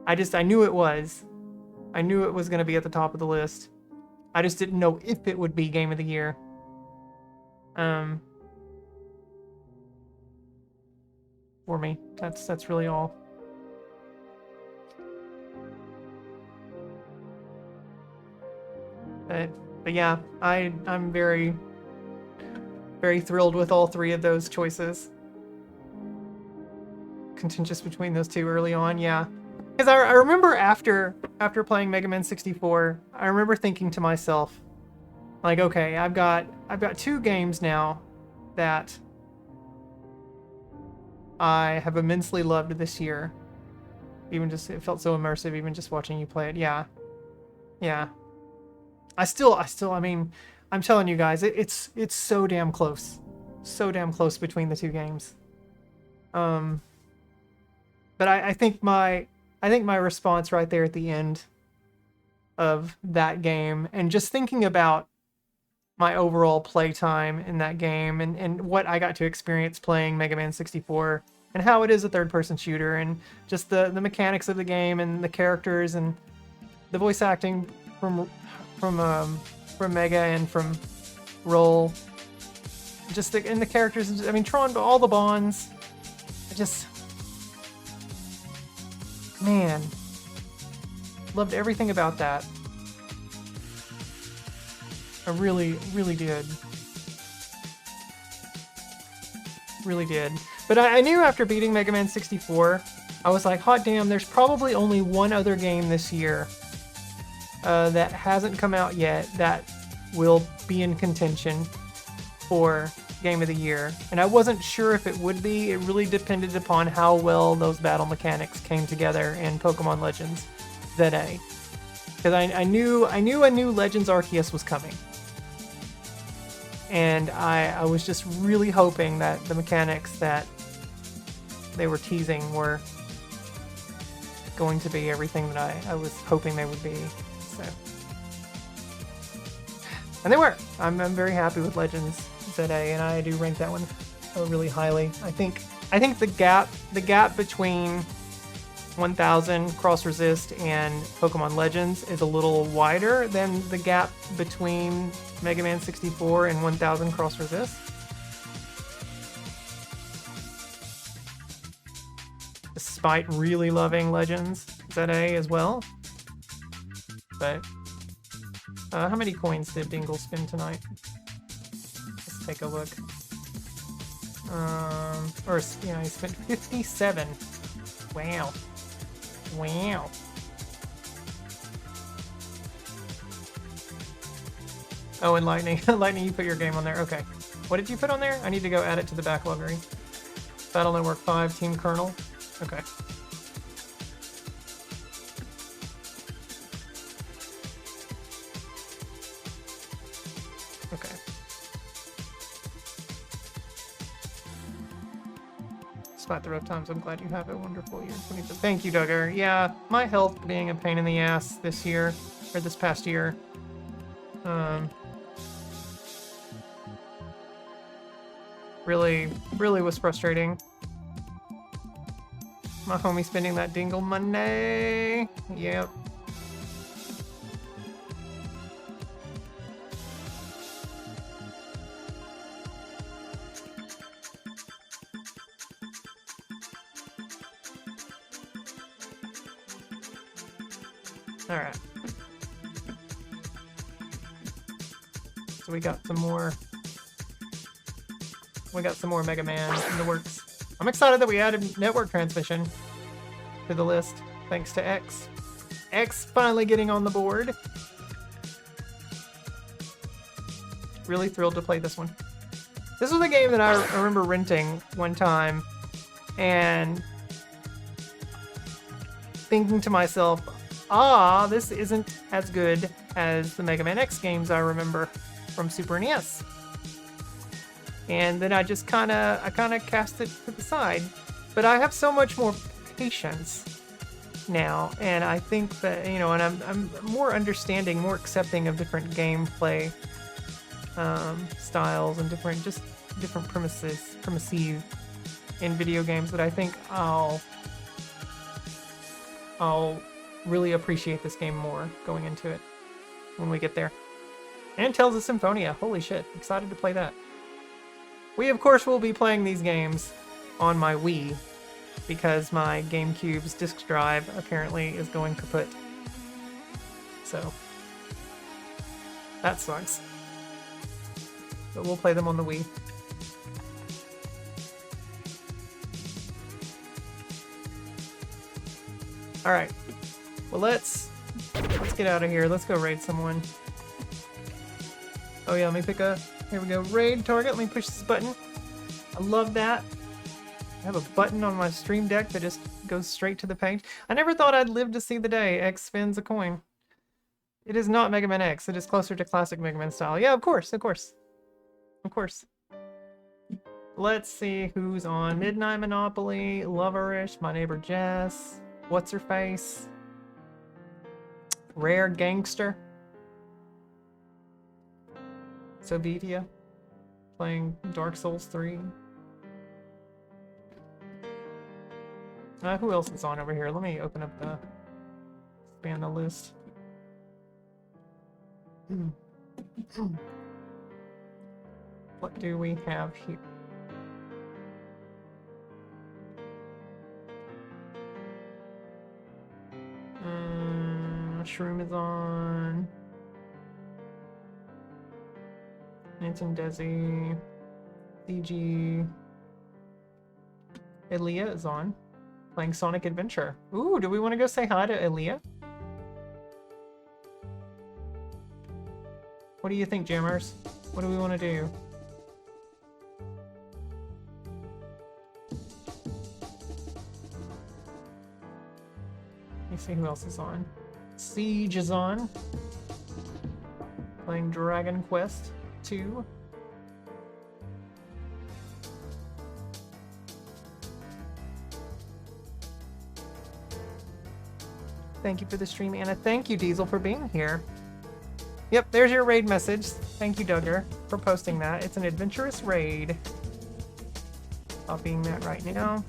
I knew it was. I knew it was going to be at the top of the list. I just didn't know if it would be Game of the Year. For me, that's really all. But yeah, I'm very, very thrilled with all three of those choices. Contentious between those two early on, yeah. Because I remember after playing Mega Man 64, I remember thinking to myself, like, okay, I've got 2 games now that I have immensely loved this year. Even just, it felt so immersive, even just watching you play it. Yeah. Yeah. I mean, I'm telling you guys, it's so damn close. So damn close between the 2 games. But I think my response right there at the end of that game, and just thinking about my overall playtime in that game and what I got to experience playing Mega Man 64 and how it is a third-person shooter and just the mechanics of the game and the characters and the voice acting from Mega and from Roll, just the characters. I mean, Tron, all the bonds. Man, loved everything about that. I really, really did. Really did. But I knew after beating Mega Man 64, I was like, hot damn, there's probably only one other game this year that hasn't come out yet that will be in contention for Game of the Year. And I wasn't sure if it would be. It really depended upon how well those battle mechanics came together in Pokemon Legends ZA. Because I knew a new Legends Arceus was coming. And I was just really hoping that the mechanics that they were teasing were going to be everything that I was hoping they would be. So, and they were. I'm very happy with Legends ZA, and I do rank that one really highly. I think the gap between 1000 Cross Resist and Pokemon Legends is a little wider than the gap between Mega Man 64 and 1000 Cross Resist. Despite really loving Legends ZA as well. But how many coins did Dingle spend tonight? Let's take a look. He spent 57. Wow. Wow. Oh, and Lightning. Lightning, you put your game on there. Okay. What did you put on there? I need to go add it to the backloggery. Battle Network 5, Team Colonel. Okay. Okay. Despite the rough times, I'm glad you have a wonderful year. Thank you, Duggar. Yeah, my health being a pain in the ass this year, or this past year. Really was frustrating. My homie spending that Dingle money. Yep. All right. So we got some more. We got some more Mega Man in the works. I'm excited that we added network transmission to the list, thanks to X. X finally getting on the board. Really thrilled to play this one. This was a game that I remember renting one time and thinking to myself, this isn't as good as the Mega Man X games I remember from Super NES. And then I just kind of cast it to the side. But I have so much more patience now, and I think that, and I'm more understanding, more accepting of different gameplay styles and different premises in video games, that I think I'll really appreciate this game more going into it when we get there. And Tales of Symphonia. Holy shit. Excited to play that. We, of course, will be playing these games on my Wii because my GameCube's disk drive apparently is going kaput. So, that sucks. But we'll play them on the Wii. Alright. Well, let's get out of here. Let's go raid someone. Oh yeah, let me pick a... Here we go. Raid target. Let me push this button. I love that. I have a button on my stream deck that just goes straight to the page. I never thought I'd live to see the day X spins a coin. It is not Mega Man X. It is closer to classic Mega Man style. Yeah, of course, of course. Of course. Let's see who's on. Midnight Monopoly, Loverish, My Neighbor Jess, What's Her Face, Rare Gangster, Sovitia, playing Dark Souls 3. Who else is on over here? Let me open up the... expand the list. What do we have here? Shroom is on. Nansen Desi. CG. Aaliyah is on. Playing Sonic Adventure. Ooh, do we want to go say hi to Aaliyah? What do you think, Jammers? What do we want to do? Let me see who else is on. Siege is on. Playing Dragon Quest 2. Thank you for the stream, Anna. Thank you, Diesel, for being here. Yep, there's your raid message. Thank you, Duggar, for posting that. It's an adventurous raid. Copying that right now.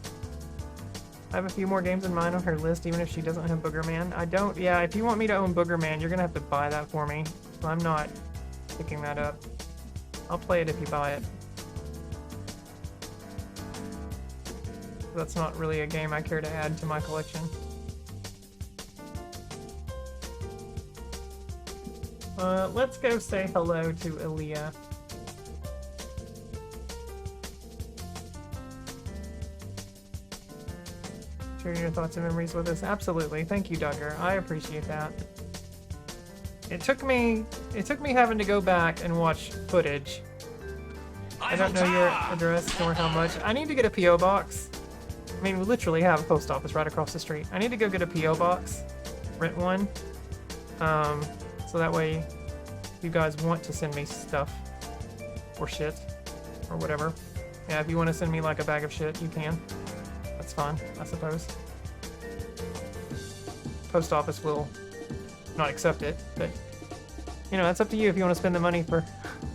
I have a few more games in mind on her list, even if she doesn't have Booger Man. I don't... Yeah, if you want me to own Booger Man, you're gonna have to buy that for me. So I'm not picking that up. I'll play it if you buy it. That's not really a game I care to add to my collection. Let's go say hello to Aaliyah. Share your thoughts and memories with us. Absolutely. Thank you, Duggar. I appreciate that. It took me having to go back and watch footage. I don't know your address nor how much. I need to get a P.O. box. I mean, we literally have a post office right across the street. I need to go get a P.O. box. Rent one. So that way, if you guys want to send me stuff or shit or whatever. Yeah, if you want to send me like a bag of shit, you can. That's fine, I suppose. Post office will not accept it, but you know, that's up to you if you want to spend the money to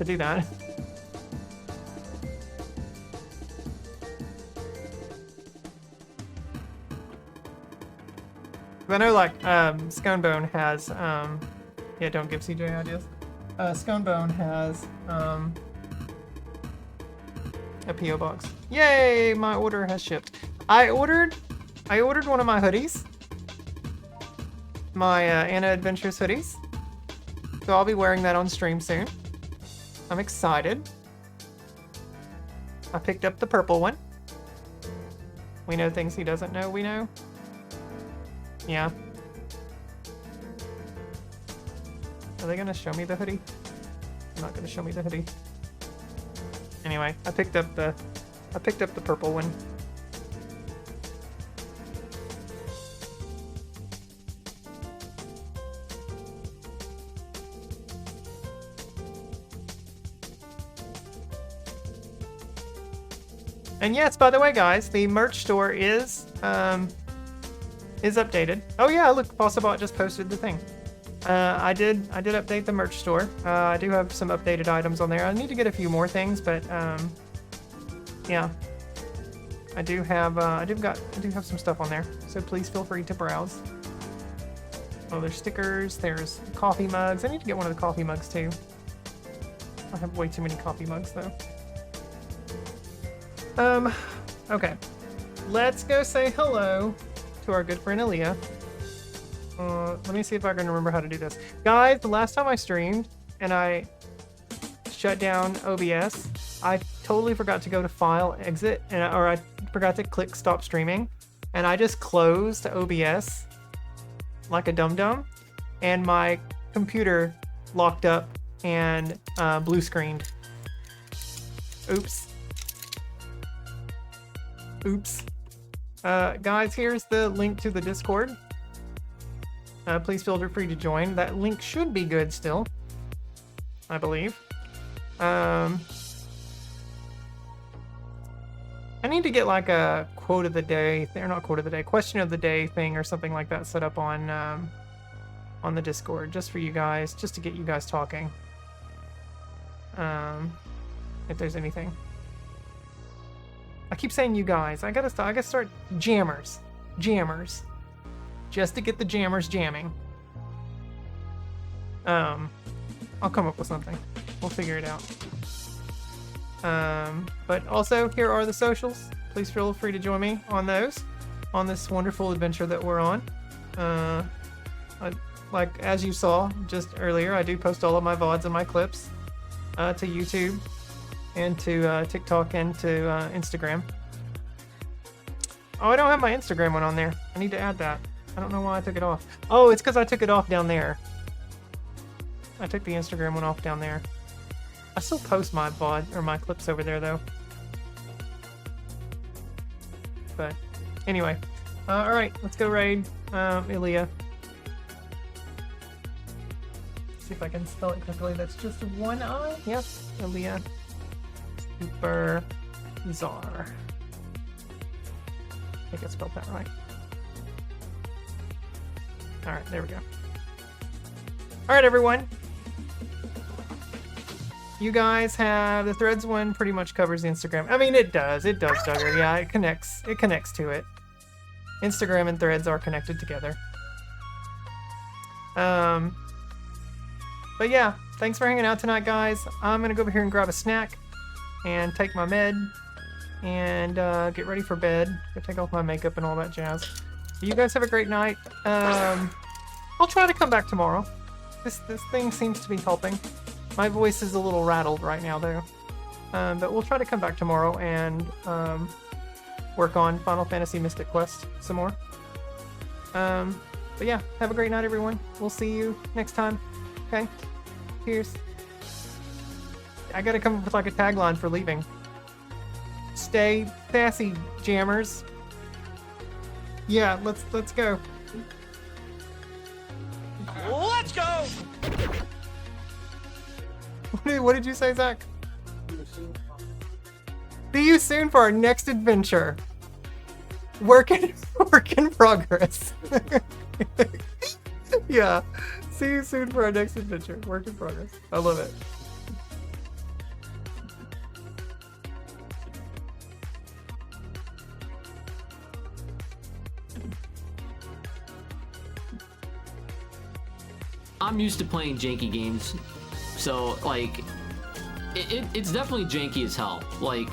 do that. I know like Sconebone has yeah, don't give CJ ideas. Sconebone has a P.O. box. Yay! My order has shipped. I ordered one of my hoodies. My Anna Adventures hoodies. So I'll be wearing that on stream soon. I'm excited. I picked up the purple one. We know things he doesn't know, we know. Yeah. Are they gonna show me the hoodie? They're not gonna show me the hoodie. Anyway, I picked up the purple one. And yes, by the way, guys, the merch store is updated. Oh yeah, look, Bossabot just posted the thing. I did update the merch store. I do have some updated items on there. I need to get a few more things, but yeah, I do have some stuff on there. So please feel free to browse. Oh, there's stickers. There's coffee mugs. I need to get one of the coffee mugs too. I have way too many coffee mugs though. Okay. Let's go say hello to our good friend Aaliyah. Let me see if I can remember how to do this. Guys, the last time I streamed and I shut down OBS, I totally forgot to go to File, Exit, or I forgot to click Stop Streaming. And I just closed OBS like a dum-dum. And my computer locked up and blue screened. Oops. Oops. Guys, here's the link to the Discord. Please feel free to join. That link should be good still, I believe. I need to get like a quote of the day, or not quote of the day, question of the day thing or something like that set up on the Discord just for you guys, just to get you guys talking. If there's anything. I keep saying you guys. I gotta start jammers. Just to get the jammers jamming. I'll come up with something. We'll figure it out. But also, here are the socials. Please feel free to join me on those, on this wonderful adventure that we're on. Like, as you saw just earlier, I do post all of my VODs and my clips to YouTube and to TikTok and to Instagram. Oh, I don't have my Instagram one on there. I need to add that. I don't know why I took it off. Oh, it's because I took it off down there. I took the Instagram one off down there. I still post my VOD or my clips over there though. But anyway, all right, let's go raid Aaliyah. See if I can spell it correctly. That's just one I. Yep, Aaliyah. Super Czar. I think I spelled that right. All right, there we go. All right, everyone. You guys have the Threads one pretty much covers the Instagram. I mean, it does, Duggar. Yeah, it connects to it. Instagram and Threads are connected together. But yeah, thanks for hanging out tonight, guys. I'm gonna go over here and grab a snack and take my med and get ready for bed. Go take off my makeup and all that jazz. You guys have a great night. I'll try to come back tomorrow. This thing seems to be helping. My voice is a little rattled right now, though. But we'll try to come back tomorrow and work on Final Fantasy Mystic Quest some more. But yeah, have a great night, everyone. We'll see you next time. Okay? Cheers. I gotta come up with like a tagline for leaving. Stay sassy, jammers. Yeah, let's go. Let's go! What did you say, Zach? See you soon for our next adventure. Work in progress. Yeah. See you soon for our next adventure. Work in progress. I love it. I'm used to playing janky games, so like it's definitely janky as hell. Like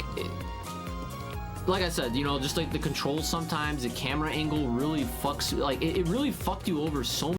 I said, you know, just like the controls sometimes, the camera angle really fucks, like it really fucked you over so